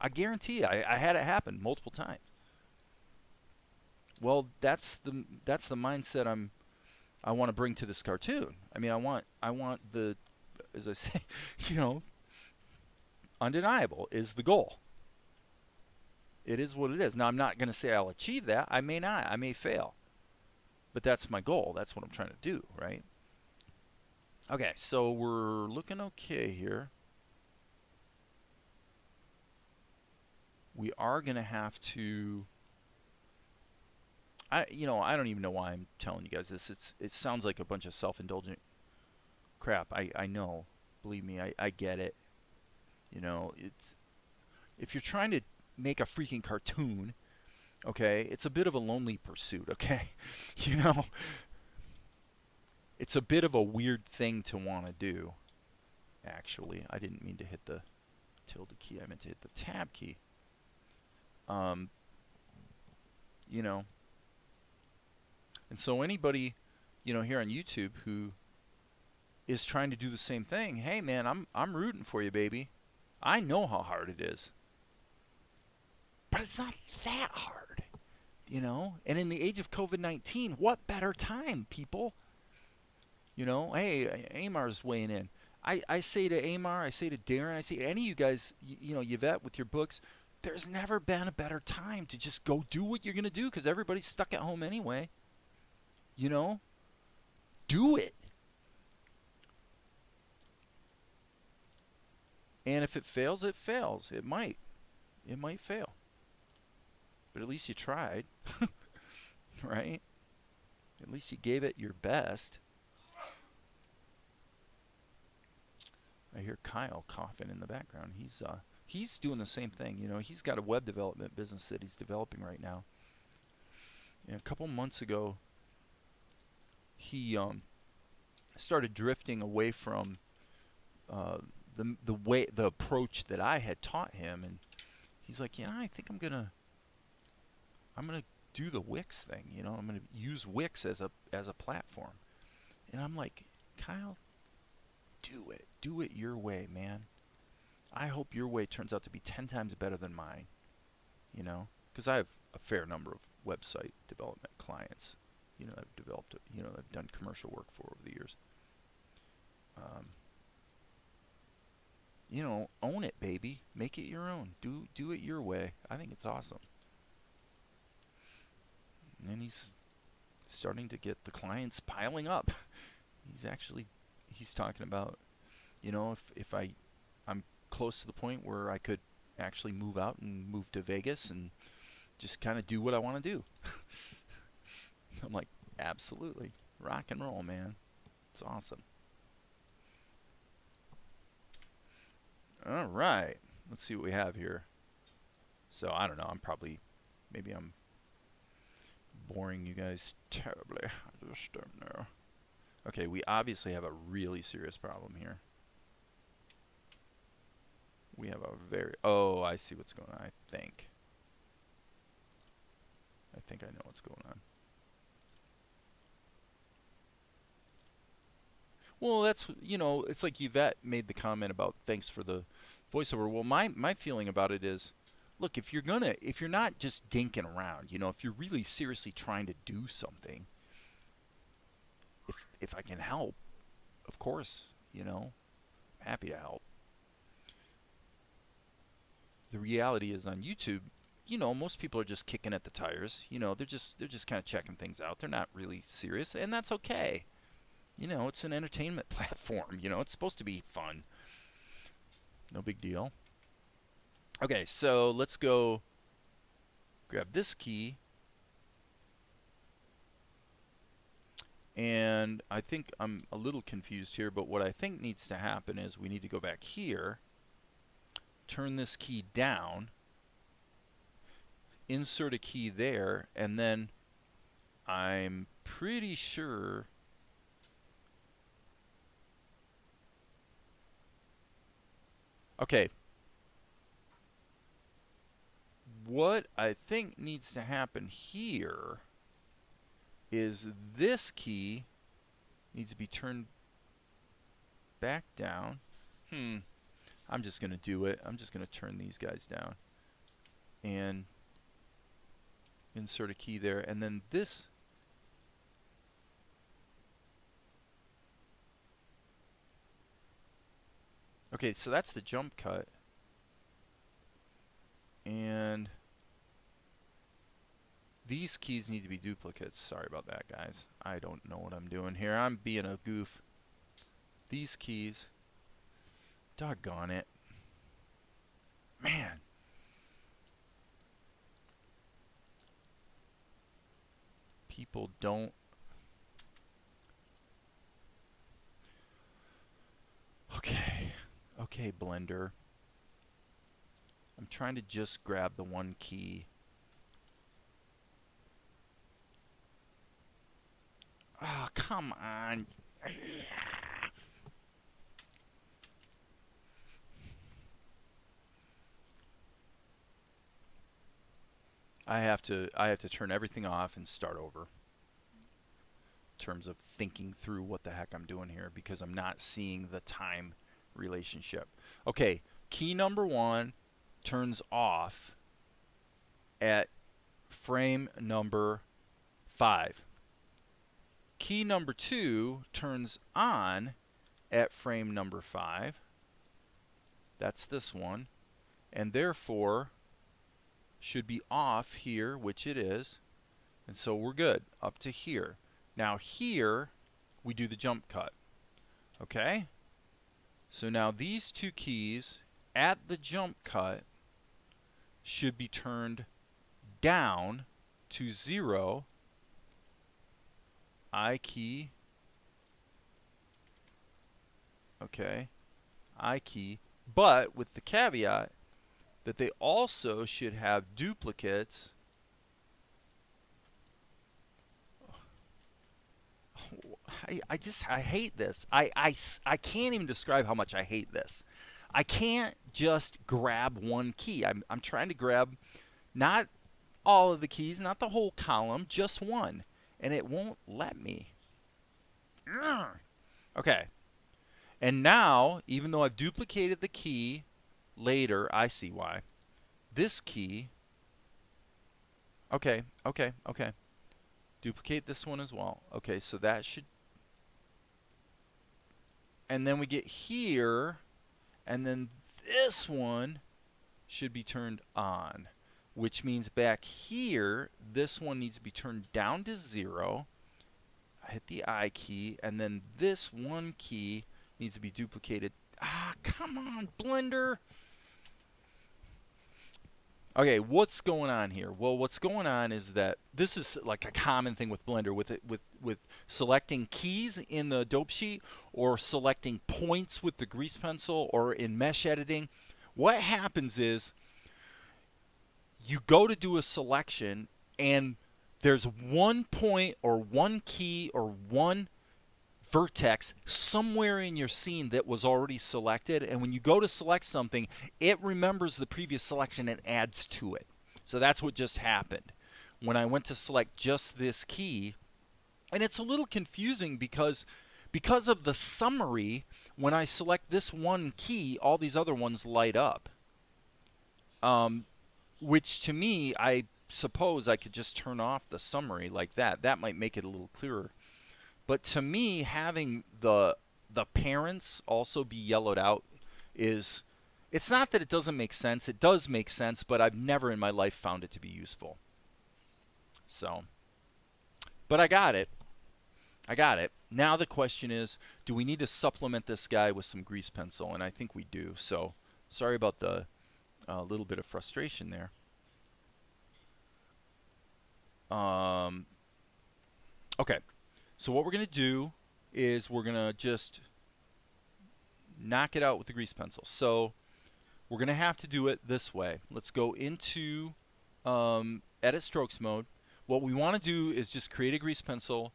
I guarantee you, I had it happen multiple times. Well, that's the mindset I want to bring to this cartoon. I mean, I want the, as I say, you know, undeniable is the goal. It is what it is. Now, I'm not going to say I'll achieve that. I may not. I may fail. But that's my goal. That's what I'm trying to do, right? Okay, so we're looking okay here. We are going to have to... I don't even know why I'm telling you guys this. It sounds like a bunch of self-indulgent crap. I know. Believe me, I get it. You know, if you're trying to make a freaking cartoon, okay, it's a bit of a lonely pursuit, okay? You know, it's a bit of a weird thing to want to do. Actually, I didn't mean to hit the tilde key. I meant to hit the tab key. You know, and so anybody, you know, here on YouTube who is trying to do the same thing, hey man, I'm rooting for you, baby. I know how hard it is. But it's not that hard, you know? And in the age of COVID-19, what better time, people? You know, hey, Amar's weighing in. I say to Amar, I say to Darren, I say to any of you guys, you know, Yvette with your books, there's never been a better time to just go do what you're going to do because everybody's stuck at home anyway. You know? Do it. And if it fails, it fails. It might. It might fail. But at least you tried. Right? At least you gave it your best. I hear Kyle coughing in the background. He's doing the same thing. You know, he's got a web development business that he's developing right now. And a couple months ago, he started drifting away from the approach that I had taught him, and he's like, yeah, I think I'm gonna do the Wix thing. You know, I'm gonna use Wix as a platform. And I'm like, Kyle, do it your way, man. I hope your way turns out to be 10 times better than mine. You know, because I have a fair number of website development clients. You know, I've developed, you know, I've done commercial work for over the years. You know, own it, baby. Make it your own. Do it your way. I think it's awesome. And then he's starting to get the clients piling up. He's talking about, you know, if I'm close to the point where I could actually move out and move to Vegas and just kind of do what I want to do. I'm like, absolutely. Rock and roll, man. It's awesome. All right. Let's see what we have here. So, I don't know. Maybe I'm boring you guys terribly. I just don't know. Okay, we obviously have a really serious problem here. We have oh, I see what's going on, I think. I know what's going on. Well, that's, you know, it's like Yvette made the comment about thanks for the voiceover. Well, my feeling about it is, look, if you're not just dinking around, you know, if you're really seriously trying to do something, if I can help, of course, you know, I'm happy to help. The reality is on YouTube, you know, most people are just kicking at the tires. You know, they're just kind of checking things out. They're not really serious, and that's okay. You know, it's an entertainment platform. You know, it's supposed to be fun. No big deal. Okay, so let's go grab this key. And I think I'm a little confused here, but what I think needs to happen is we need to go back here, turn this key down, insert a key there, and then I'm pretty sure okay, what I think needs to happen here is this key needs to be turned back down. I'm just going to do it. I'm just going to turn these guys down and insert a key there, and then this okay, so that's the jump cut, and these keys need to be duplicates. Sorry about that, guys. I don't know what I'm doing here. I'm being a goof. These keys, doggone it, man. People don't. Okay, Blender. I'm trying to just grab the one key. Oh, come on. I have to turn everything off and start over in terms of thinking through what the heck I'm doing here, because I'm not seeing the time relationship. Okay, key number 1 turns off at frame number 5. Key number 2 turns on at frame number 5. That's this one, and therefore should be off here, which it is, and so we're good up to here. Now here we do the jump cut. Okay, so now these two keys at the jump cut should be turned down to 0. I key, okay, I key, but with the caveat that they also should have duplicates. I hate this. I can't even describe how much I hate this. I can't just grab one key. I'm trying to grab not all of the keys, not the whole column, just one, and it won't let me. Okay, and now, even though I've duplicated the key later, I see why. This key, okay, duplicate this one as well. Okay, so that should, and then we get here, and then this one should be turned on, which means back here, this one needs to be turned down to 0. I hit the I key, and then this one key needs to be duplicated. Ah, come on, Blender. Okay, what's going on here? Well, what's going on is that this is like a common thing with Blender, with selecting keys in the dope sheet, or selecting points with the grease pencil, or in mesh editing. What happens is you go to do a selection, and there's one point or one key or one vertex somewhere in your scene that was already selected, and when you go to select something, it remembers the previous selection and adds to it. So that's what just happened when I went to select just this key. And it's a little confusing because of the summary, when I select this one key, all these other ones light up. Which to me, I suppose I could just turn off the summary like that. That might make it a little clearer. But to me, having the parents also be yellowed out is, it's not that it doesn't make sense. It does make sense, but I've never in my life found it to be useful. So, but I got it. I got it. Now the question is, do we need to supplement this guy with some grease pencil? And I think we do. So, sorry about the little bit of frustration there. Okay. So what we're going to do is we're going to just knock it out with the grease pencil. So we're going to have to do it this way. Let's go into edit strokes mode. What we want to do is just create a grease pencil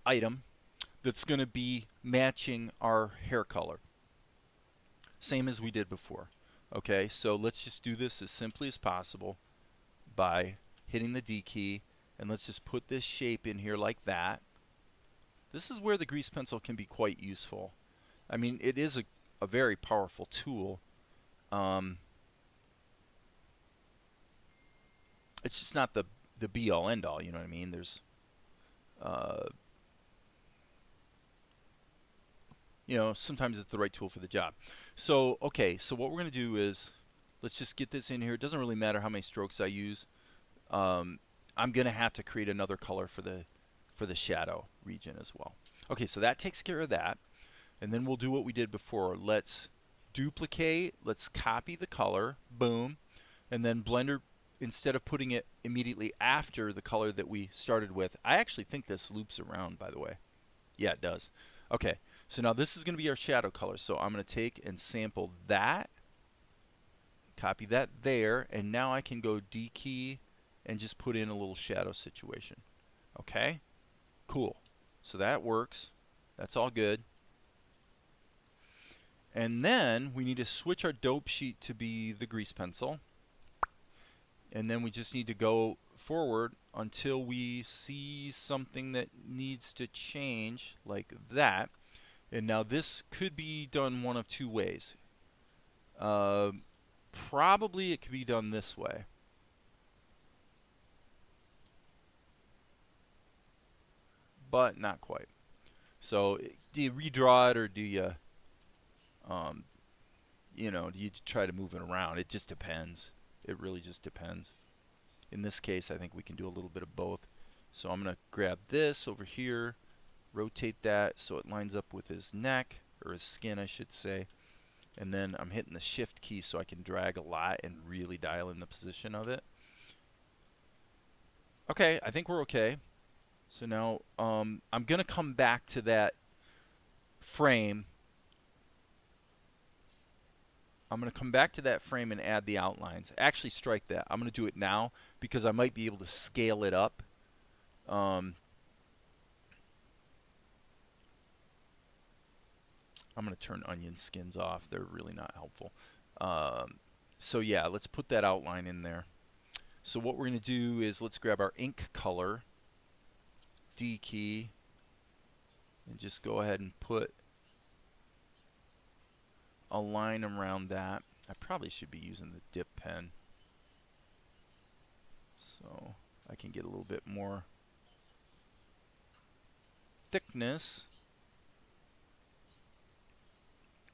item that's going to be matching our hair color. Same as we did before. Okay, so let's just do this as simply as possible by hitting the D key, and let's just put this shape in here like that. This is where the grease pencil can be quite useful. I mean, it is a very powerful tool. It's just not the be-all, end-all, you know what I mean? There's, you know, sometimes it's the right tool for the job. So, okay, so what we're going to do is, let's just get this in here. It doesn't really matter how many strokes I use. I'm going to have to create another color for the shadow region as well. Okay, so that takes care of that. And then we'll do what we did before. Let's duplicate, let's copy the color, boom. And then Blender, instead of putting it immediately after the color that we started with, I actually think this loops around, by the way. Yeah, it does. Okay, so now this is going to be our shadow color. So I'm going to take and sample that, copy that there, and now I can go D key and just put in a little shadow situation. Okay, cool. So that works. That's all good. And then we need to switch our dope sheet to be the grease pencil. And then we just need to go forward until we see something that needs to change, like that. And now this could be done one of two ways. Probably it could be done this way. But not quite. So do you redraw it, or do you, you know, do you try to move it around? It just depends. It really just depends. In this case, I think we can do a little bit of both. So I'm going to grab this over here, rotate that so it lines up with his neck, or his skin, I should say. And then I'm hitting the shift key so I can drag a lot and really dial in the position of it. Okay, I think we're okay. So now I'm going to come back to that frame. I'm going to come back to that frame and add the outlines. Actually, strike that. I'm going to do it now because I might be able to scale it up. I'm going to turn onion skins off. They're really not helpful. So yeah, let's put that outline in there. So what we're going to do is let's grab our ink color, D key, and just go ahead and put a line around that. I probably should be using the dip pen so I can get a little bit more thickness,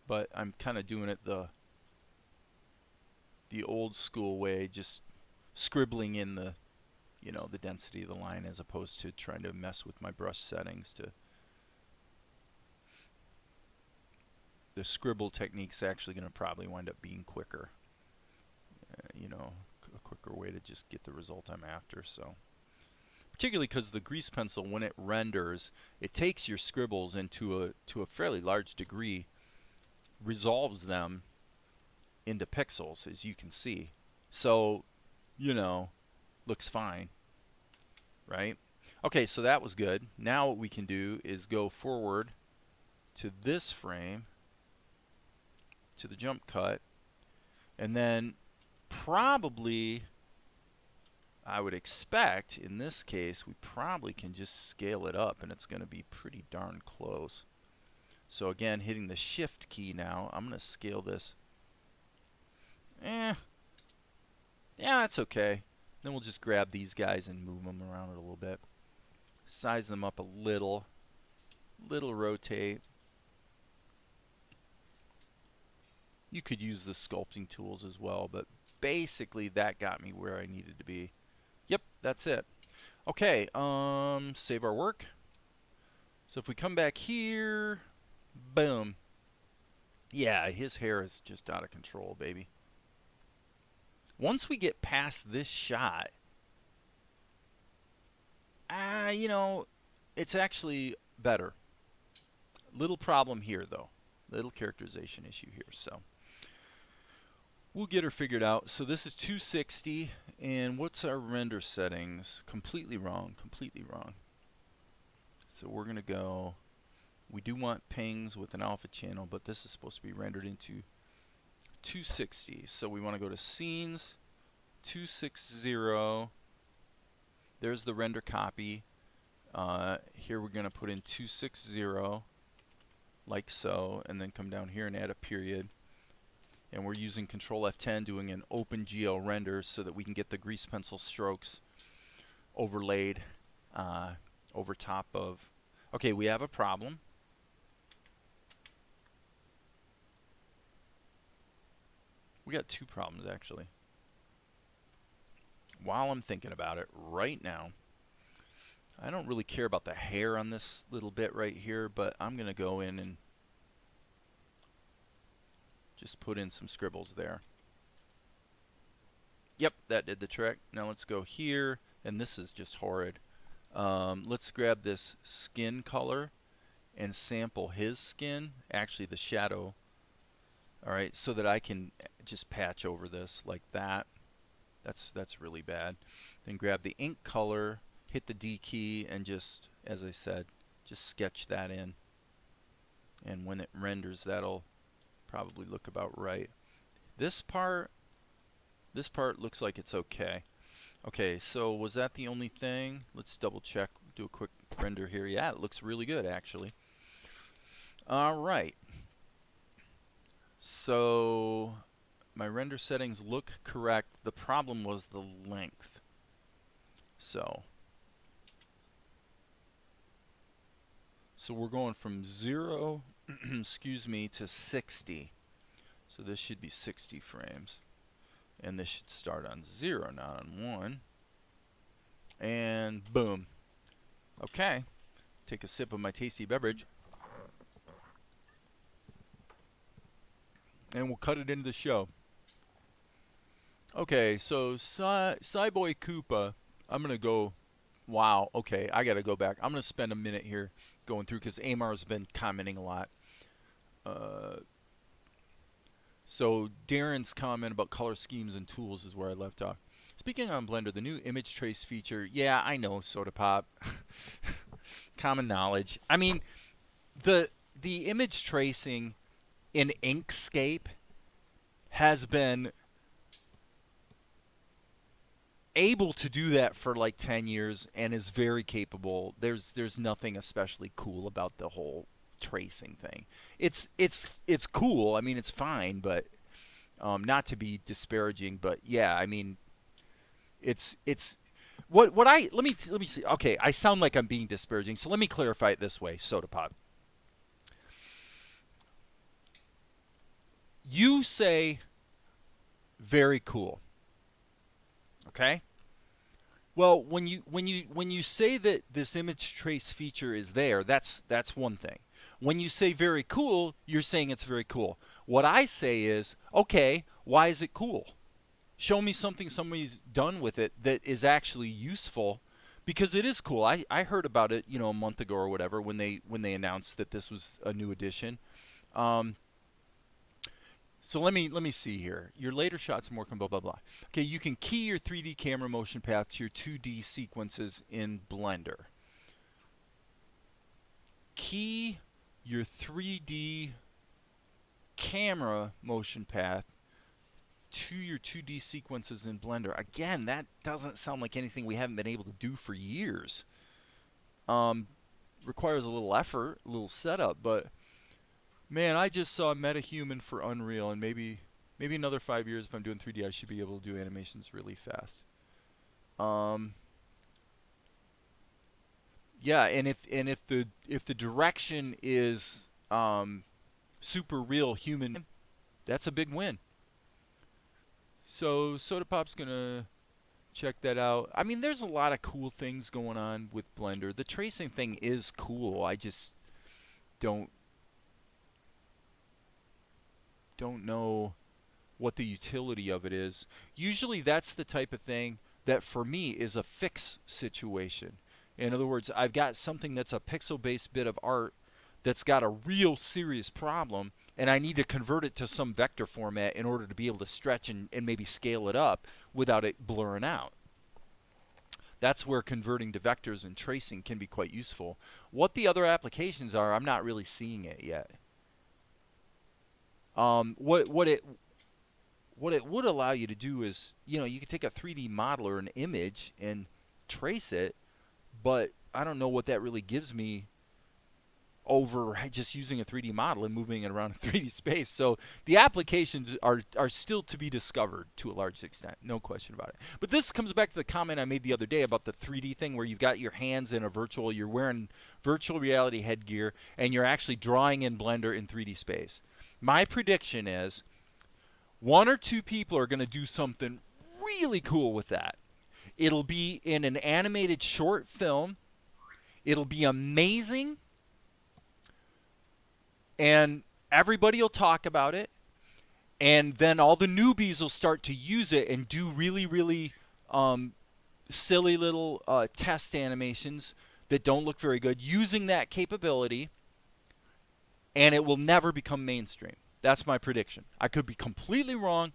but I'm kind of doing it the old school way, just scribbling in the, you know, the density of the line as opposed to trying to mess with my brush settings. To the scribble technique's actually going to probably wind up being quicker, you know, a quicker way to just get the result I'm after. So particularly because the grease pencil, when it renders, it takes your scribbles into a fairly large degree, resolves them into pixels, as you can see. So, you know, looks fine, right? Okay, so that was good. Now what we can do is go forward to this frame, to the jump cut, and then probably, I would expect, in this case, we probably can just scale it up, and it's going to be pretty darn close. So again, hitting the shift key now, I'm going to scale this. Yeah, that's okay. Then we'll just grab these guys and move them around a little bit. Size them up a little rotate. You could use the sculpting tools as well, but basically that got me where I needed to be. Yep, that's it. Okay, save our work. So if we come back here, boom. Yeah, his hair is just out of control, baby. Once we get past this shot, you know, it's actually better. Little problem here, though. Little characterization issue here. So We'll get her figured out. So this is 260, and what's our render settings? Completely wrong, completely wrong. So we're gonna go, we do want pings with an alpha channel, but this is supposed to be rendered into 260. So we want to go to scenes, 260. There's the render copy. Here we're gonna put in 260, like so, and then come down here and add a period. And we're using Control F10, doing an OpenGL render so that we can get the grease pencil strokes overlaid over top of. Okay, we have a problem. We got two problems actually. While I'm thinking about it right now, I don't really care about the hair on this little bit right here, but I'm gonna go in and just put in some scribbles there. Yep, that did the trick. Now let's go here, and this is just horrid. Let's grab this skin color and sample his skin, actually the shadow. Alright, so that I can just patch over this like that. That's really bad. Then grab the ink color, hit the D key, and just, as I said, just sketch that in. And when it renders, that'll probably look about right. This part looks like it's okay. Okay, so was that the only thing? Let's double check, do a quick render here. Yeah, it looks really good actually. Alright. So my render settings look correct. The problem was the length. So we're going from 0 excuse me, to 60. So this should be 60 frames. And this should start on 0, not on 1. And boom. Okay. Take a sip of my tasty beverage. And we'll cut it into the show. Okay, so Cyboy Koopa, I'm going to go, wow, okay, I got to go back. I'm going to spend a minute here going through because Amar's been commenting a lot. So Darren's comment about color schemes and tools is where I left off. Speaking on Blender, the new image trace feature, yeah, I know, Soda Pop. Common knowledge. I mean, the image tracing in Inkscape has been able to do that for like 10 years and is very capable. There's nothing especially cool about the whole tracing thing. It's cool. I mean, it's fine, but not to be disparaging, but yeah, I mean, it's let me see. Okay, I sound like I'm being disparaging, so let me clarify it this way, Soda Pop. You say very cool. Okay? Well, when you say that this image trace feature is there, that's one thing. When you say very cool, you're saying it's very cool. What I say is, okay, why is it cool? Show me something somebody's done with it that is actually useful, because it is cool. I heard about it, you know, a month ago or whatever when they announced that this was a new edition. So let me see here. Your later shots more blah blah blah. Okay, you can key your 3D camera motion path to your 2D sequences in Blender. Key your 3D camera motion path to your 2D sequences in Blender. Again, that doesn't sound like anything we haven't been able to do for years. Requires a little effort, a little setup, but man, I just saw MetaHuman for Unreal, and maybe another 5 years if I'm doing 3D, I should be able to do animations really fast. Yeah, and if the direction is super real human, that's a big win. So Soda Pop's gonna check that out. I mean, there's a lot of cool things going on with Blender. The tracing thing is cool. I just don't know what the utility of it is. Usually that's the type of thing that for me is a fix situation. In other words, I've got something that's a pixel-based bit of art that's got a real serious problem. and I need to convert it to some vector format in order to be able to stretch and maybe scale it up without it blurring out. That's where converting to vectors and tracing can be quite useful. What the other applications are, I'm not really seeing it yet. What it would allow you to do is, you know, you could take a 3D model or an image and trace it, but I don't know what that really gives me over just using a 3D model and moving it around in 3D space. So the applications are still to be discovered to a large extent, no question about it. But this comes back to the comment I made the other day about the 3D thing where you've got your hands in a virtual, you're wearing virtual reality headgear, and you're actually drawing in Blender in 3D space. My prediction is 1 or 2 people are going to do something really cool with that. It'll be in an animated short film. It'll be amazing. And everybody will talk about it, and then all the newbies will start to use it and do really, really silly little test animations that don't look very good using that capability, and it will never become mainstream. That's my prediction. I could be completely wrong,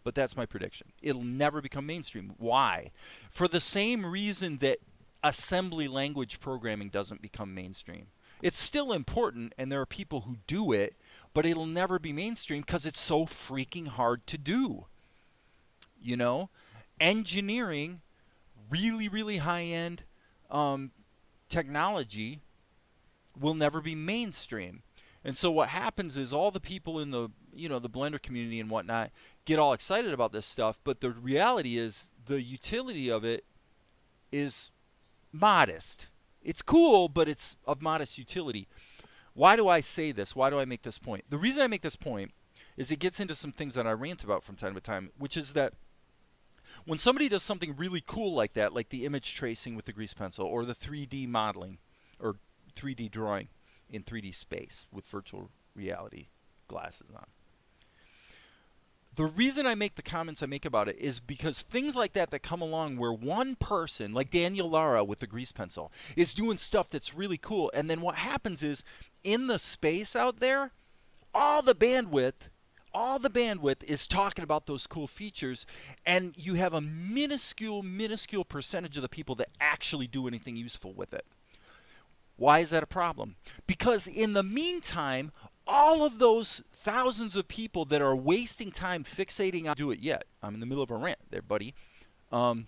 but that's my prediction. It'll never become mainstream. Why? For the same reason that assembly language programming doesn't become mainstream. It's still important, and there are people who do it, but it'll never be mainstream because it's so freaking hard to do. You know? Engineering, really, really high-end technology will never be mainstream. And so what happens is all the people in the, you know, the Blender community and whatnot get all excited about this stuff, but the reality is the utility of it is modest. It's cool, but it's of modest utility. Why do I say this? Why do I make this point? The reason I make this point is it gets into some things that I rant about from time to time, which is that when somebody does something really cool like that, like the image tracing with the grease pencil, or the 3D modeling, or 3D drawing in 3D space with virtual reality glasses on. The reason I make the comments I make about it is because things like that come along where one person, like Daniel Lara with the grease pencil, is doing stuff that's really cool. And then what happens is, in the space out there, all the bandwidth is talking about those cool features, and you have a minuscule percentage of the people that actually do anything useful with it. Why is that a problem? Because in the meantime, all of those thousands of people that are wasting time fixating on do it yet. I'm in the middle of a rant there, buddy. And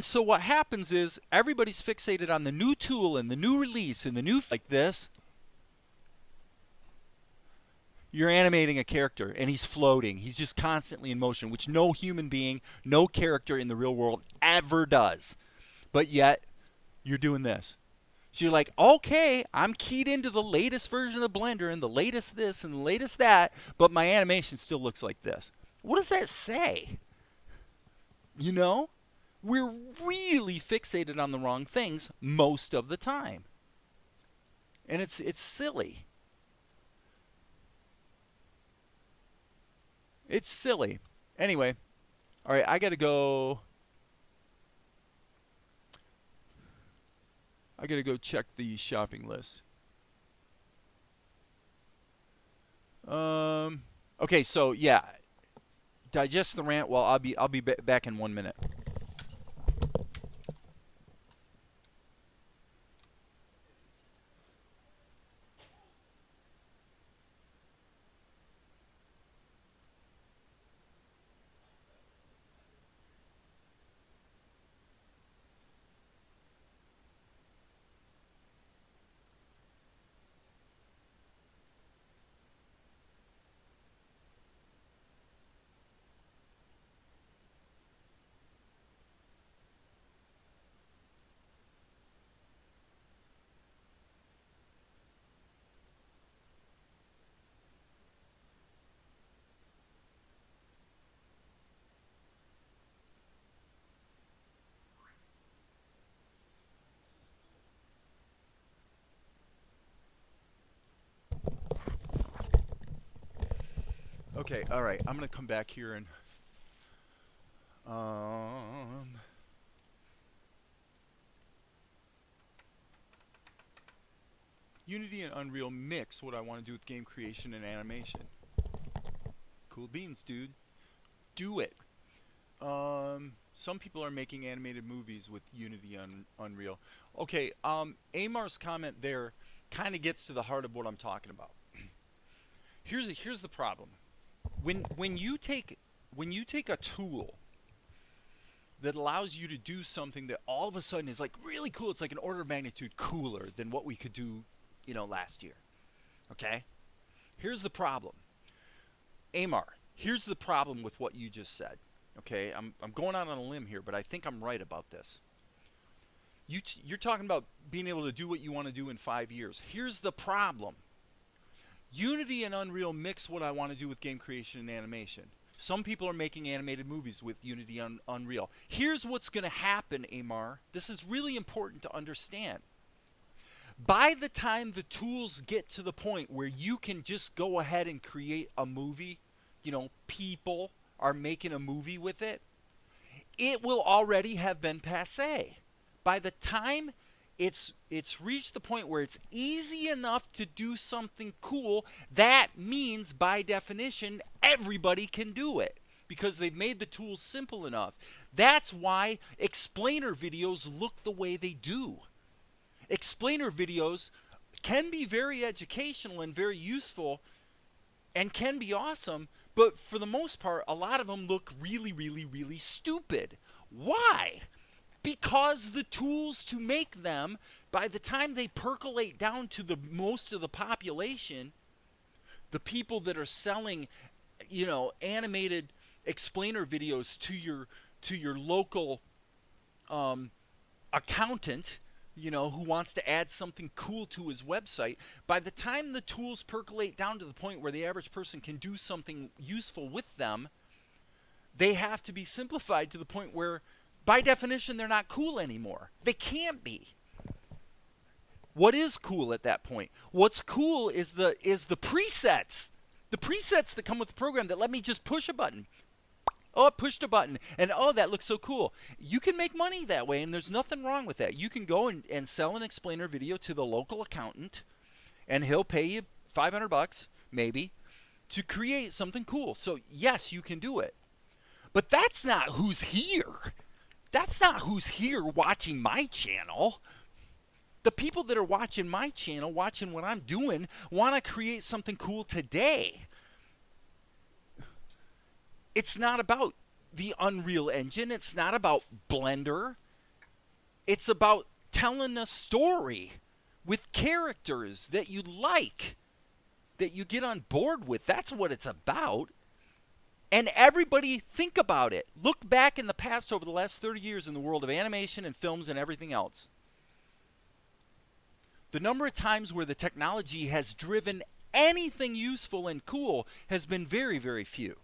so what happens is everybody's fixated on the new tool and the new release and the new like this. You're animating a character and he's floating. He's just constantly in motion, which no human being, no character in the real world ever does. But yet, you're doing this. So you're like, okay, I'm keyed into the latest version of Blender and the latest this and the latest that, but my animation still looks like this. What does that say? You know? We're really fixated on the wrong things most of the time. And it's silly. It's silly. Anyway, all right, I got to go. I gotta go check the shopping list. Okay, so yeah, digest the rant. Well, I'll be back in 1 minute. Okay, all right. I'm gonna come back here and Unity and Unreal mix what I want to do with game creation and animation. Cool beans, dude. Do it. Some people are making animated movies with Unity and Unreal. Okay, Amar's comment there kind of gets to the heart of what I'm talking about. Here's the problem. When you take a tool that allows you to do something that all of a sudden is like really cool, it's like an order of magnitude cooler than what we could do, last year. Okay? Here's the problem. Amar, here's the problem with what you just said. Okay? I'm going out on a limb here, but I think I'm right about this. You're talking about being able to do what you want to do in 5 years. Here's the problem. Unity and Unreal mix what I want to do with game creation and animation. Some people are making animated movies with Unity and Unreal. Here's what's going to happen, Amar. This is really important to understand. By the time the tools get to the point where you can just go ahead and create a movie, people are making a movie with it, it will already have been passé. By the time it's reached the point where it's easy enough to do something cool, that means by definition everybody can do it because they've made the tools simple enough. That's why explainer videos look the way they do. Explainer videos can be very educational and very useful and can be awesome, but for the most part a lot of them look really, really, really stupid. Why? Because the tools to make them, by the time they percolate down to the most of the population, the people that are selling, animated explainer videos to your local accountant, who wants to add something cool to his website, by the time the tools percolate down to the point where the average person can do something useful with them, they have to be simplified to the point where by definition, they're not cool anymore. They can't be. What is cool at that point? What's cool is the presets. The presets that come with the program that let me just push a button. Oh, I pushed a button, and oh, that looks so cool. You can make money that way, and there's nothing wrong with that. You can go and sell an explainer video to the local accountant, and he'll pay you $500, maybe, to create something cool. So, yes, you can do it. But that's not who's here. That's not who's here watching my channel. The people that are watching my channel, watching what I'm doing, want to create something cool today. It's not about the Unreal Engine. It's not about Blender. It's about telling a story with characters that you like, that you get on board with. That's what it's about. And everybody think about it. Look back in the past over the last 30 years in the world of animation and films and everything else. The number of times where the technology has driven anything useful and cool has been very, very few.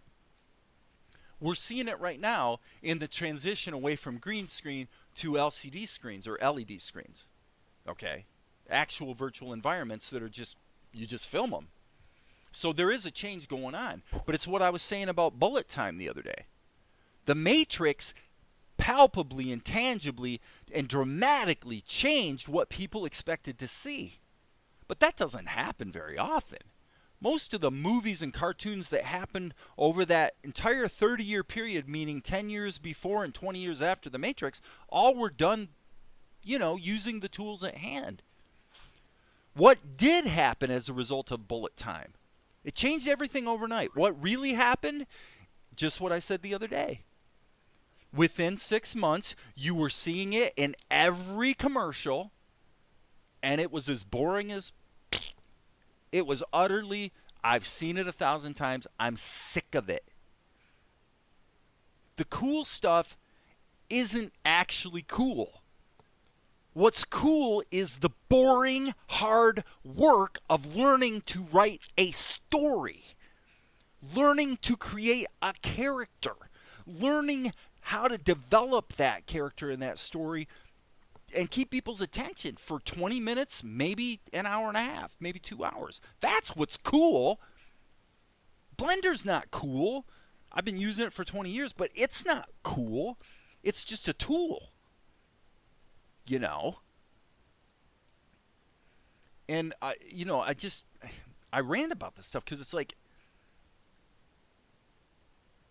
We're seeing it right now in the transition away from green screen to LCD screens or LED screens. Okay? Actual virtual environments that are you just film them. So there is a change going on. But it's what I was saying about bullet time the other day. The Matrix palpably and tangibly and dramatically changed what people expected to see. But that doesn't happen very often. Most of the movies and cartoons that happened over that entire 30-year period, meaning 10 years before and 20 years after The Matrix, all were done, using the tools at hand. What did happen as a result of bullet time? It changed everything overnight. What really happened? Just what I said the other day. Within 6 months, you were seeing it in every commercial, and it was as boring as... It was utterly, I've seen it 1,000 times, I'm sick of it. The cool stuff isn't actually cool. What's cool is the boring, hard work of learning to write a story, learning to create a character, learning how to develop that character in that story and keep people's attention for 20 minutes, maybe an hour and a half, maybe 2 hours. That's what's cool. Blender's not cool. I've been using it for 20 years, but it's not cool. It's just a tool. And I rant about this stuff because it's like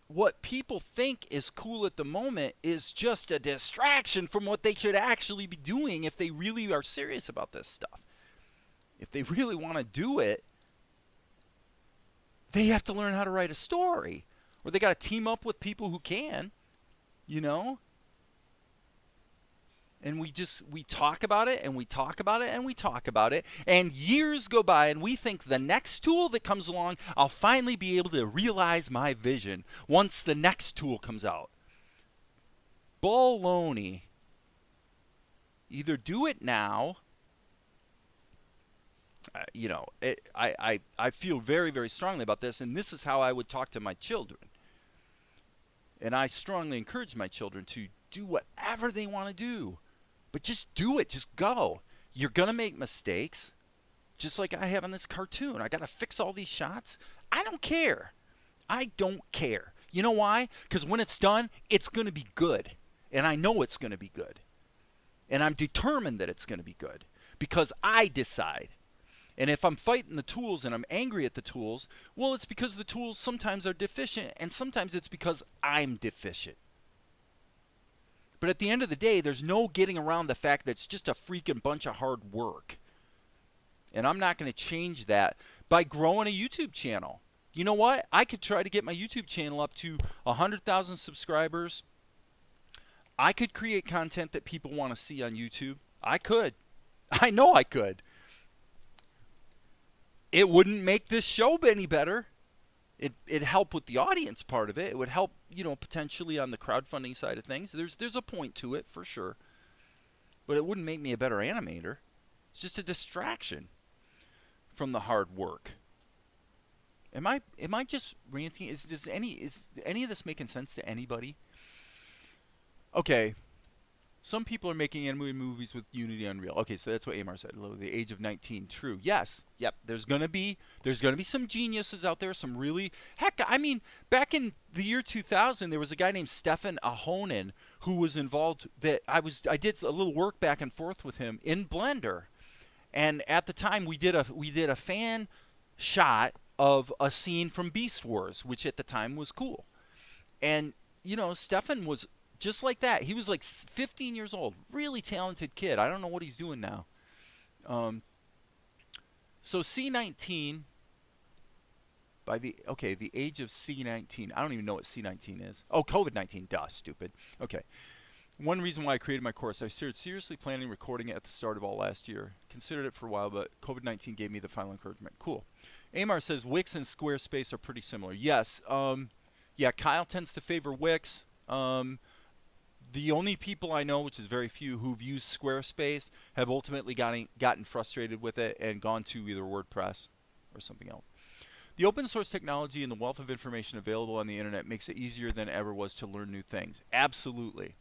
what people think is cool at the moment is just a distraction from what they should actually be doing if they really are serious about this stuff. If they really want to do it, they have to learn how to write a story, or they got to team up with people who can, you know? And we talk about it, and we talk about it, and we talk about it, and years go by, and we think the next tool that comes along, I'll finally be able to realize my vision once the next tool comes out. Baloney. Either do it now. I feel very, very strongly about this, and this is how I would talk to my children. And I strongly encourage my children to do whatever they want to do. But just do it. Just go. You're going to make mistakes. Just like I have on this cartoon. I got to fix all these shots. I don't care. I don't care. You know why? Because when it's done, it's going to be good. And I know it's going to be good. And I'm determined that it's going to be good. Because I decide. And if I'm fighting the tools and I'm angry at the tools, well, it's because the tools sometimes are deficient, and sometimes it's because I'm deficient. But at the end of the day, there's no getting around the fact that it's just a freaking bunch of hard work. And I'm not going to change that by growing a YouTube channel. You know what? I could try to get my YouTube channel up to 100,000 subscribers. I could create content that people want to see on YouTube. I could. I know I could. It wouldn't make this show any better. It'd help with the audience part of it. It would help, potentially on the crowdfunding side of things. There's a point to it for sure. But it wouldn't make me a better animator. It's just a distraction from the hard work. Am I just ranting? Is any of this making sense to anybody? Okay. Some people are making animated movies with Unity Unreal. Okay, so that's what Amar said. The age of 19. True. Yes. Yep. There's gonna be some geniuses out there. Some really back in the year 2000, there was a guy named Stefan Ahonen who was involved. I did a little work back and forth with him in Blender, and at the time we did a fan shot of a scene from Beast Wars, which at the time was cool. And Stefan was just like that. He was like 15 years old. Really talented kid. I don't know what he's doing now. So C19, the age of C19. I don't even know what C19 is. Oh, COVID-19. Duh, stupid. Okay. One reason why I created my course, I started seriously planning recording it at the start of all last year. Considered it for a while, but COVID-19 gave me the final encouragement. Cool. Amar says Wix and Squarespace are pretty similar. Yes. Yeah, Kyle tends to favor Wix. The only people I know, which is very few, who've used Squarespace have ultimately gotten frustrated with it and gone to either WordPress or something else. The open source technology and the wealth of information available on the internet makes it easier than ever was to learn new things. Absolutely.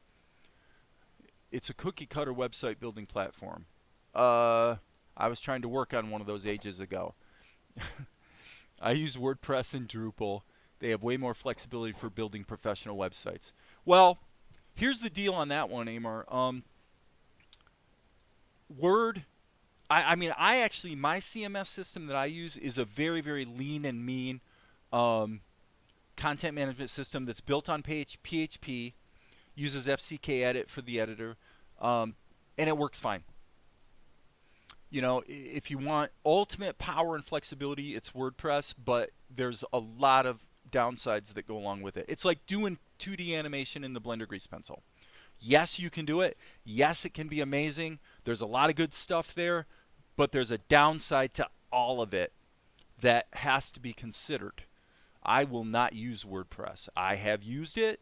It's a cookie cutter website building platform. I was trying to work on one of those ages ago. I use WordPress and Drupal. They have way more flexibility for building professional websites. Well, here's the deal on that one, Amar. Word, I actually, my CMS system that I use is a very, very lean and mean content management system that's built on PHP, uses FCK Edit for the editor, and it works fine. If you want ultimate power and flexibility, it's WordPress, but there's a lot of downsides that go along with it. It's like doing 2D animation in the Blender Grease Pencil. Yes, you can do it. Yes, it can be amazing. There's a lot of good stuff there, but there's a downside to all of it that has to be considered. I will not use WordPress. I have used it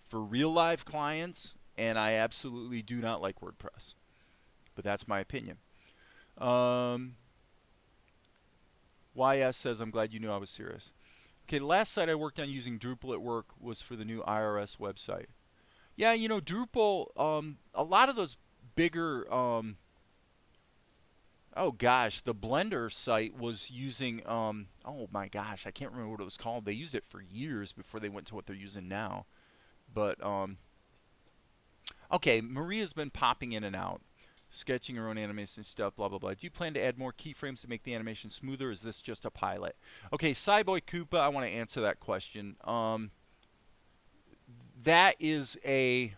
for real live clients, and I absolutely do not like WordPress. But that's my opinion. YS says, I'm glad you knew I was serious. Okay, the last site I worked on using Drupal at work was for the new IRS website. Yeah, Drupal, a lot of those bigger, oh gosh, the Blender site was using, oh my gosh, I can't remember what it was called. They used it for years before they went to what they're using now. But, okay, Maria's been popping in and out. sketching your own animation stuff, blah, blah, blah. Do you plan to add more keyframes to make the animation smoother, or is this just a pilot? Okay, Cyboy Koopa, I want to answer that question. That is a...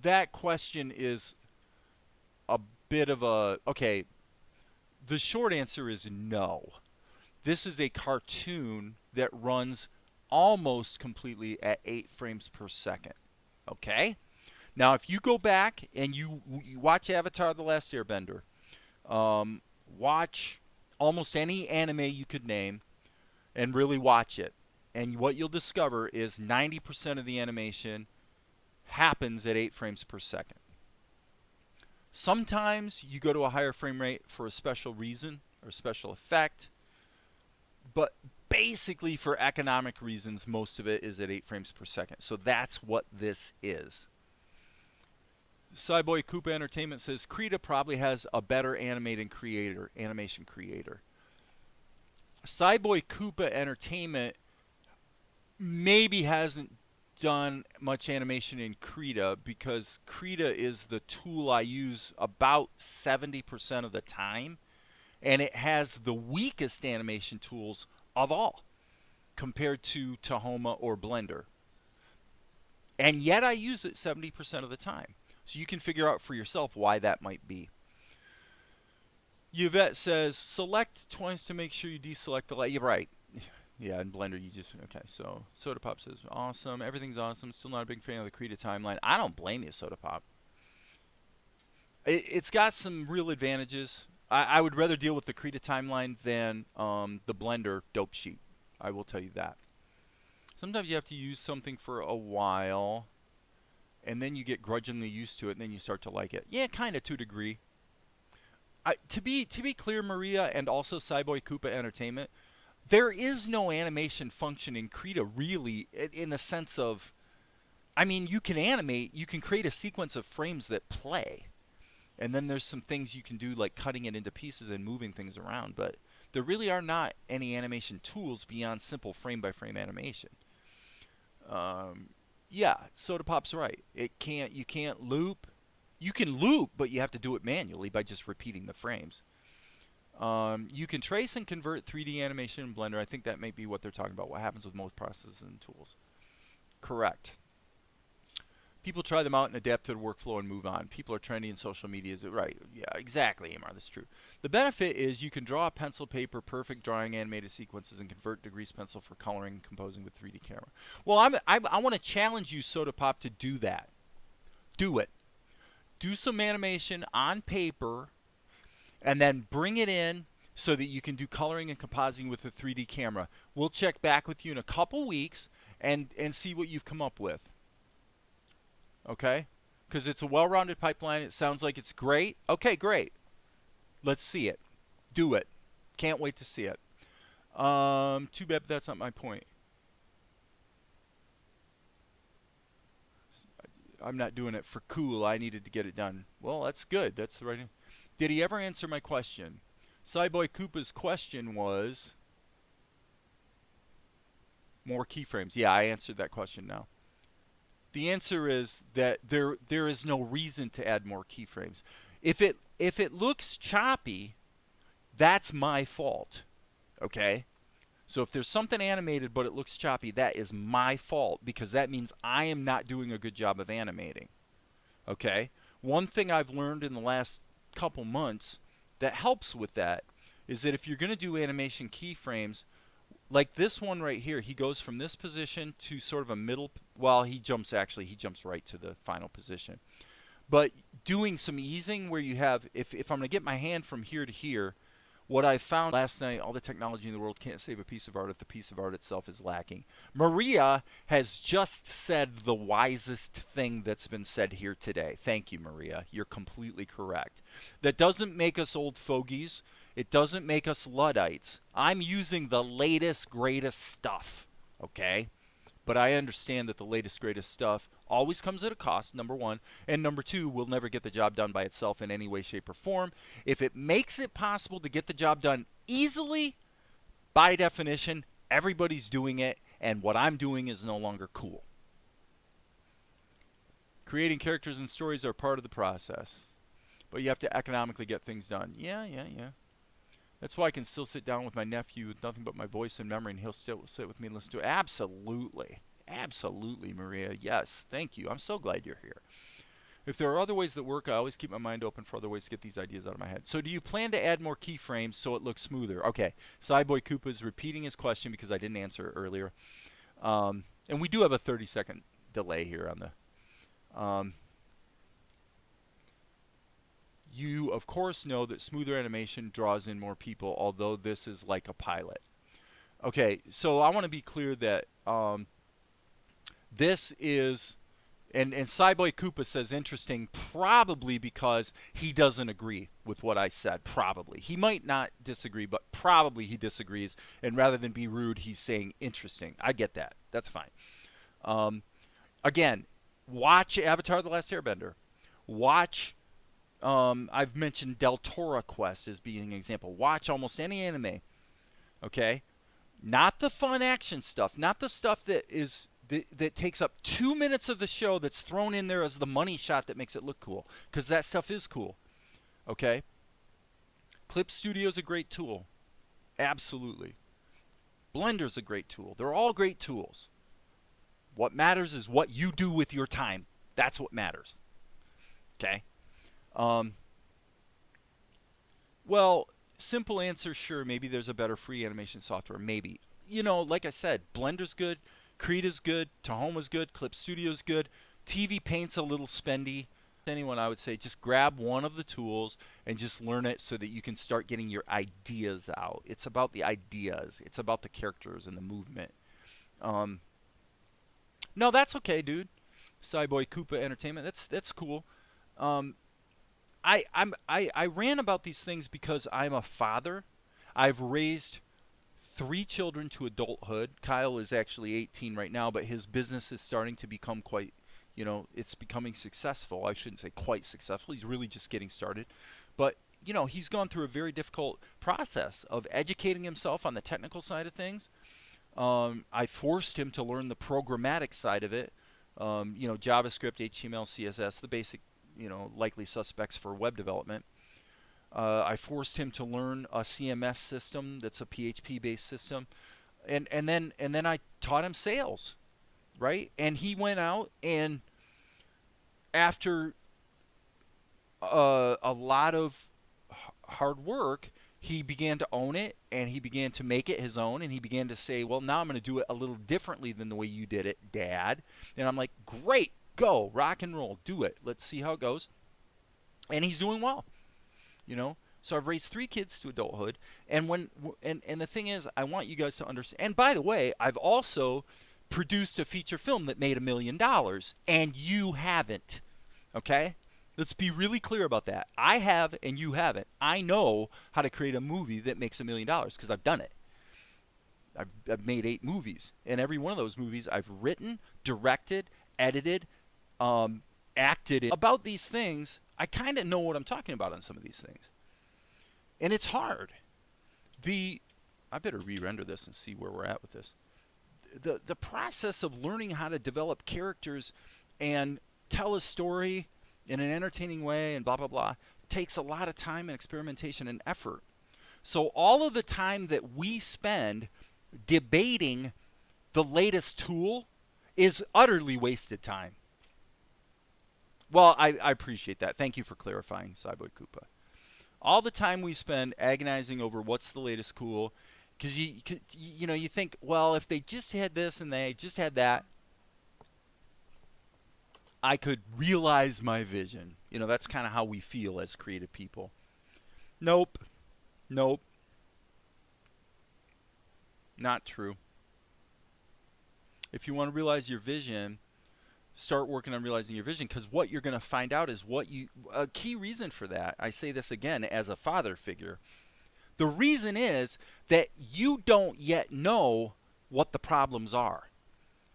that question is a bit of a... Okay, the short answer is no. This is a cartoon that runs almost completely at 8 frames per second. Okay? Now, if you go back and you watch Avatar: The Last Airbender, watch almost any anime you could name, and really watch it, and what you'll discover is 90% of the animation happens at 8 frames per second. Sometimes you go to a higher frame rate for a special reason or a special effect, but basically for economic reasons, most of it is at 8 frames per second. So that's what this is. Cyboy Koopa Entertainment says Krita probably has a better animation creator. Cyboy Koopa Entertainment maybe hasn't done much animation in Krita because Krita is the tool I use about 70% of the time, and it has the weakest animation tools of all compared to Tahoma or Blender. And yet I use it 70% of the time. So you can figure out for yourself why that might be. Yvette says, select twice to make sure you deselect the light. You're right. Yeah, in Blender you just... Okay, so Soda Pop says, awesome. Everything's awesome. Still not a big fan of the Krita timeline. I don't blame you, Soda Pop. It's got some real advantages. I would rather deal with the Krita timeline than the Blender dope sheet. I will tell you that. Sometimes you have to use something for a while, and then you get grudgingly used to it, and then you start to like it. Yeah, kind of to a degree. To be clear, Maria, and also Cyboy Koopa Entertainment, there is no animation function in Krita really, in the sense of, I mean, you can animate, you can create a sequence of frames that play, and then there's some things you can do like cutting it into pieces and moving things around, but there really are not any animation tools beyond simple frame-by-frame animation. Yeah, Soda Pop's right. You can't loop. You can loop, but you have to do it manually by just repeating the frames. You can trace and convert 3D animation in Blender. I think that may be what they're talking about. What happens with most processes and tools. Correct. People try them out and adapt to the workflow and move on. People are trendy in social media. Is it right? Yeah, exactly, Amar. That's true. The benefit is you can draw a pencil paper, perfect drawing animated sequences, and convert to grease pencil for coloring and composing with 3D camera. Well, I want to challenge you, Soda Pop, to do that. Do it. Do some animation on paper, and then bring it in so that you can do coloring and compositing with a 3D camera. We'll check back with you in a couple weeks and see what you've come up with. Okay? Because it's a well-rounded pipeline. It sounds like it's great. Okay, great. Let's see it. Do it. Can't wait to see it. Too bad, but that's not my point. I'm not doing it for cool. I needed to get it done. Well, that's good. That's the right... Did he ever answer my question? Cyboy Koopa's question was... more keyframes. Yeah, I answered that question now. The answer is that there is no reason to add more keyframes. If it looks choppy, that's my fault. Okay? So if there's something animated but it looks choppy, that is my fault because that means I am not doing a good job of animating. Okay? One thing I've learned in the last couple months that helps with that is that if you're going to do animation keyframes, like this one right here, he goes from this position to sort of a middle, well, he jumps right to the final position. But doing some easing where you have, if I'm going to get my hand from here to here, what I found last night, all the technology in the world can't save a piece of art if the piece of art itself is lacking. Maria has just said the wisest thing that's been said here today. Thank you, Maria. You're completely correct. That doesn't make us old fogies. It doesn't make us Luddites. I'm using the latest, greatest stuff, okay? But I understand that the latest, greatest stuff always comes at a cost, number one. And number two, will never get the job done by itself in any way, shape, or form. If it makes it possible to get the job done easily, by definition, everybody's doing it, and what I'm doing is no longer cool. Creating characters and stories are part of the process, but you have to economically get things done. Yeah. That's why I can still sit down with my nephew with nothing but my voice and memory, and he'll still sit with me and listen to it. Absolutely. Absolutely, Maria. Yes, thank you. I'm so glad you're here. If there are other ways that work, I always keep my mind open for other ways to get these ideas out of my head. So do you plan to add more keyframes so it looks smoother? Okay, Cyboy Koopa is repeating his question because I didn't answer it earlier. And we do have a 30-second delay here on the... you, of course, know that smoother animation draws in more people, although this is like a pilot. Okay, so I want to be clear that this is... And Cyboy Koopa says interesting, probably because he doesn't agree with what I said. Probably. He might not disagree, but probably he disagrees. And rather than be rude, he's saying interesting. I get that. That's fine. Again, watch Avatar: The Last Airbender. Watch, I've mentioned Del Toro Quest as being an example. Watch almost any anime. Okay? Not the fun action stuff. Not the stuff that is... that takes up 2 minutes of the show that's thrown in there as the money shot that makes it look cool. Because that stuff is cool. Okay? Clip Studio's a great tool. Absolutely. Blender's a great tool. They're all great tools. What matters is what you do with your time. That's what matters. Okay? Well, simple answer, sure. Maybe there's a better free animation software. Maybe. You know, like I said, Blender's good. Krita's good, Tahoma's good, Clip Studio's good. TV Paint's a little spendy. Anyone, I would say, just grab one of the tools and just learn it so that you can start getting your ideas out. It's about the ideas. It's about the characters and the movement. No, that's okay, dude. Cyboy Koopa Entertainment. That's cool. I ran about these things because I'm a father. I've raised 3 children to adulthood. Kyle is actually 18 right now, but his business is starting to become quite, you know, it's becoming successful. I shouldn't say quite successful. He's really just getting started. But, you know, he's gone through a very difficult process of educating himself on the technical side of things. I forced him to learn the programmatic side of it. You know, JavaScript, HTML, CSS, the basic, you know, likely suspects for web development. I forced him to learn a CMS system that's a PHP-based system, and then I taught him sales, right? And he went out, and after a lot of hard work, he began to own it, and he began to make it his own, and he began to say, well, now I'm going to do it a little differently than the way you did it, Dad. And I'm like, great, go, rock and roll, do it. Let's see how it goes. And he's doing well. You know, so I've raised 3 kids to adulthood, and the thing is, I want you guys to understand. And by the way, I've also produced a feature film that made $1 million, and you haven't. Okay, let's be really clear about that. I have, and you haven't. I know how to create a movie that makes $1 million because I've done it. I've made 8 movies, and every one of those movies I've written, directed, edited, acted in. About these things, I kind of know what I'm talking about on some of these things. And it's hard. I better re-render this and see where we're at with this. The process of learning how to develop characters and tell a story in an entertaining way and blah, blah, blah, takes a lot of time and experimentation and effort. So all of the time that we spend debating the latest tool is utterly wasted time. Well, I appreciate that. Thank you for clarifying, Cyboy Koopa. All the time we spend agonizing over what's the latest cool, because you know, you think, well, if they just had this and they just had that, I could realize my vision. You know, that's kind of how we feel as creative people. Nope. Nope. Not true. If you want to realize your vision, start working on realizing your vision, because what you're going to find out is a key reason for that. I say this again as a father figure. The reason is that you don't yet know what the problems are.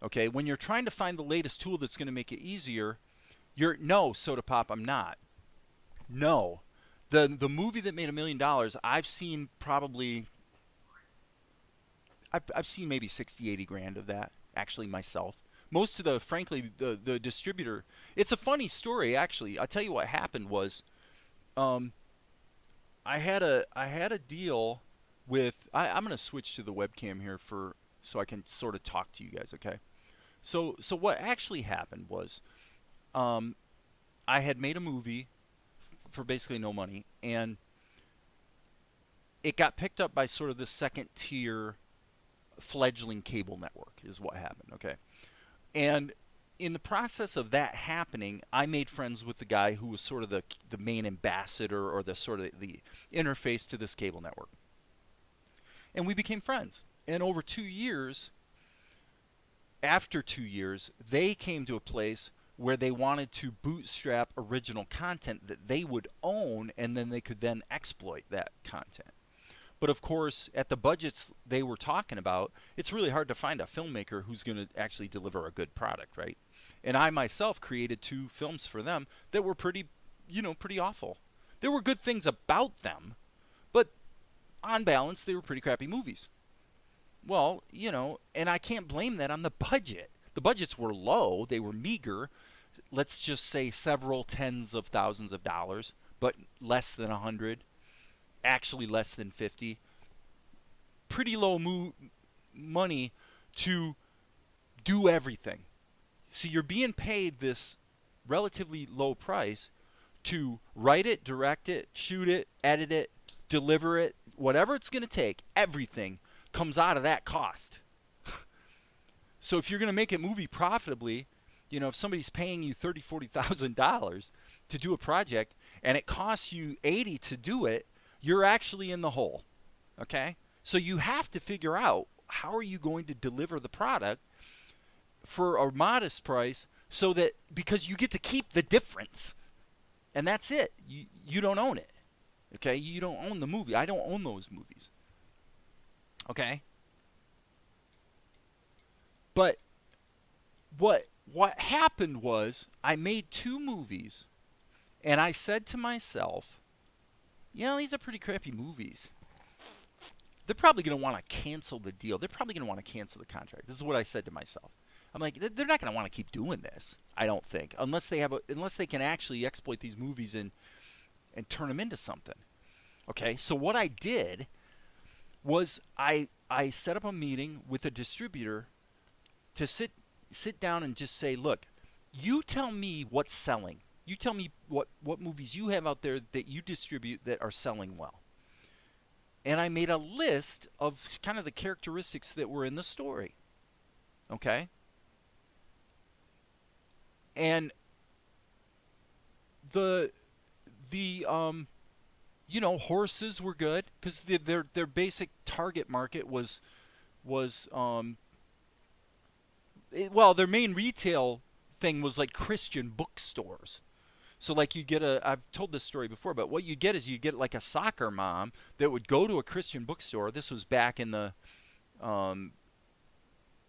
Okay, when you're trying to find the latest tool that's going to make it easier, no, Soda Pop, I'm not. No. The movie that made $1 million, I've seen probably I've seen maybe 60, 80 grand of that actually myself. Most of the, frankly, the distributor. It's a funny story actually. I'll tell you what happened was, um, I had a deal with. I'm gonna switch to the webcam here so I can sort of talk to you guys. Okay. So what actually happened was, um, I had made a movie for basically no money, and it got picked up by sort of the second tier fledgling cable network is what happened. Okay. And in the process of that happening, I made friends with the guy who was sort of the main ambassador, or the sort of the interface to this cable network. And we became friends. And over 2 years, after 2 years, they came to a place where they wanted to bootstrap original content that they would own, and then they could then exploit that content. But of course, at the budgets they were talking about, it's really hard to find a filmmaker who's going to actually deliver a good product, right? And I myself created 2 films for them that were pretty awful. There were good things about them, but on balance, they were pretty crappy movies. Well, and I can't blame that on the budget. The budgets were low, they were meager. Let's just say several tens of thousands of dollars, but less than 100. Actually less than 50. Pretty low money to do everything. So you're being paid this relatively low price to write it, direct it, shoot it, edit it, deliver it, whatever it's going to take. Everything comes out of that cost. So if you're going to make a movie profitably, if somebody's paying you $30,000, $40,000 to do a project and it costs you $80 to do it, you're actually in the hole. Okay? So you have to figure out, how are you going to deliver the product for a modest price, so that, because you get to keep the difference. And that's it. You don't own it. Okay? You don't own the movie. I don't own those movies. Okay? But what happened was, I made 2 movies, and I said to myself, these are pretty crappy movies. They're probably going to want to cancel the deal. They're probably going to want to cancel the contract. This is what I said to myself. I'm like, they're not going to want to keep doing this, I don't think, unless they can actually exploit these movies and turn them into something. Okay, so what I did was I set up a meeting with a distributor to sit down and just say, look, you tell me what's selling. You tell me what movies you have out there that you distribute that are selling well. And I made a list of kind of the characteristics that were in the story. Okay? And the horses were good, because their basic target market was their main retail thing was like Christian bookstores. So like I've told this story before, but what you get is you get like a soccer mom that would go to a Christian bookstore. This was back in the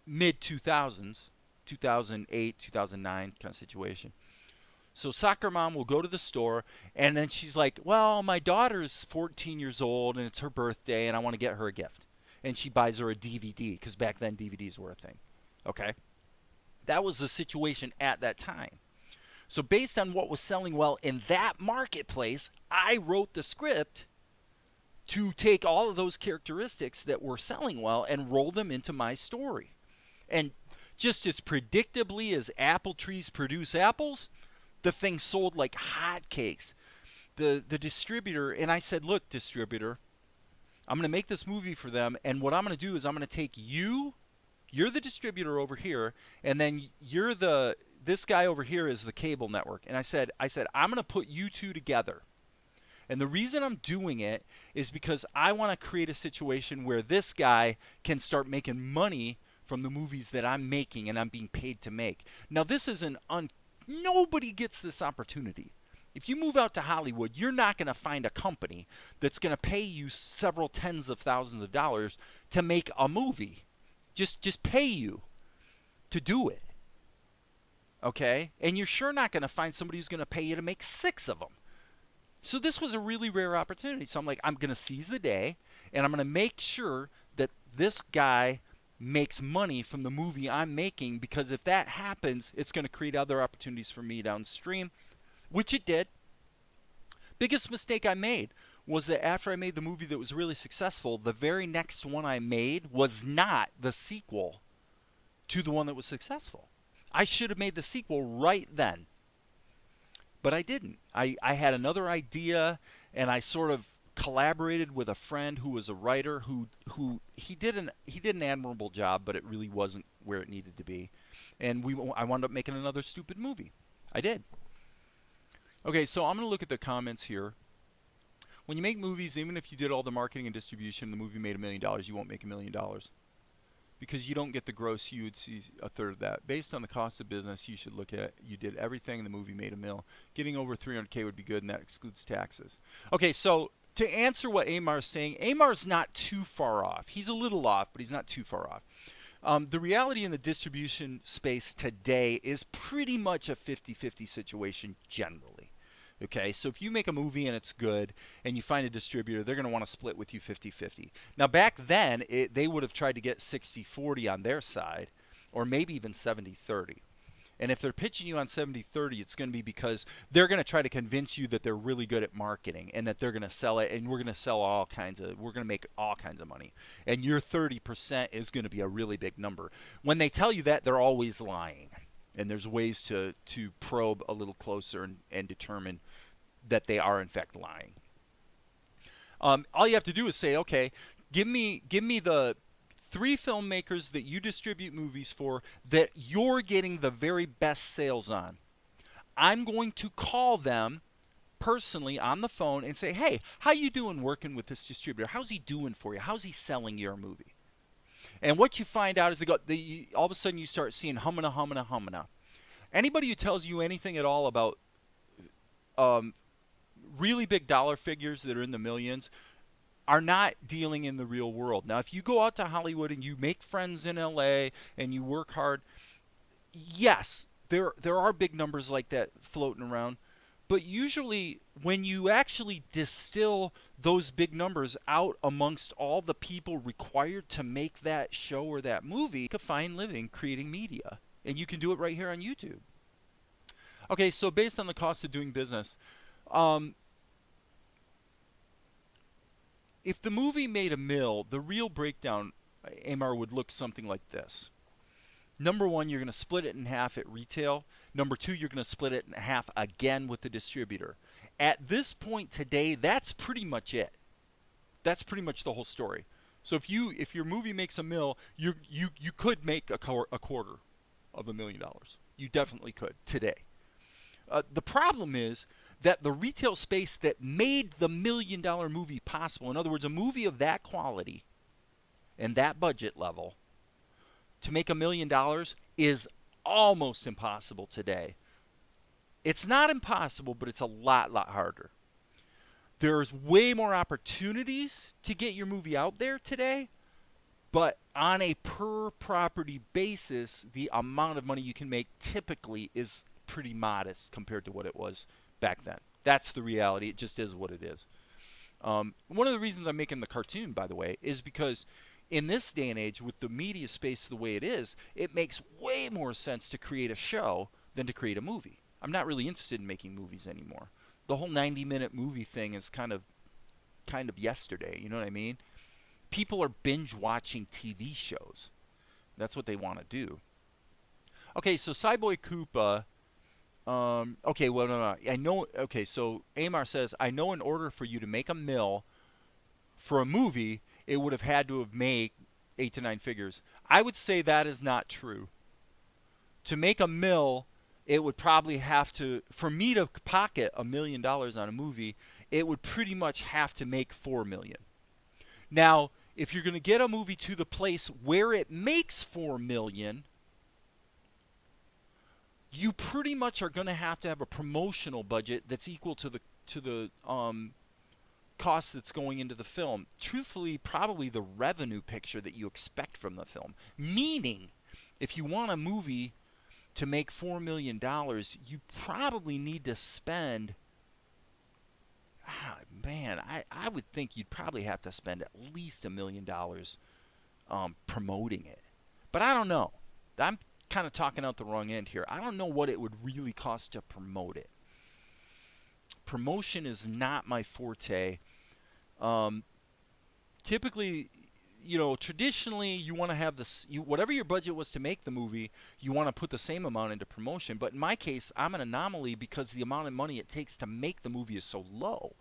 mid 2000s, 2008, 2009 kind of situation. So soccer mom will go to the store, and then she's like, well, my daughter's 14 years old and it's her birthday and I want to get her a gift. And she buys her a DVD, because back then DVDs were a thing. Okay? That was the situation at that time. So based on what was selling well in that marketplace, I wrote the script to take all of those characteristics that were selling well and roll them into my story. And just as predictably as apple trees produce apples, the thing sold like hotcakes. The distributor, and I said, look, distributor, I'm going to make this movie for them, and what I'm going to do is I'm going to take you're the distributor over here, and then this guy over here is the cable network. And I said, I'm going to put you 2 together. And the reason I'm doing it is because I want to create a situation where this guy can start making money from the movies that I'm making and I'm being paid to make. Now, this is nobody gets this opportunity. If you move out to Hollywood, you're not going to find a company that's going to pay you several tens of thousands of dollars to make a movie. Just pay you to do it. Okay? And you're sure not going to find somebody who's going to pay you to make 6 of them. So this was a really rare opportunity. So I'm like, I'm going to seize the day, and I'm going to make sure that this guy makes money from the movie I'm making, because if that happens, it's going to create other opportunities for me downstream, which it did. Biggest mistake I made was that after I made the movie that was really successful, the very next one I made was not the sequel to the one that was successful. I should have made the sequel right then, but I didn't. I had another idea, and I sort of collaborated with a friend who was a writer who he did an admirable job, but it really wasn't where it needed to be, and I wound up making another stupid movie. I did. Okay, so I'm going to look at the comments here. When you make movies, even if you did all the marketing and distribution, the movie made $1 million, you won't make $1 million. Because you don't get the gross, you would see a third of that. Based on the cost of business, you should look at, you did everything, the movie made $1 million. Getting over 300K would be good, and that excludes taxes. Okay, so to answer what Amar's saying, Amar's not too far off. He's a little off, but he's not too far off. The reality in the distribution space today is pretty much a 50-50 situation generally. Okay, so if you make a movie and it's good and you find a distributor, they're going to want to split with you 50-50. Now back then, they would have tried to get 60-40 on their side, or maybe even 70-30. And if they're pitching you on 70-30, it's going to be because they're going to try to convince you that they're really good at marketing and that they're going to sell it, and we're going to sell we're going to make all kinds of money. And your 30% is going to be a really big number. When they tell you that, they're always lying. And there's ways to probe a little closer and determine that they are in fact lying. All you have to do is say, okay, give me the 3 filmmakers that you distribute movies for that you're getting the very best sales on. I'm going to call them personally on the phone and say, hey, how you doing working with this distributor? How's he doing for you? How's he selling your movie? And what you find out is all of a sudden you start seeing humana, humana, humana. Anybody who tells you anything at all about really big dollar figures that are in the millions are not dealing in the real world. Now, if you go out to Hollywood and you make friends in LA and you work hard, yes, there are big numbers like that floating around. But usually when you actually distill those big numbers out amongst all the people required to make that show or that movie, you can find living creating media. And you can do it right here on YouTube. Okay, so based on the cost of doing business, if the movie made $1 million, the real breakdown, Amar, would look something like this. Number 1, you're going to split it in half at retail. Number 2, you're going to split it in half again with the distributor. At this point today, that's pretty much it. That's pretty much the whole story. So if your movie makes $1 million, you could make a quarter of $1 million. You definitely could today. The problem is that the retail space that made the $1 million movie possible, in other words, a movie of that quality and that budget level, to make $1 million is almost impossible today. It's not impossible, but it's a lot harder. There's way more opportunities to get your movie out there today, but on a per property basis, the amount of money you can make typically is pretty modest compared to what it was back then. That's the reality. It just is what it is. One of the reasons I'm making the cartoon, by the way, is because in this day and age, with the media space the way it is, it makes way more sense to create a show than to create a movie. I'm not really interested in making movies anymore. The whole 90-minute movie thing is kind of yesterday, you know what I mean? People are binge watching TV shows. That's what they want to do. Okay, so Cyboy Koopa, okay, well, no, I know, okay, so Amar says, I know in order for you to make $1 million for a movie, it would have had to have made 8 to 9 figures. I would say that is not true. To make $1 million, it would probably have to, for me to pocket $1 million on a movie, it would pretty much have to make $4 million. Now, if you're going to get a movie to the place where it makes $4 million, you pretty much are going to have a promotional budget that's equal to the cost that's going into the film. Truthfully, probably the revenue picture that you expect from the film. Meaning, if you want a movie to make $4 million, you probably need to spend, man, I would think you'd probably have to spend at least $1 million promoting it. But I don't know. I'm kind of talking out the wrong end here. I don't know what it would really cost to promote it. Promotion is not my forte. Typically, traditionally, you want to have this, whatever your budget was to make the movie, you want to put the same amount into promotion. But in my case, I'm an anomaly because the amount of money it takes to make the movie is so low.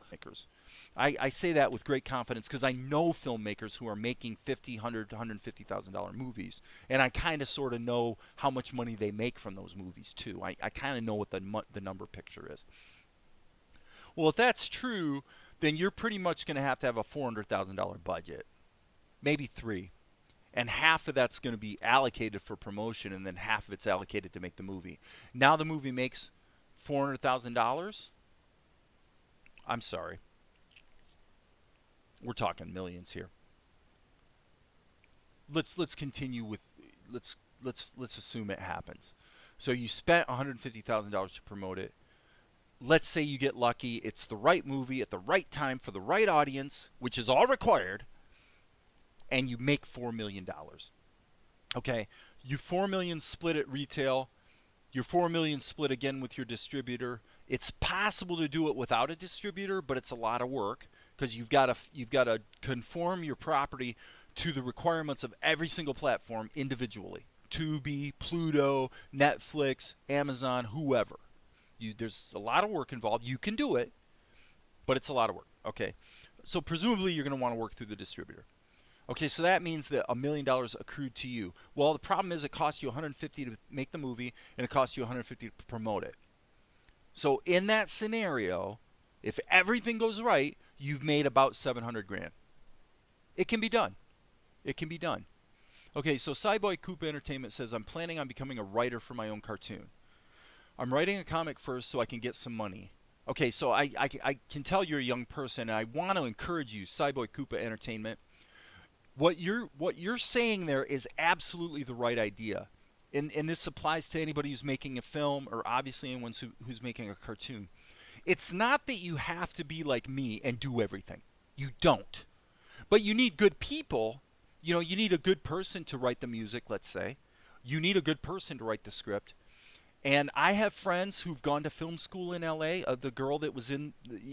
I say that with great confidence because I know filmmakers who are making $50,000, $100,000, $150,000 movies, and I kind of sort of know how much money they make from those movies too. I kind of know what the number picture is. Well, if that's true, then you're pretty much going to have a $400,000 budget, maybe $3, and half of that's going to be allocated for promotion, and then half of it's allocated to make the movie. Now the movie makes $400,000. I'm sorry. We're talking millions here. Let's continue with let's assume it happens. So you spent $150,000 to promote it. Let's say you get lucky, it's the right movie at the right time for the right audience, which is all required, and you make $4 million. Okay, you $4 million split at retail, your $4 million split again with your distributor. It's possible to do it without a distributor, but it's a lot of work because you've got to conform your property to the requirements of every single platform individually. Tubi, Pluto, Netflix, Amazon, whoever. There's a lot of work involved. You can do it, but it's a lot of work. Okay, so presumably you're going to want to work through the distributor. Okay, so that means that $1 million accrued to you. Well, the problem is it costs you $150 to make the movie, and it costs you $150 to promote it. So in that scenario, if everything goes right, you've made about $700,000. It can be done. It can be done. Okay, so Cyboy Koopa Entertainment says, I'm planning on becoming a writer for my own cartoon. I'm writing a comic first so I can get some money. Okay, so I can tell you're a young person, and I want to encourage you, Cyboy Koopa Entertainment. What you're saying there is absolutely the right idea. And this applies to anybody who's making a film or obviously anyone who's making a cartoon. It's not that you have to be like me and do everything. You don't. But you need good people. You need a good person to write the music, let's say. You need a good person to write the script. And I have friends who've gone to film school in L.A. The girl that was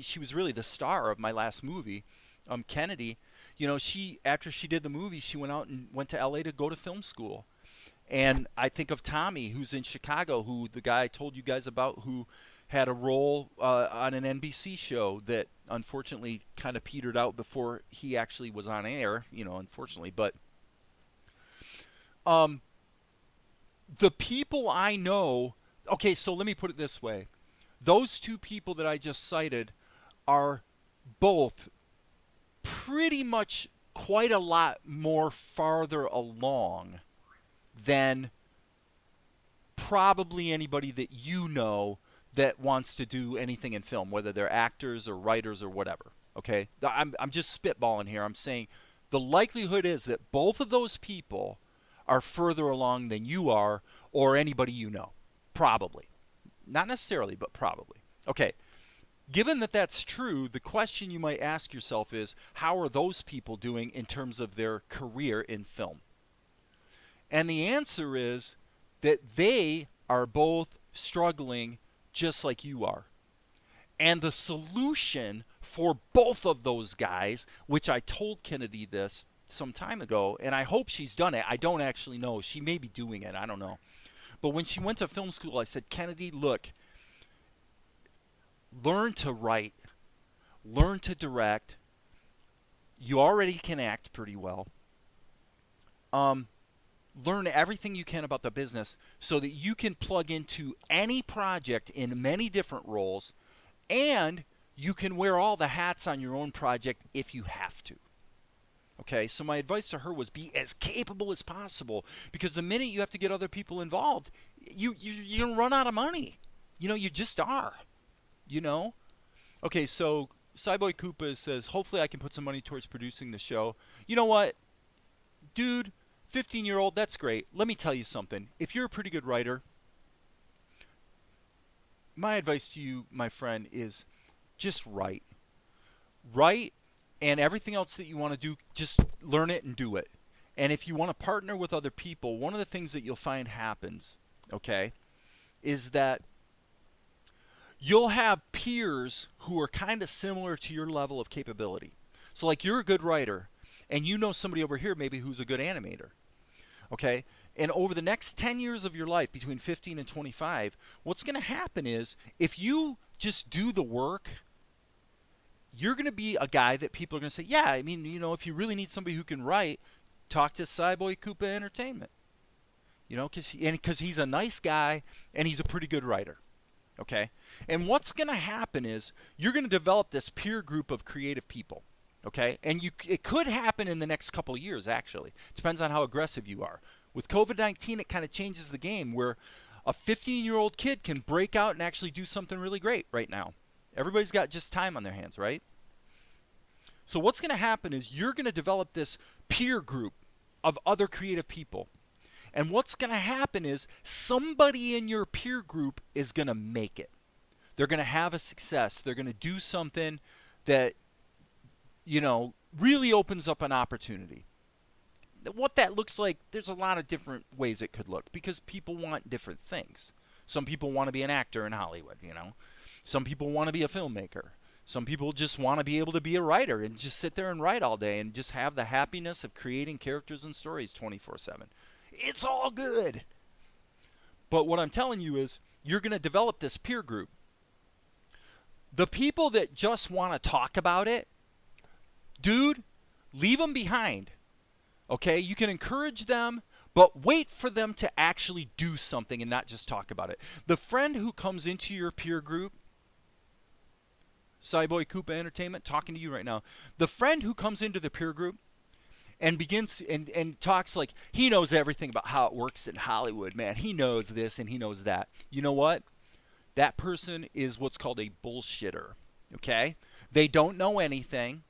she was really the star of my last movie, Kennedy. After she did the movie, she went out and went to L.A. to go to film school. And I think of Tommy, who's in Chicago, who the guy I told you guys about, who had a role on an NBC show that unfortunately kind of petered out before he actually was on air, unfortunately. But the people I know, okay, so let me put it this way. Those two people that I just cited are both pretty much quite a lot more farther along than probably anybody that you know that wants to do anything in film, whether they're actors or writers or whatever. Okay, I'm just spitballing here. I'm saying the likelihood is that both of those people are further along than you are or anybody you know. Probably. Not necessarily, but probably. Okay. Given that that's true, the question you might ask yourself is, how are those people doing in terms of their career in film? And the answer is that they are both struggling just like you are. And the solution for both of those guys, which I told Kennedy this some time ago, and I hope she's done it. I don't actually know. She may be doing it. I don't know. But when she went to film school, I said, Kennedy, look, learn to write, learn to direct. You already can act pretty well. Learn everything you can about the business so that you can plug into any project in many different roles, and you can wear all the hats on your own project if you have to. Okay, so my advice to her was be as capable as possible, because the minute you have to get other people involved, you're going to run out of money. You just are. Okay, so Cyboy Koopa says, hopefully I can put some money towards producing the show. You know what? Dude, 15-year-old, that's great. Let me tell you something. If you're a pretty good writer, my advice to you, my friend, is just write. Write, and everything else that you want to do, just learn it and do it. And if you want to partner with other people, one of the things that you'll find happens, okay, is that you'll have peers who are kind of similar to your level of capability. So like you're a good writer and you know somebody over here maybe who's a good animator. Okay? And over the next 10 years of your life between 15 and 25, what's going to happen is if you just do the work, you're going to be a guy that people are going to say, yeah, I mean, you know, if you really need somebody who can write, talk to Cyboy Koopa Entertainment. You know, because he's a nice guy and he's a pretty good writer. Okay? And what's going to happen is you're going to develop this peer group of creative people. Okay? And it could happen in the next couple of years, actually. Depends on how aggressive you are. With COVID-19, it kind of changes the game where a 15-year-old kid can break out and actually do something really great right now. Everybody's got just time on their hands, right? So what's going to happen is you're going to develop this peer group of other creative people. And what's going to happen is somebody in your peer group is going to make it. They're going to have a success. They're going to do something that, you know, really opens up an opportunity. What that looks like, there's a lot of different ways it could look because people want different things. Some people want to be an actor in Hollywood, you know. Some people want to be a filmmaker. Some people just want to be able to be a writer and just sit there and write all day and just have the happiness of creating characters and stories 24/7. It's all good. But what I'm telling you is you're going to develop this peer group. The people that just want to talk about it, dude, leave them behind. Okay? You can encourage them, but wait for them to actually do something and not just talk about it. The friend who comes into your peer group, Cyboy Koopa Entertainment, talking to you right now. The friend who comes into the peer group and begins and talks like he knows everything about how it works in Hollywood, man. He knows this and he knows that. You know what? That person is what's called a bullshitter, okay? They don't know anything.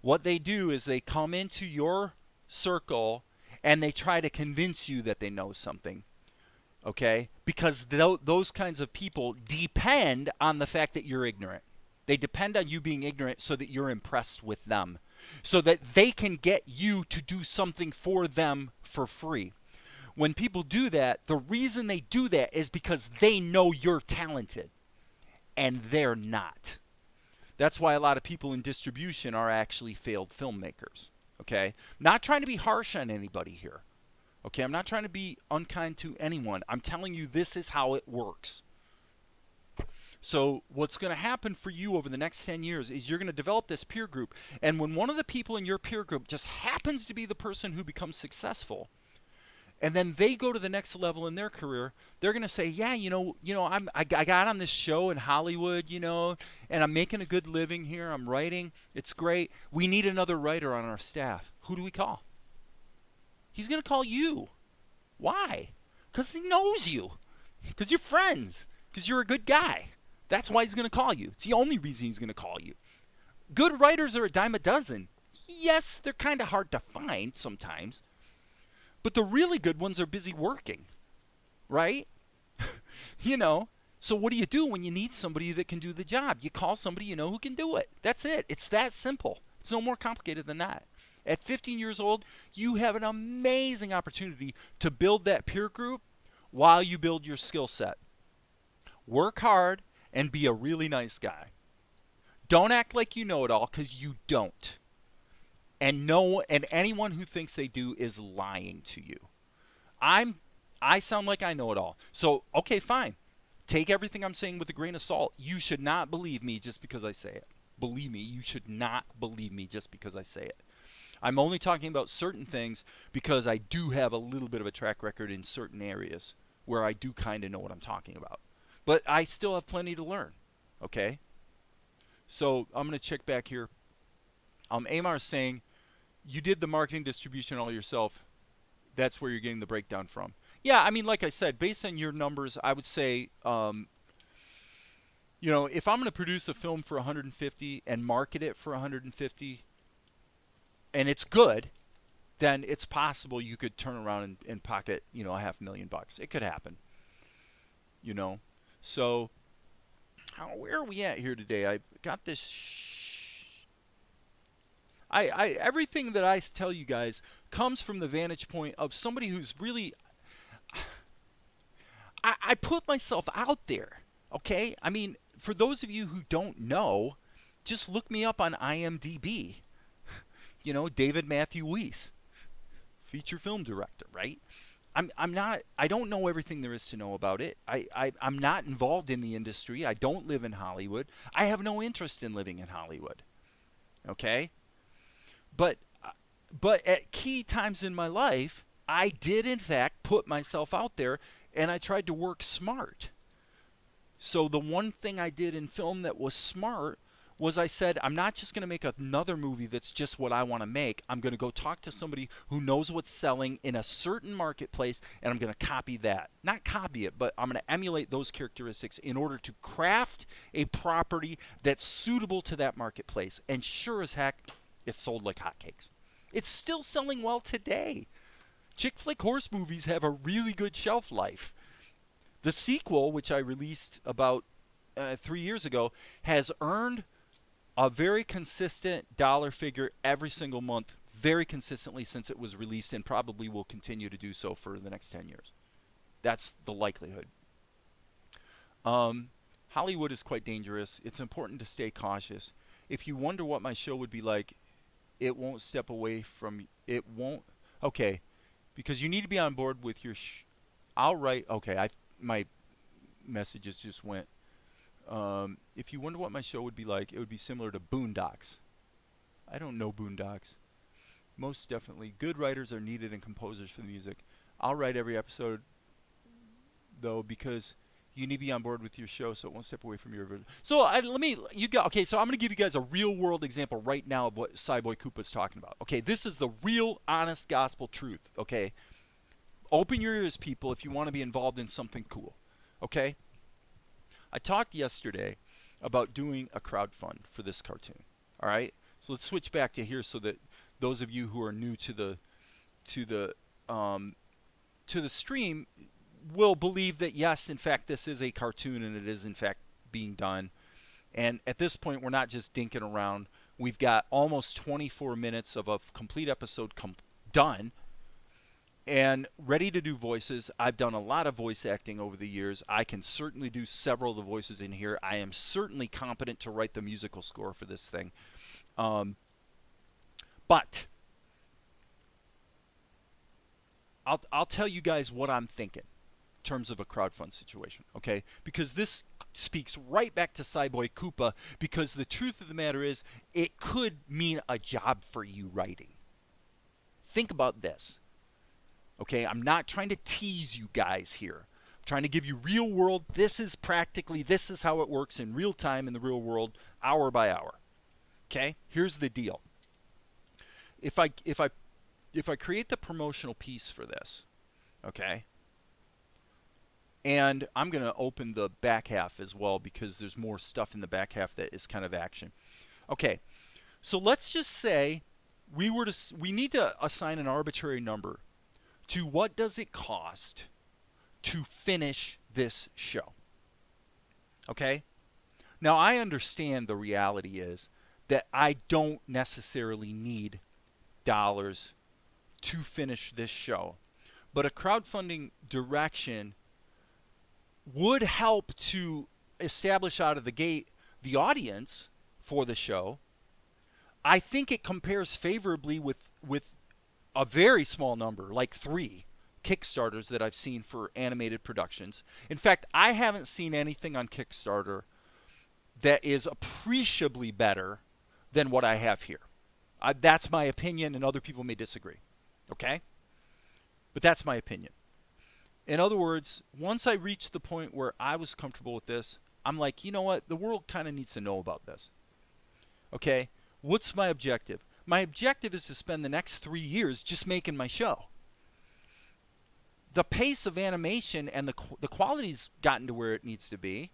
What they do is they come into your circle and they try to convince you that they know something, okay? Because those kinds of people depend on the fact that you're ignorant. They depend on you being ignorant so that you're impressed with them, so that they can get you to do something for them for free. When people do that, the reason they do that is because they know you're talented, and they're not. That's why a lot of people in distribution are actually failed filmmakers, okay? Not trying to be harsh on anybody here, okay? I'm not trying to be unkind to anyone. I'm telling you this is how it works. So what's going to happen for you over the next 10 years is you're going to develop this peer group. And when one of the people in your peer group just happens to be the person who becomes successful, and then they go to the next level in their career, they're going to say, yeah, I got on this show in Hollywood, and I'm making a good living here. I'm writing. It's great. We need another writer on our staff. Who do we call? He's going to call you. Why? Because he knows you. Because you're friends. Because you're a good guy. That's why he's going to call you. It's the only reason he's going to call you. Good writers are a dime a dozen. Yes, they're kind of hard to find sometimes. But the really good ones are busy working. Right? So what do you do when you need somebody that can do the job? You call somebody you know who can do it. That's it. It's that simple. It's no more complicated than that. At 15 years old, you have an amazing opportunity to build that peer group while you build your skill set. Work hard and be a really nice guy. Don't act like you know it all, because you don't. And anyone who thinks they do is lying to you. I sound like I know it all. So, okay, fine. Take everything I'm saying with a grain of salt. You should not believe me just because I say it. Believe me, you should not believe me just because I say it. I'm only talking about certain things because I do have a little bit of a track record in certain areas where I do kind of know what I'm talking about. But I still have plenty to learn, okay? So I'm going to check back here. Amar is saying, you did the marketing distribution all yourself. That's where you're getting the breakdown from. Yeah, I mean, like I said, based on your numbers, I would say, if I'm going to produce a film for 150 and market it for 150, and it's good, then it's possible you could turn around and pocket, $500,000. It could happen, So, where are we at here today? I got this. Everything that I tell you guys comes from the vantage point of somebody who's really, I put myself out there, okay? I mean, for those of you who don't know, just look me up on IMDb. You know, David Matthew Weiss, feature film director, right? I don't know everything there is to know about it. I'm not involved in the industry. I don't live in Hollywood. I have no interest in living in Hollywood, okay? But at key times in my life, I did in fact put myself out there, and I tried to work smart. So the one thing I did in film that was smart was I said, I'm not just going to make another movie that's just what I want to make. I'm going to go talk to somebody who knows what's selling in a certain marketplace, and I'm going to copy that. Not copy it, but I'm going to emulate those characteristics in order to craft a property that's suitable to that marketplace. And sure as heck, it sold like hotcakes. It's still selling well today. Chick flick horse movies have a really good shelf life. The sequel, which I released about 3 years ago, has earned a very consistent dollar figure every single month, very consistently since it was released, and probably will continue to do so for the next 10 years. That's the likelihood. Hollywood is quite dangerous. It's important to stay cautious. If you wonder what my show would be like, it won't step away from, it won't, okay, because you need to be on board with your, I'll write, okay, my messages just went. If you wonder what my show would be like, it would be similar to Boondocks. I don't know Boondocks. Most definitely. Good writers are needed and composers for the music. I'll write every episode, though, because you need to be on board with your show so it won't step away from your vision. So okay, so I'm going to give you guys a real world example right now of what Cyboy Koopa's talking about. Okay, this is the real honest gospel truth, okay? Open your ears, people, if you want to be involved in something cool, okay? I talked yesterday about doing a crowdfund for this cartoon. All right, so let's switch back to here so that those of you who are new to the stream will believe that yes, in fact, this is a cartoon and it is in fact being done. And at this point, we're not just dinking around. We've got almost 24 minutes of a complete episode done. And ready to do voices. I've done a lot of voice acting over the years. I can certainly do several of the voices in here. I am certainly competent to write the musical score for this thing. But I'll tell you guys what I'm thinking in terms of a crowdfund situation, okay? Because this speaks right back to Cyboy Koopa, because the truth of the matter is it could mean a job for you writing. Think about this. Okay, I'm not trying to tease you guys here. I'm trying to give you real world. This is how it works in real time in the real world, hour by hour. Okay, here's the deal. If I create the promotional piece for this, okay, and I'm going to open the back half as well because there's more stuff in the back half that is kind of action. Okay, so let's just say we need to assign an arbitrary number to what does it cost to finish this show. Okay? Now, I understand the reality is that I don't necessarily need dollars to finish this show. But a crowdfunding direction would help to establish out of the gate the audience for the show. I think it compares favorably with a very small number, like 3 Kickstarters that I've seen for animated productions. In fact, I haven't seen anything on Kickstarter that is appreciably better than what I have here. That's my opinion, and other people may disagree. Okay? But that's my opinion. In other words, once I reached the point where I was comfortable with this, I'm like, you know what? The world kind of needs to know about this. Okay? What's my objective? My objective is to spend the next 3 years just making my show. The pace of animation and the quality's gotten to where it needs to be.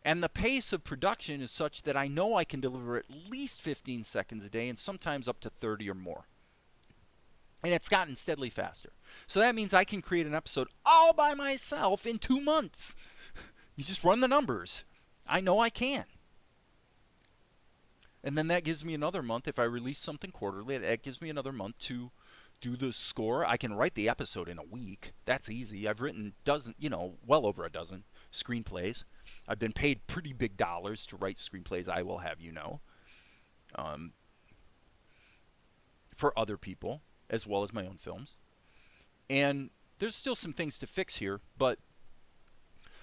And the pace of production is such that I know I can deliver at least 15 seconds a day and sometimes up to 30 or more. And it's gotten steadily faster. So that means I can create an episode all by myself in 2 months. You just run the numbers. I know I can. And then that gives me another month. If I release something quarterly, that gives me another month to do the score. I can write the episode in a week. That's easy. I've written well over a dozen screenplays. I've been paid pretty big dollars to write screenplays, I will have you know, for other people as well as my own films. And there's still some things to fix here, but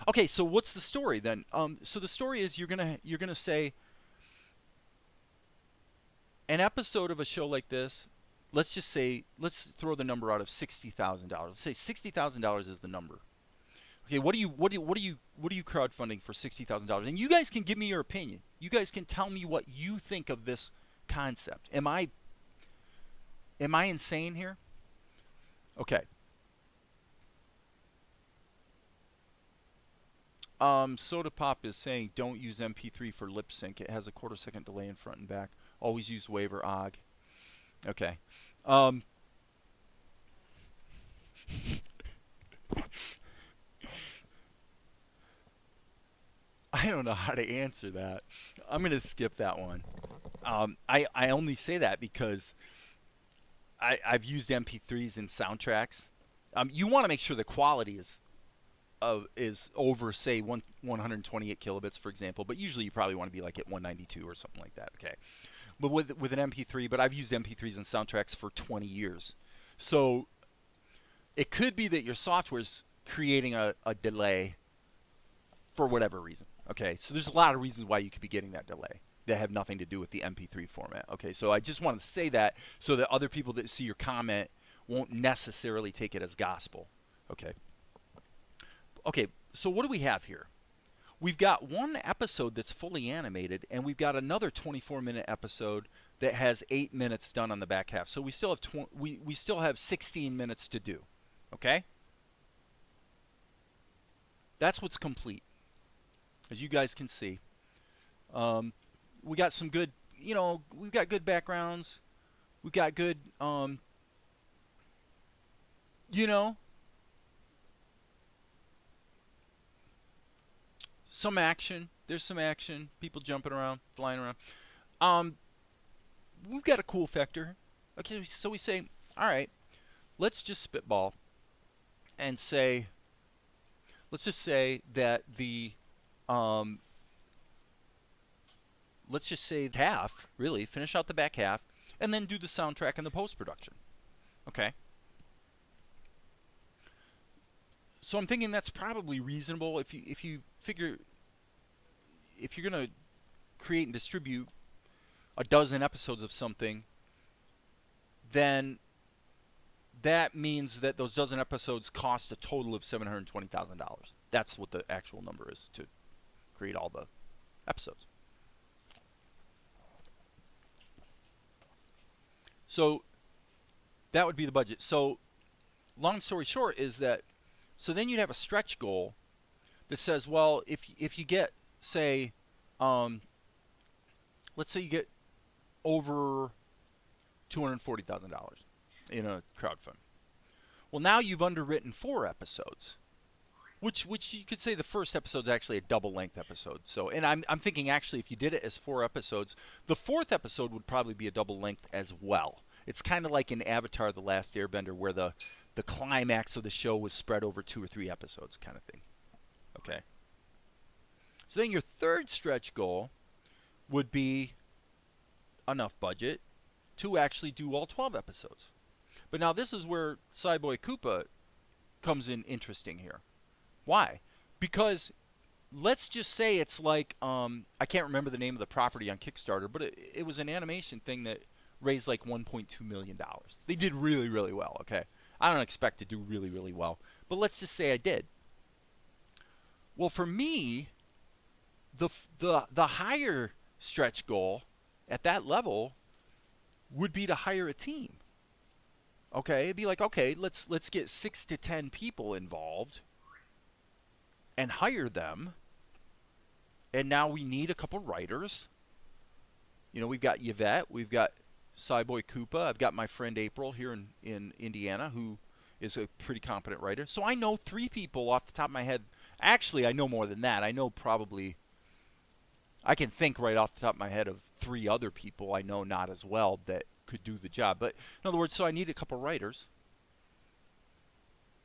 okay. So what's the story then? So the story is you're gonna say an episode of a show like this. Let's throw the number out of $60,000. Let's say $60,000 is the number. Okay, what are you crowdfunding for $60,000? And you guys can give me your opinion. You guys can tell me what you think of this concept. Am I insane here? Okay. Soda Pop is saying don't use MP3 for lip sync. It has a quarter-second delay in front and back. Always use WAV or OGG. Okay. I don't know how to answer that. I'm going to skip that one. I only say that because I've used MP3s in soundtracks. You want to make sure the quality is over, say, 128 kilobits, for example. But usually you probably want to be like at 192 or something like that. Okay. But with an MP3, but I've used MP3s in soundtracks for 20 years. So it could be that your software's creating a delay for whatever reason. Okay, so there's a lot of reasons why you could be getting that delay that have nothing to do with the MP3 format. Okay, so I just wanted to say that so that other people that see your comment won't necessarily take it as gospel. Okay. Okay, so what do we have here? We've got one episode that's fully animated, and we've got another 24-minute episode that has 8 minutes done on the back half. So we still have we still have 16 minutes to do. Okay? That's what's complete. As you guys can see. We got some good, we've got good backgrounds. We've got good, some action. There's some action. People jumping around, flying around. We've got a cool factor. Okay, so we say, all right, let's just spitball and say, let's just say that let's just say half, really, finish out the back half, and then do the soundtrack and the post-production. Okay. So I'm thinking that's probably reasonable. If you figure, if you're gonna create and distribute a dozen episodes of something, then that means that those dozen episodes cost a total of $720,000. That's what the actual number is to create all the episodes. So that would be the budget. So long story short is that, so then you'd have a stretch goal that says, well, if you get, say, let's say you get over $240,000 in a crowdfund. Well, now you've underwritten 4 episodes, which you could say the first episode is actually a double-length episode. So, and I'm thinking actually if you did it as 4 episodes, the 4th episode would probably be a double length as well. It's kind of like in Avatar: The Last Airbender, where the climax of the show was spread over 2 or 3 episodes, kind of thing. Okay. So then your 3rd stretch goal would be enough budget to actually do all 12 episodes. But now this is where Cyboy Koopa comes in interesting here. Why? Because let's just say it's like, I can't remember the name of the property on Kickstarter, but it was an animation thing that raised like $1.2 million. They did really, really well, okay? I don't expect to do really, really well, but let's just say I did. Well, for me, the higher stretch goal at that level would be to hire a team. Okay, it'd be like, okay, let's get 6 to 10 people involved and hire them. And now we need a couple writers. You know, we've got Yvette, we've got Cyboy Koopa, I've got my friend April here in Indiana, who is a pretty competent writer. So I know 3 people off the top of my head. Actually, I know more than that. I know I can think right off the top of my head of 3 other people I know not as well that could do the job. But in other words, so I need a couple writers.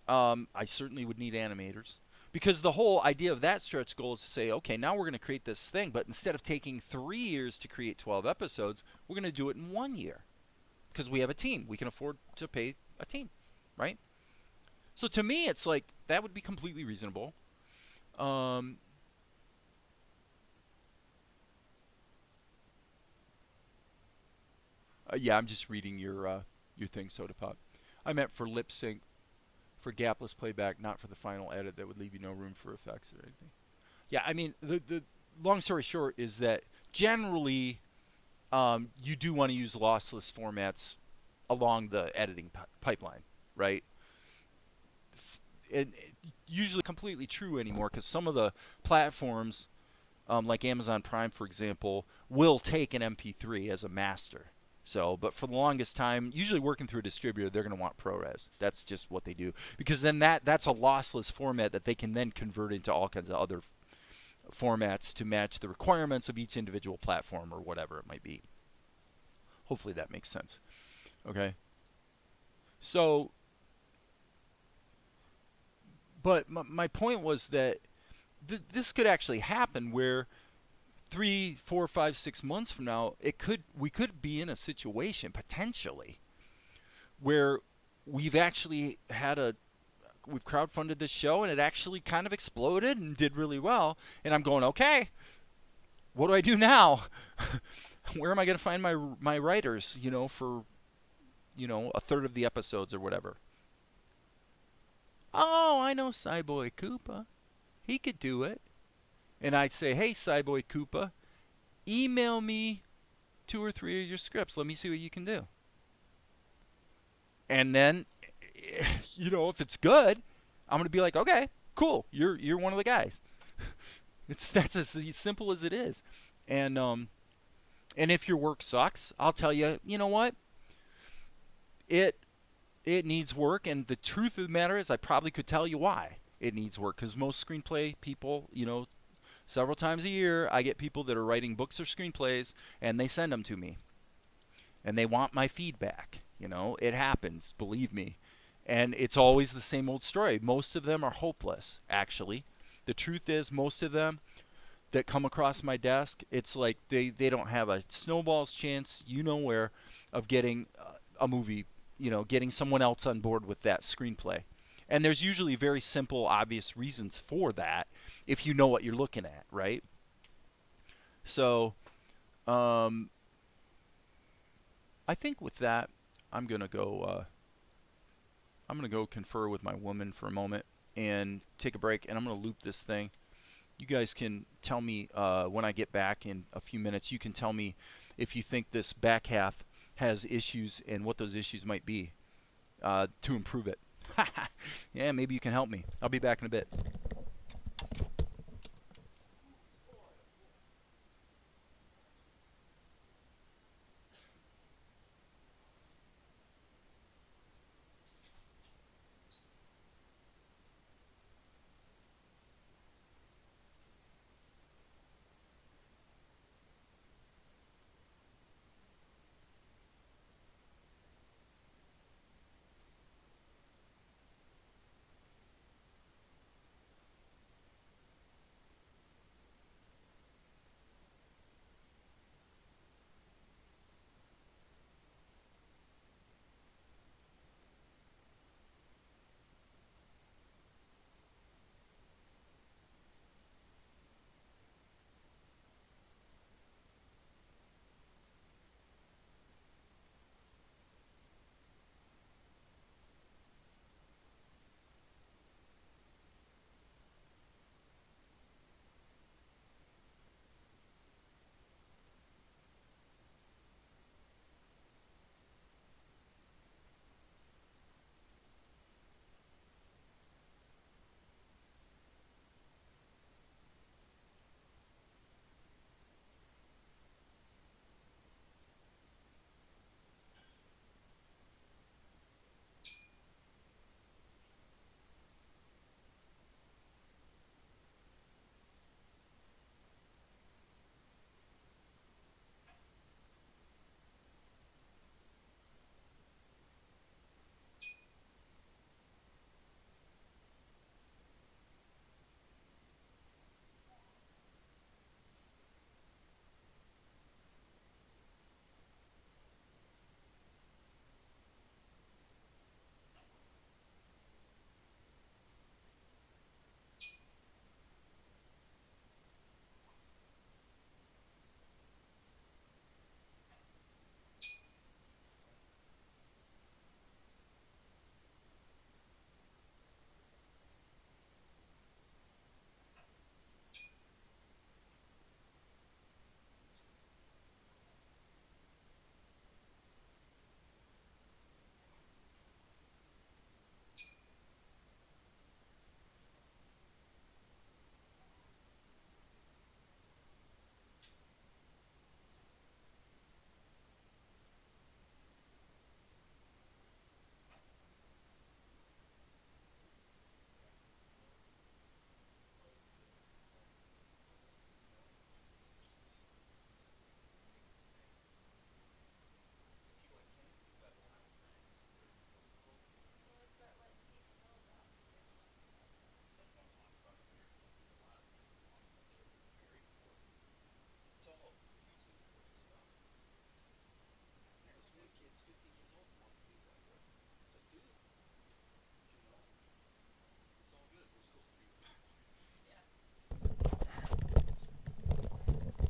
I certainly would need animators. Because the whole idea of that stretch goal is to say, okay, now we're going to create this thing, but instead of taking 3 years to create 12 episodes, we're going to do it in 1 year. Because we have a team. We can afford to pay a team, right? So to me, it's like, that would be completely reasonable. Yeah, I'm just reading your thing, Soda Pop. I meant for lip sync, for gapless playback, not for the final edit that would leave you no room for effects or anything. Yeah, I mean, the long story short is that generally you do want to use lossless formats along the editing pipeline, right? And usually completely true anymore because some of the platforms, like Amazon Prime, for example, will take an MP3 as a master. So, but for the longest time, usually working through a distributor, they're going to want ProRes. That's just what they do. Because then that's a lossless format that they can then convert into all kinds of other formats to match the requirements of each individual platform or whatever it might be. Hopefully that makes sense. Okay. So, but my point was that this could actually happen where 3, 4, 5, 6 months from now, we could be in a situation potentially where we've actually we've crowdfunded this show and it actually kind of exploded and did really well. And I'm going, okay, what do I do now? Where am I going to find my writers? For a third of the episodes or whatever. Oh, I know Cyboy Koopa. He could do it. And I'd say, hey, Cyboy Koopa, email me 2 or 3 of your scripts. Let me see what you can do. And then, if it's good, I'm going to be like, okay, cool. You're one of the guys. That's as simple as it is. And if your work sucks, I'll tell you, you know what? It needs work, and the truth of the matter is I probably could tell you why it needs work, because most screenplay people, several times a year, I get people that are writing books or screenplays, and they send them to me. And they want my feedback. It happens, believe me. And it's always the same old story. Most of them are hopeless, actually. The truth is, most of them that come across my desk, it's like they don't have a snowball's chance, where, of getting a movie, getting someone else on board with that screenplay. And there's usually very simple, obvious reasons for that if you know what you're looking at, right? So, I think with that, I'm gonna go confer with my woman for a moment and take a break, and I'm gonna loop this thing. You guys can tell me when I get back in a few minutes. You can tell me if you think this back half has issues and what those issues might be to improve it. Yeah, maybe you can help me. I'll be back in a bit.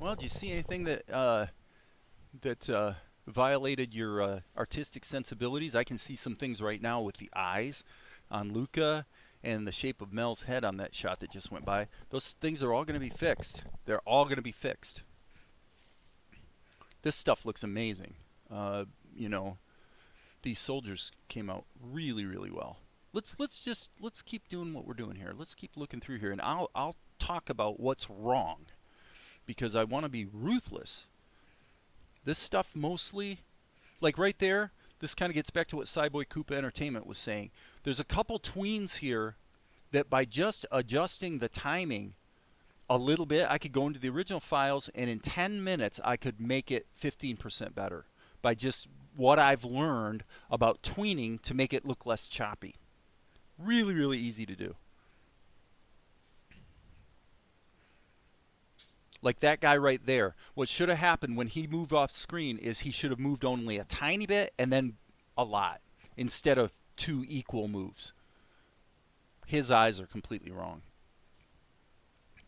Well, did you see anything that violated your artistic sensibilities? I can see some things right now with the eyes on Luca and the shape of Mel's head on that shot that just went by. Those things are all going to be fixed. They're all going to be fixed. This stuff looks amazing. You know, these soldiers came out really, really well. Let's keep doing what we're doing here. Let's keep looking through here, and I'll talk about what's wrong, because I want to be ruthless. This stuff mostly, like right there, this kind of gets back to what Cyboy Koopa Entertainment was saying. There's a couple tweens here that by just adjusting the timing a little bit, I could go into the original files, and in 10 minutes I could make it 15% better by just what I've learned about tweening to make it look less choppy. Really, really easy to do. Like that guy right there. What should have happened when he moved off screen is he should have moved only a tiny bit and then a lot, instead of 2 equal moves. His eyes are completely wrong.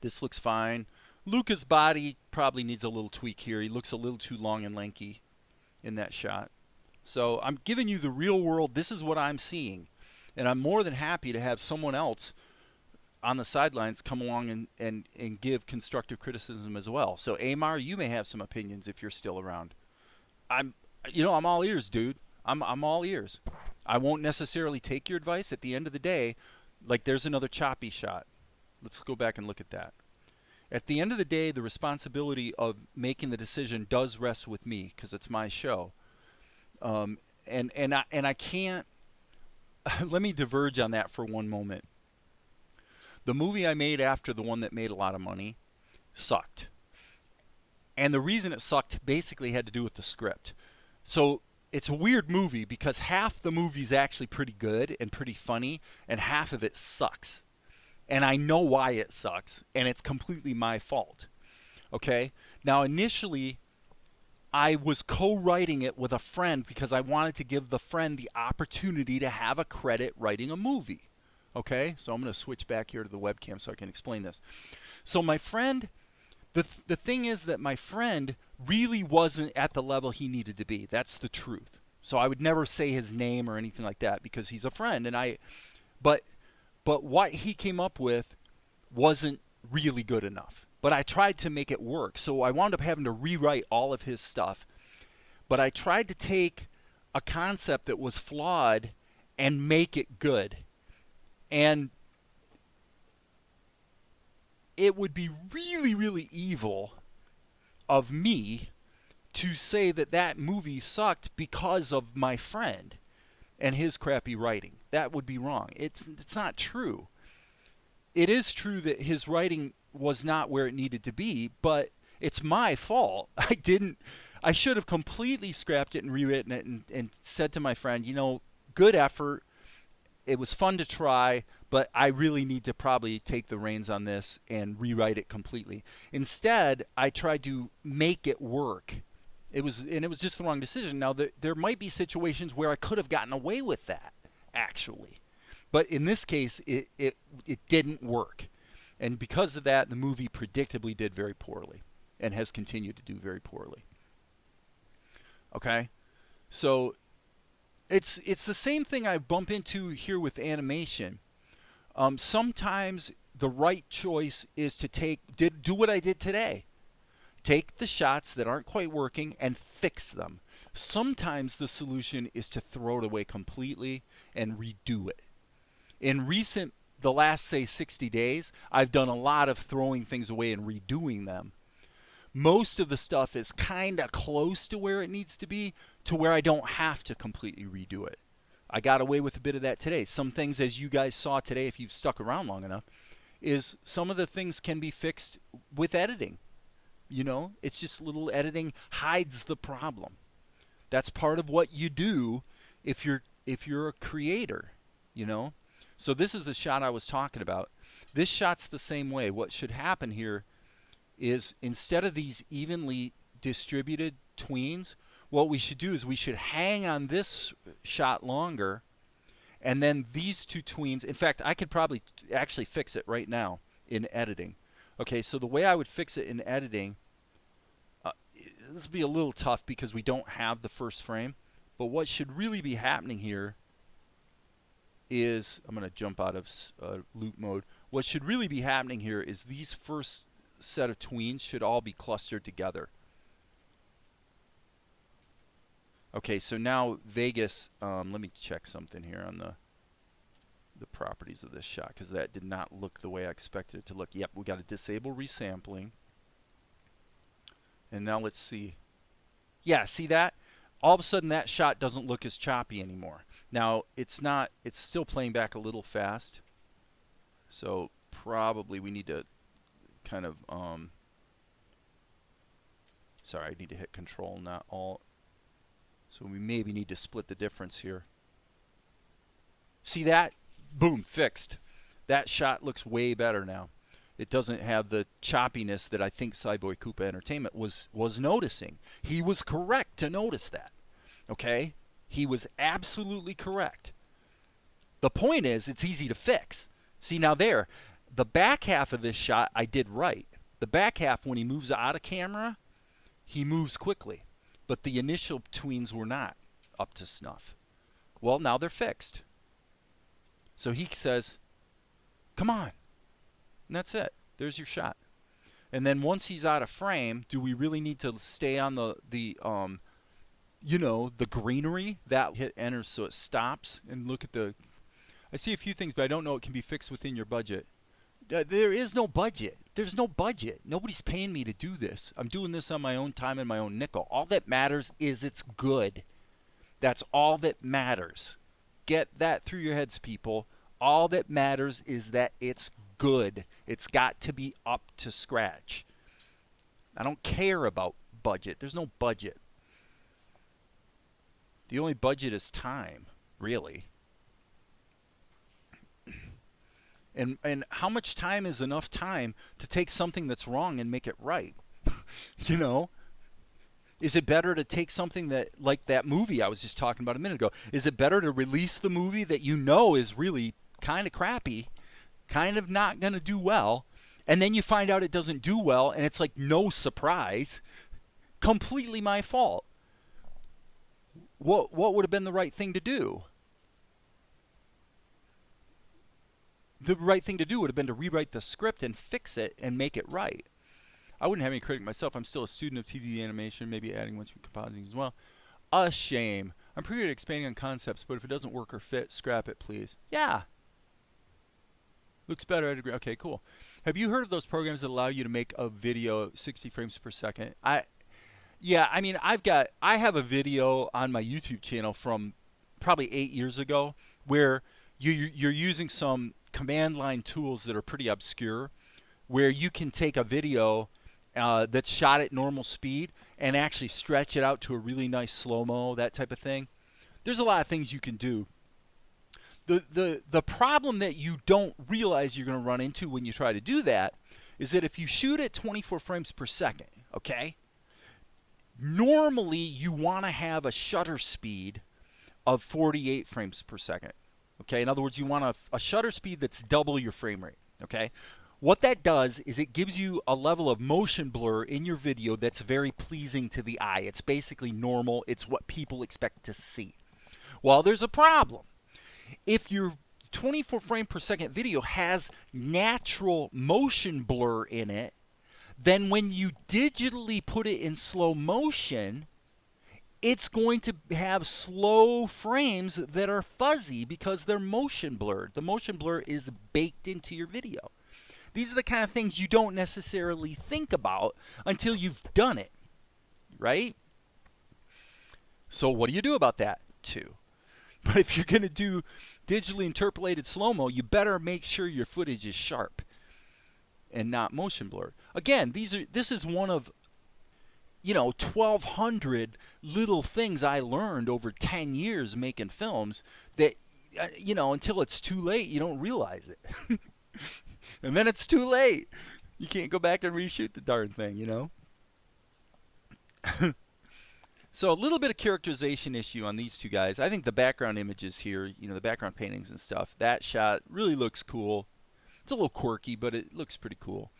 This looks fine. Luca's body probably needs a little tweak here. He looks a little too long and lanky in that shot. So I'm giving you the real world. This is what I'm seeing. And I'm more than happy to have someone else on the sidelines come along and give constructive criticism as well. So Amar, you may have some opinions if you're still around. I'm all ears, dude. I'm all ears. I won't necessarily take your advice. At the end of the day, like there's another choppy shot. Let's go back and look at that. At the end of the day, the responsibility of making the decision does rest with me because it's my show. And I can't. Let me diverge on that for one moment. The movie I made after the one that made a lot of money sucked. And the reason it sucked basically had to do with the script. So it's a weird movie because half the movie's actually pretty good and pretty funny, and half of it sucks. And I know why it sucks, and it's completely my fault. Okay? Now, initially, I was co-writing it with a friend because I wanted to give the friend the opportunity to have a credit writing a movie. Okay, so I'm going to switch back here to the webcam so I can explain this. So my friend, the thing is that my friend really wasn't at the level he needed to be. That's the truth. So I would never say his name or anything like that because he's a friend. And but what he came up with wasn't really good enough. But I tried to make it work. So I wound up having to rewrite all of his stuff. But I tried to take a concept that was flawed and make it good. And it would be really, really evil of me to say that that movie sucked because of my friend and his crappy writing. That would be wrong. It's not true. It is true that his writing was not where it needed to be, but it's my fault. I should have completely scrapped it and rewritten it and said to my friend, good effort. It was fun to try, but I really need to probably take the reins on this and rewrite it completely. Instead, I tried to make it work. It was just the wrong decision. Now, there might be situations where I could have gotten away with that, actually. But in this case, it didn't work. And because of that, the movie predictably did very poorly and has continued to do very poorly. Okay? So it's the same thing I bump into here with animation. Sometimes the right choice is to do what I did today. Take the shots that aren't quite working and fix them. Sometimes the solution is to throw it away completely and redo it. In the last, say, 60 days, I've done a lot of throwing things away and redoing them. Most of the stuff is kind of close to where it needs to be, to where I don't have to completely redo it. I got away with a bit of that today. Some things, as you guys saw today, if you've stuck around long enough, is some of the things can be fixed with editing. It's just little editing hides the problem. That's part of what you do if you're a creator, So this is the shot I was talking about. This shot's the same way. What should happen here is instead of these evenly distributed tweens, what we should do is we should hang on this shot longer, and then these two tweens. In fact, I could probably actually fix it right now in editing. Okay, so the way I would fix it in editing, this will be a little tough because we don't have the first frame. But what should really be happening here is, I'm going to jump out of loop mode. What should really be happening here is these first set of tweens should all be clustered together. Okay, so now Vegas, let me check something here on the properties of this shot, because that did not look the way I expected it to look. Yep, we got to disable resampling. And now let's see. Yeah, see that? All of a sudden that shot doesn't look as choppy anymore. Now, it's still playing back a little fast. So probably we need to kind of, sorry, I need to hit Control, not Alt. So we maybe need to split the difference here. See that? Boom, fixed. That shot looks way better now. It doesn't have the choppiness that I think Cyboy Koopa Entertainment was noticing. He was correct to notice that. Okay? He was absolutely correct. The point is, it's easy to fix. See, now there, the back half of this shot I did right. The back half, when he moves out of camera, he moves quickly. But the initial tweens were not up to snuff. Well, now they're fixed. So he says, come on. And that's it. There's your shot. And then once he's out of frame, do we really need to stay on the you know, the greenery? That hit enter so it stops. And look at the, I see a few things, but I don't know it can be fixed within your budget. There is no budget. There's no budget. Nobody's paying me to do this. I'm doing this on my own time and my own nickel. All that matters is it's good. That's all that matters. Get that through your heads, people. All that matters is that it's good. It's got to be up to scratch. I don't care about budget. There's no budget. The only budget is time, really. And how much time is enough time to take something that's wrong and make it right? You know? Is it better to take something that, like that movie I was just talking about a minute ago, is it better to release the movie that you know is really kind of crappy, kind of not going to do well, and then you find out it doesn't do well, and it's like no surprise, completely my fault? What would have been the right thing to do? The right thing to do would have been to rewrite the script and fix it and make it right. I wouldn't have any critic myself. I'm still a student of TV animation, maybe adding one to compositing as well. A shame. I'm pretty good at expanding on concepts, but if it doesn't work or fit, scrap it, please. Yeah. Looks better, I'd agree. Okay, cool. Have you heard of those programs that allow you to make a video 60 frames per second? Yeah, I mean, I have a video on my YouTube channel from probably 8 years ago where you're using some command line tools that are pretty obscure, where you can take a video that's shot at normal speed and actually stretch it out to a really nice slow-mo, that type of thing. There's a lot of things you can do. The problem that you don't realize you're going to run into when you try to do that is that if you shoot at 24 frames per second, okay, normally you want to have a shutter speed of 48 frames per second. Okay, in other words, you want a shutter speed that's double your frame rate. Okay, what that does is it gives you a level of motion blur in your video that's very pleasing to the eye. It's basically normal. It's what people expect to see. Well, there's a problem. If your 24 frame per second video has natural motion blur in it, then when you digitally put it in slow motion, it's going to have slow frames that are fuzzy because they're motion blurred. The motion blur is baked into your video. These are the kind of things you don't necessarily think about until you've done it, right? So what do you do about that? Too. But if you're going to do digitally interpolated slow-mo, you better make sure your footage is sharp and not motion blurred. Again, this is one of 1,200 little things I learned over 10 years making films that, until it's too late, you don't realize it. And then it's too late. You can't go back and reshoot the darn thing, So a little bit of characterization issue on these two guys. I think the background images here, the background paintings and stuff, that shot really looks cool. It's a little quirky, but it looks pretty cool.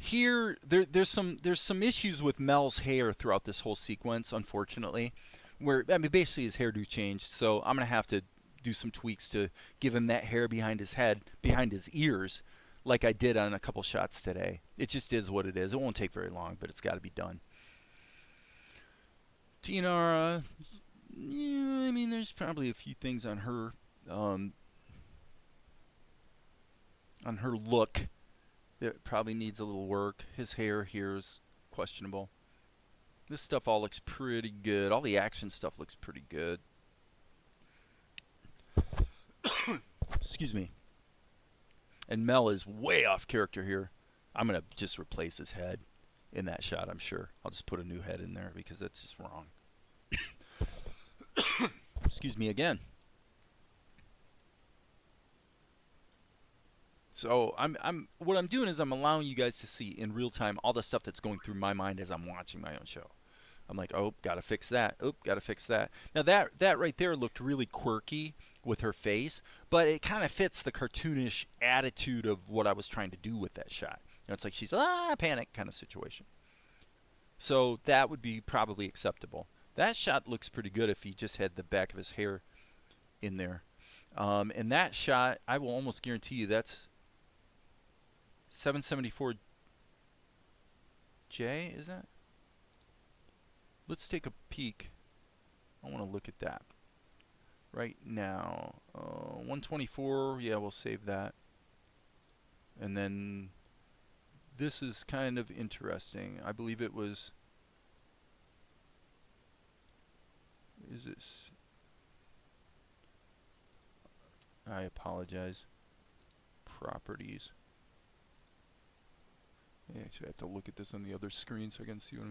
Here, there's some issues with Mel's hair throughout this whole sequence, unfortunately. Where I mean, basically his hairdo changed, so I'm gonna have to do some tweaks to give him that hair behind his head, behind his ears, like I did on a couple shots today. It just is what it is. It won't take very long, but it's got to be done. Tianara, yeah, I mean, there's probably a few things on her look that probably needs a little work. His hair here is questionable. This stuff all looks pretty good. All the action stuff looks pretty good. Excuse me. And Mel is way off character here. I'm going to just replace his head in that shot, I'm sure. I'll just put a new head in there because that's just wrong. Excuse me again. So what I'm doing is I'm allowing you guys to see in real time all the stuff that's going through my mind as I'm watching my own show. I'm like, oh, gotta fix that. Oh, gotta fix that. Now that right there looked really quirky with her face, but it kind of fits the cartoonish attitude of what I was trying to do with that shot. You know, it's like she's panic kind of situation. So that would be probably acceptable. That shot looks pretty good if he just had the back of his hair in there. And that shot, I will almost guarantee you that's 774J, is that? Let's take a peek. I want to look at that right now. 124, yeah, we'll save that. And then this is kind of interesting. I believe it was, is this, I apologize, properties. I actually have to look at this on the other screen so I can see what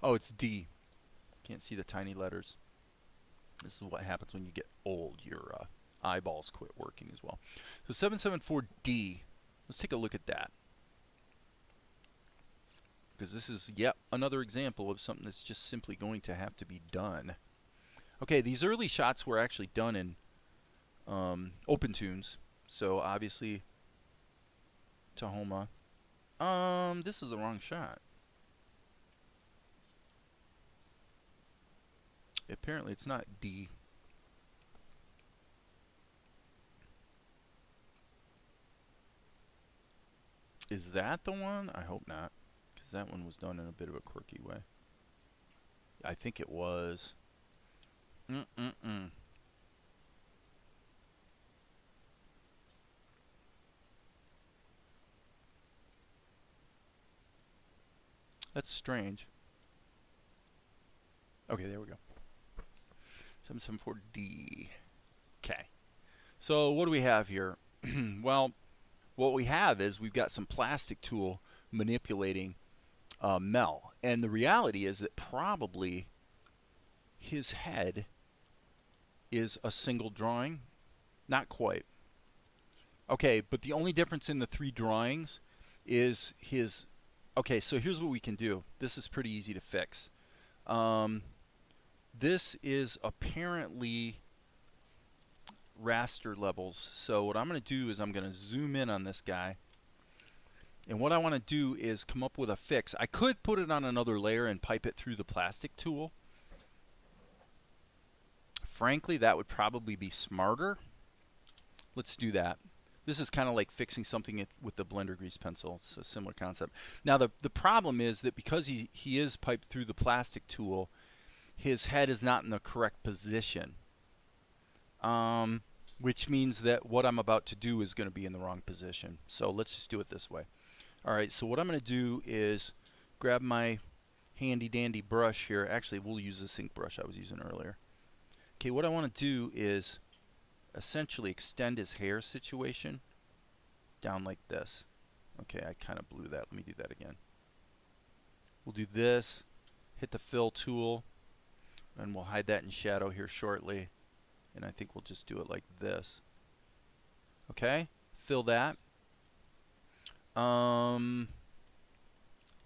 oh, it's D. Can't see the tiny letters. This is what happens when you get old. Your eyeballs quit working as well. So 774D. Let's take a look at that. Because this is yet another example of something that's just simply going to have to be done. Okay, these early shots were actually done in OpenToonz. So obviously Tahoma. This is the wrong shot. Apparently it's not D. Is that the one? I hope not, because that one was done in a bit of a quirky way. I think it was. That's strange. Okay, there we go. 774D. Okay. So what do we have here? Well, what we have is we've got some plastic tool manipulating Mel. And the reality is that probably his head is a single drawing. Not quite. Okay, but the only difference in the three drawings is his... Okay, so here's what we can do. This is pretty easy to fix. This is apparently raster levels. So what I'm going to do is I'm going to zoom in on this guy. And what I want to do is come up with a fix. I could put it on another layer and pipe it through the plastic tool. Frankly, that would probably be smarter. Let's do that. This is kind of like fixing something with the Blender grease pencil. It's a similar concept. Now the problem is that because he is piped through the plastic tool, his head is not in the correct position. Which means that what I'm about to do is going to be in the wrong position. So let's just do it this way. Alright, so what I'm going to do is grab my handy dandy brush here. Actually, we'll use this ink brush I was using earlier. Okay, what I want to do is essentially extend his hair situation down like this. Okay, I kind of blew that. Let me do that again. We'll do this, hit the fill tool, and we'll hide that in shadow here shortly. And I think we'll just do it like this. Okay, fill that. Then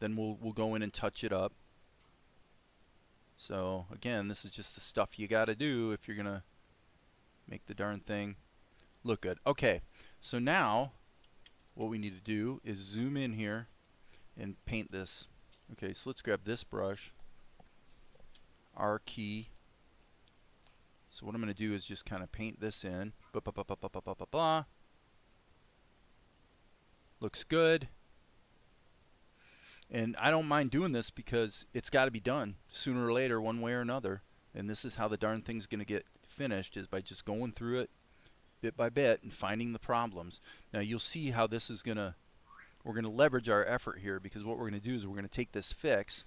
we'll go in and touch it up. So again, this is just the stuff you gotta do if you're gonna make the darn thing look good. Okay, so now what we need to do is zoom in here and paint this. Okay, so let's grab this brush, R key. So what I'm going to do is just kind of paint this in. Blah, blah, blah, blah, blah, blah, blah, blah. Looks good. And I don't mind doing this because it's got to be done sooner or later, one way or another. And this is how the darn thing's going to get finished, is by just going through it bit by bit and finding the problems. Now you'll see how this is going to, we're going to leverage our effort here, because what we're going to do is we're going to take this fix.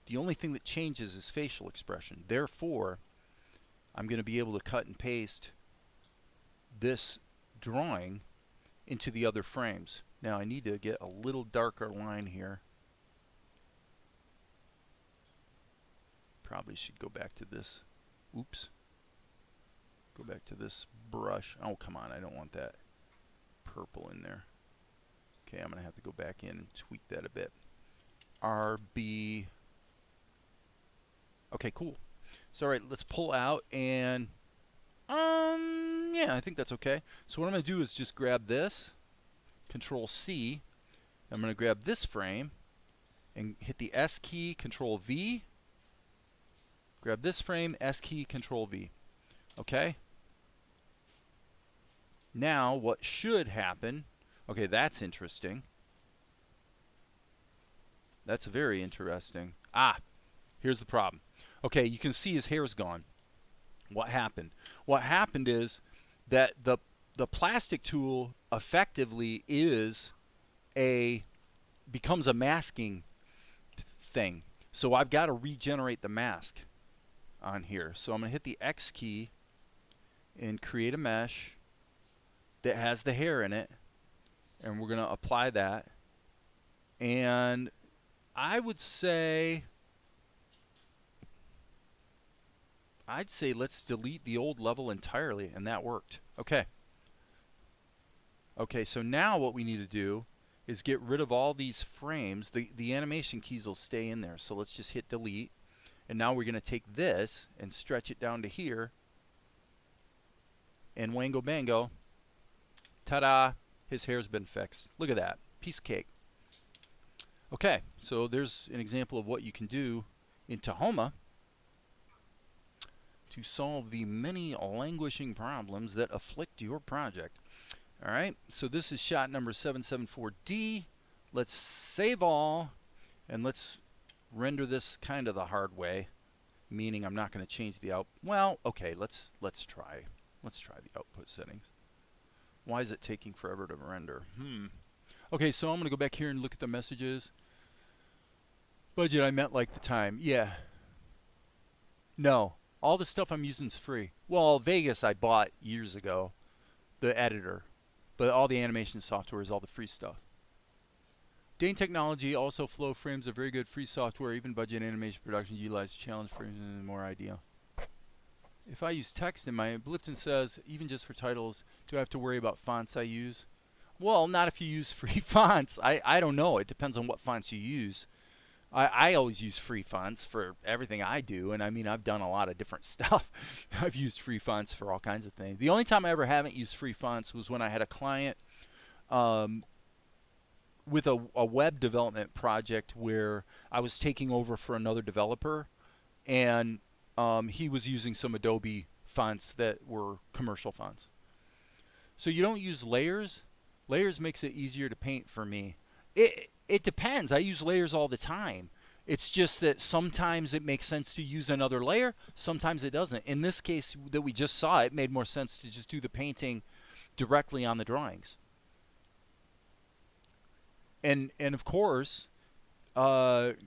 The only thing that changes is facial expression. Therefore, I'm going to be able to cut and paste this drawing into the other frames. Now I need to get a little darker line here. Probably should go back to this. Oops. Go back to this brush. Oh, come on, I don't want that purple in there. Okay, I'm going to have to go back in and tweak that a bit. RB. Okay, cool. So, all right, let's pull out and, yeah, I think that's okay. So what I'm going to do is just grab this, Control C. I'm going to grab this frame and hit the S key, Control V. Grab this frame, S key, Control V. Okay? Now, what should happen, okay, that's interesting. That's very interesting. Ah, here's the problem. Okay, you can see his hair's gone. What happened? What happened is that the plastic tool effectively becomes a masking thing. So I've got to regenerate the mask on here. So I'm going to hit the X key and create a mesh that has the hair in it, and we're going to apply that. And I would say, I'd say let's delete the old level entirely, and that worked. Okay. Okay, so now what we need to do is get rid of all these frames. The animation keys will stay in there, so let's just hit delete. And now we're going to take this and stretch it down to here. And wango bango, ta-da, his hair's been fixed. Look at that, piece of cake. Okay, so there's an example of what you can do in Tahoma to solve the many languishing problems that afflict your project. All right, so this is shot number 774D. Let's save all, and let's render this kind of the hard way, meaning I'm not going to change the out. Well, okay, let's try the output settings. Why is it taking forever to render? Okay, so I'm going to go back here and look at the messages. Budget, I meant like the time. Yeah. No. All the stuff I'm using is free. Well, Vegas I bought years ago, the editor. But all the animation software is all the free stuff. Dane Technology, also Flow Frames, are very good free software. Even budget animation productions utilize challenge frames and more ideal. If I use text in my, Blifton says, even just for titles, do I have to worry about fonts I use? Well, not if you use free fonts. I don't know. It depends on what fonts you use. I always use free fonts for everything I do, and I mean, I've done a lot of different stuff. I've used free fonts for all kinds of things. The only time I ever haven't used free fonts was when I had a client with a web development project where I was taking over for another developer, and he was using some Adobe fonts that were commercial fonts. So you don't use layers. Layers makes it easier to paint for me. It depends. I use layers all the time. It's just that sometimes it makes sense to use another layer, sometimes it doesn't. In this case that we just saw, it made more sense to just do the painting directly on the drawings. And of course, CBKE,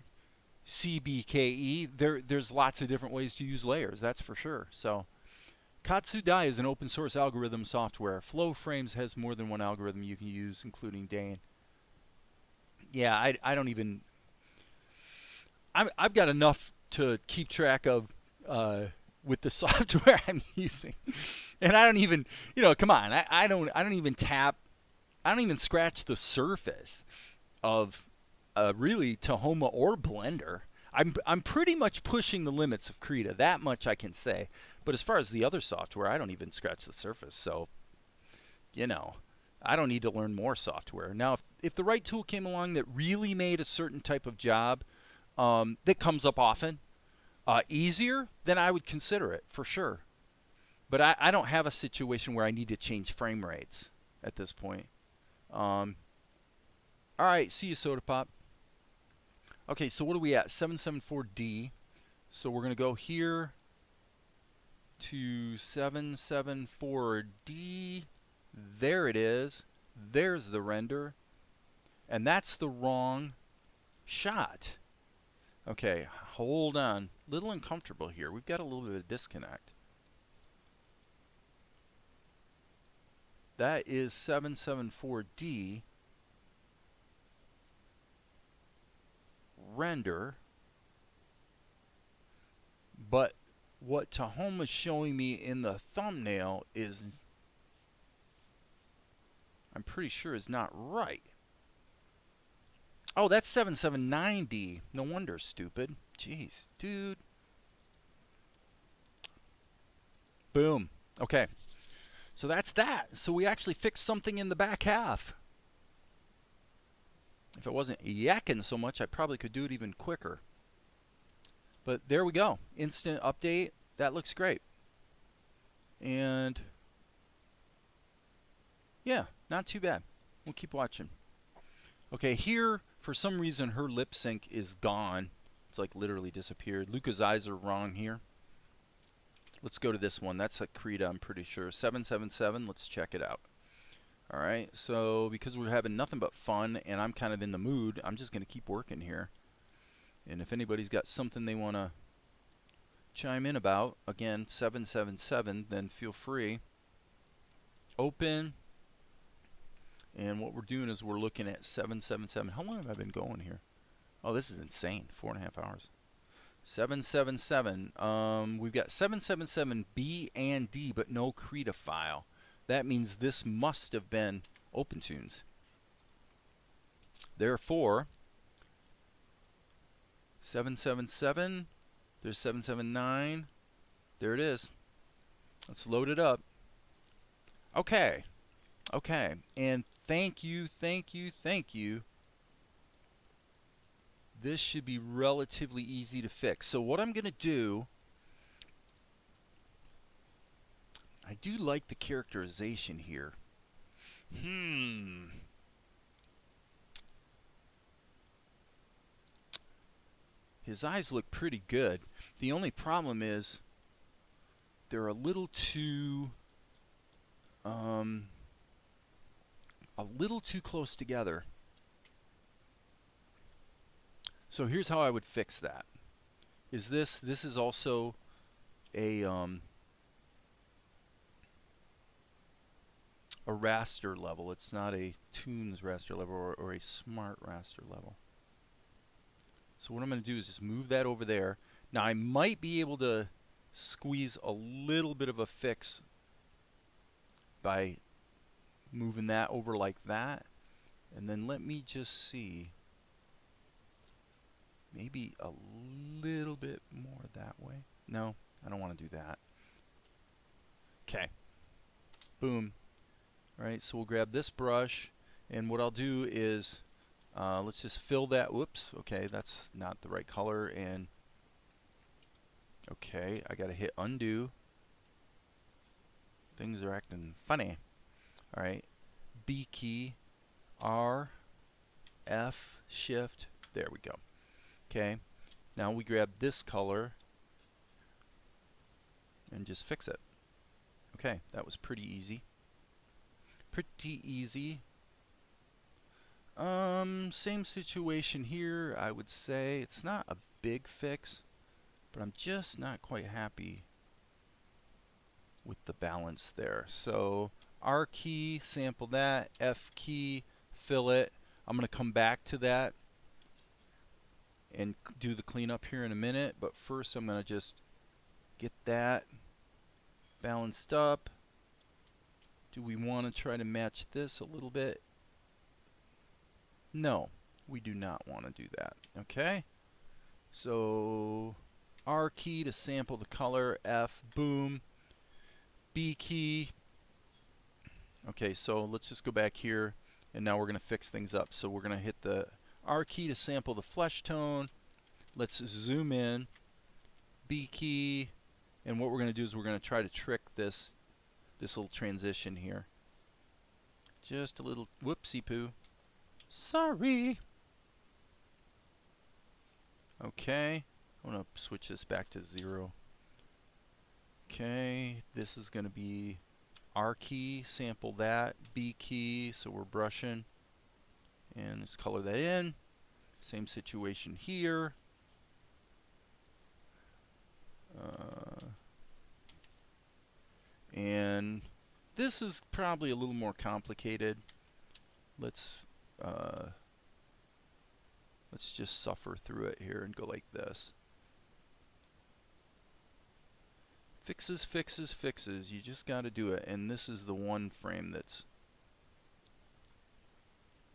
there's lots of different ways to use layers, that's for sure. So Katsudai is an open source algorithm software. Flow Frames has more than one algorithm you can use, including Dane. Yeah, I don't even, I've got enough to keep track of with the software I'm using. And I don't even, you know, come on, I don't even scratch the surface of really Tahoma or Blender. I'm pretty much pushing the limits of Krita, that much I can say. But as far as the other software, I don't even scratch the surface. So, you know, I don't need to learn more software. Now, if the right tool came along that really made a certain type of job that comes up often easier, then I would consider it for sure. But I don't have a situation where I need to change frame rates at this point. All right, see you, Soda Pop. Okay, so what are we at? 774D. So we're going to go here to 774D. There it is. There's the render. And that's the wrong shot. Okay, hold on. Little uncomfortable here. We've got a little bit of disconnect. That is 774D. Render. But what Tahoma's showing me in the thumbnail is, I'm pretty sure, is not right. Oh, that's 779D. No wonder, stupid. Jeez, dude. Boom. Okay. So that's that. So we actually fixed something in the back half. If I wasn't yakking so much, I probably could do it even quicker. But there we go. Instant update. That looks great. And yeah, not too bad. We'll keep watching. Okay, here, for some reason, her lip sync is gone. It's like literally disappeared. Luca's eyes are wrong here. Let's go to this one. That's a Krita, I'm pretty sure. 777. Let's check it out. All right, so because we're having nothing but fun and I'm kind of in the mood, I'm just going to keep working here. And if anybody's got something they want to chime in about, again, 777, then feel free. Open. And what we're doing is we're looking at 777. How long have I been going here? Oh, this is insane. 4.5 hours. 777. We've got 777B and D, but no Krita file. That means this must have been OpenToonz. Therefore, 777, there's 779, there it is. Let's load it up. Okay, okay, and thank you. This should be relatively easy to fix. So what I'm going to do, I do like the characterization here. His eyes look pretty good. The only problem is they're a little too close together. So here's how I would fix that. Is this is also a raster level. It's not a Toonz raster level or a smart raster level. So what I'm going to do is just move that over there. Now I might be able to squeeze a little bit of a fix by moving that over like that. And then let me just see. Maybe a little bit more that way. No, I don't want to do that. Okay. Boom. Alright, so we'll grab this brush, and what I'll do is let's just fill that. Whoops, okay, that's not the right color, and okay, I gotta hit undo. Things are acting funny. Alright, B key, R, F, shift, there we go. Okay, now we grab this color and just fix it. Okay, that was pretty easy. Pretty easy. Same situation here, I would say. It's not a big fix, but I'm just not quite happy with the balance there. So R key, sample that, F key, fill it. I'm going to come back to that and do the cleanup here in a minute, but first I'm going to just get that balanced up. Do we want to try to match this a little bit? No, we do not want to do that. Okay, so R key to sample the color, F, boom, B key. Okay, so let's just go back here, and now we're going to fix things up. So we're going to hit the R key to sample the flesh tone. Let's zoom in, B key, and what we're going to do is we're going to try to trick this little transition here. Just a little whoopsie poo. Sorry. Okay, I'm going to switch this back to 0. Okay, this is going to be R key, sample that, B key, so we're brushing, and let's color that in. Same situation here. And this is probably a little more complicated. Let's just suffer through it here and go like this. Fixes, fixes, fixes. You just got to do it. And this is the one frame that's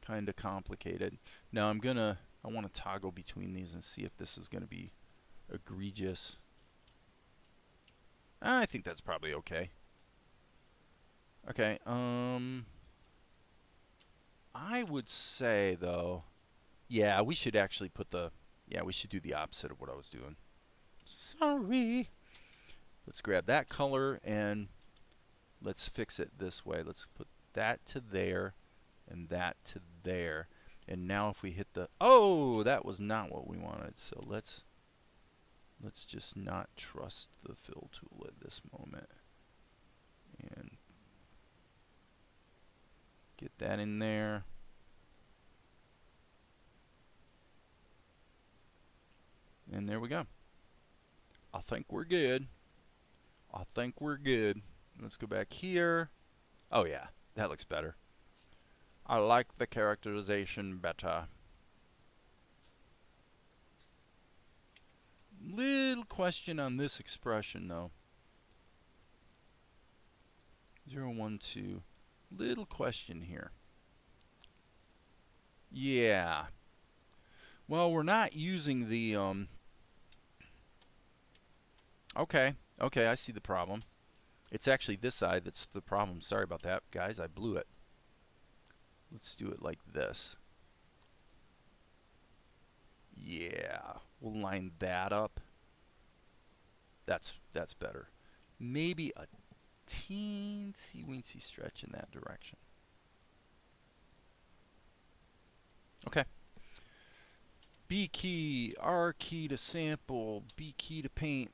kind of complicated. Now I want to toggle between these and see if this is going to be egregious. I think that's probably okay. Okay, I would say though, yeah, we should actually we should do the opposite of what I was doing. Sorry. Let's grab that color and let's fix it this way. Let's put that to there and that to there. And now if we hit the, oh, that was not what we wanted. So let's just not trust the fill tool at this moment. And get that in there. And there we go. I think we're good. I think we're good. Let's go back here. Oh yeah, that looks better. I like the characterization better. Little question on this expression though. 0, 1, 2. Little question here. Yeah. Well, we're not using the Okay, I see the problem. It's actually this side that's the problem. Sorry about that, guys. I blew it. Let's do it like this. Yeah, we'll line that up. That's better. Maybe a teensy-weensy stretch in that direction. Okay. B key, R key to sample, B key to paint.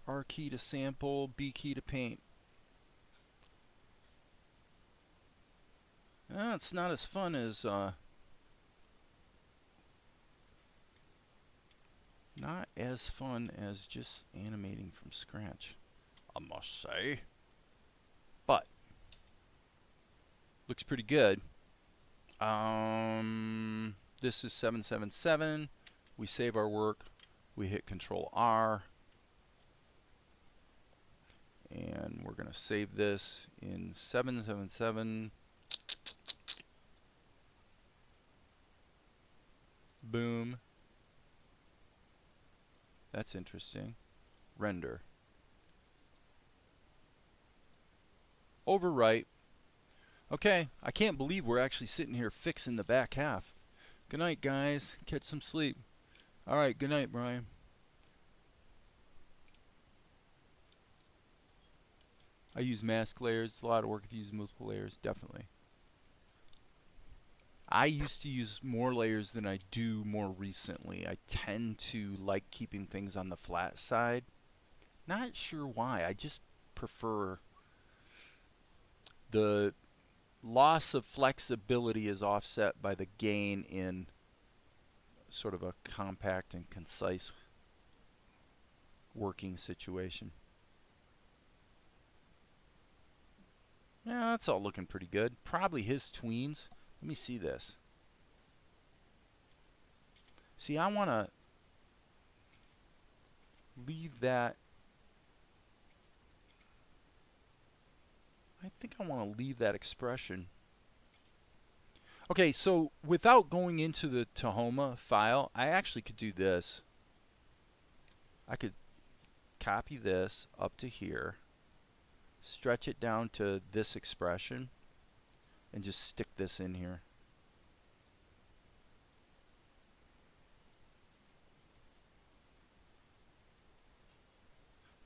R key to sample, B key to paint. It's not as fun as just animating from scratch, I must say. But looks pretty good. This is 777. We save our work. We hit Control R. And we're going to save this in 777. Boom. That's interesting. Render. Overwrite. Okay, I can't believe we're actually sitting here fixing the back half. Good night, guys. Catch some sleep. Alright, good night, Brian. I use mask layers. It's a lot of work if you use multiple layers, definitely. I used to use more layers than I do more recently. I tend to like keeping things on the flat side. Not sure why. I just prefer the loss of flexibility is offset by the gain in sort of a compact and concise working situation. Yeah, that's all looking pretty good. Probably his tweens. Let me see this. See, I want to leave that. I think I want to leave that expression. Okay, so without going into the Tahoma file, I actually could do this. I could copy this up to here. stretch it down to this expression, and just stick this in here.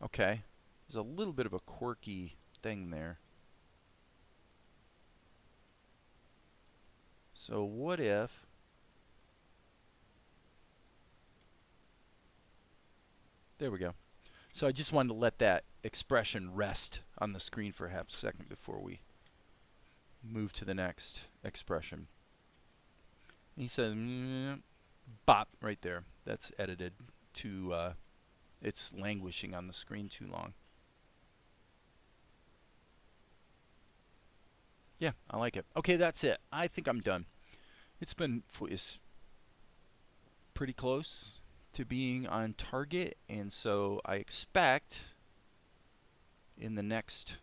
Okay, there's a little bit of a quirky thing there. So what if there we go. So I just wanted to let that expression rest on the screen for half a second before we move to the next expression. He says, bop, right there. That's edited to, it's languishing on the screen too long. Yeah, I like it. Okay, that's it. I think I'm done. It's pretty close to being on target, and so I expect in the next,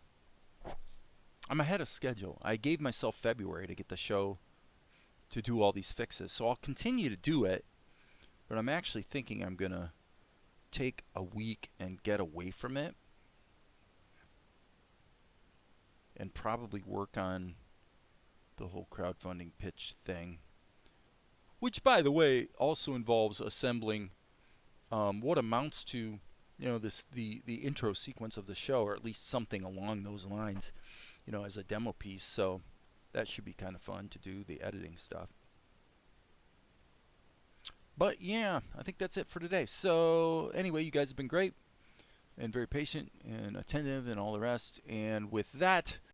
I'm ahead of schedule. I gave myself February to get the show to do all these fixes, so I'll continue to do it, but I'm actually thinking I'm gonna take a week and get away from it and probably work on the whole crowdfunding pitch thing, which, by the way, also involves assembling what amounts to, you know, the intro sequence of the show, or at least something along those lines, you know, as a demo piece. So that should be kind of fun to do, the editing stuff. But yeah, I think that's it for today. So anyway, you guys have been great and very patient and attentive and all the rest. And with that,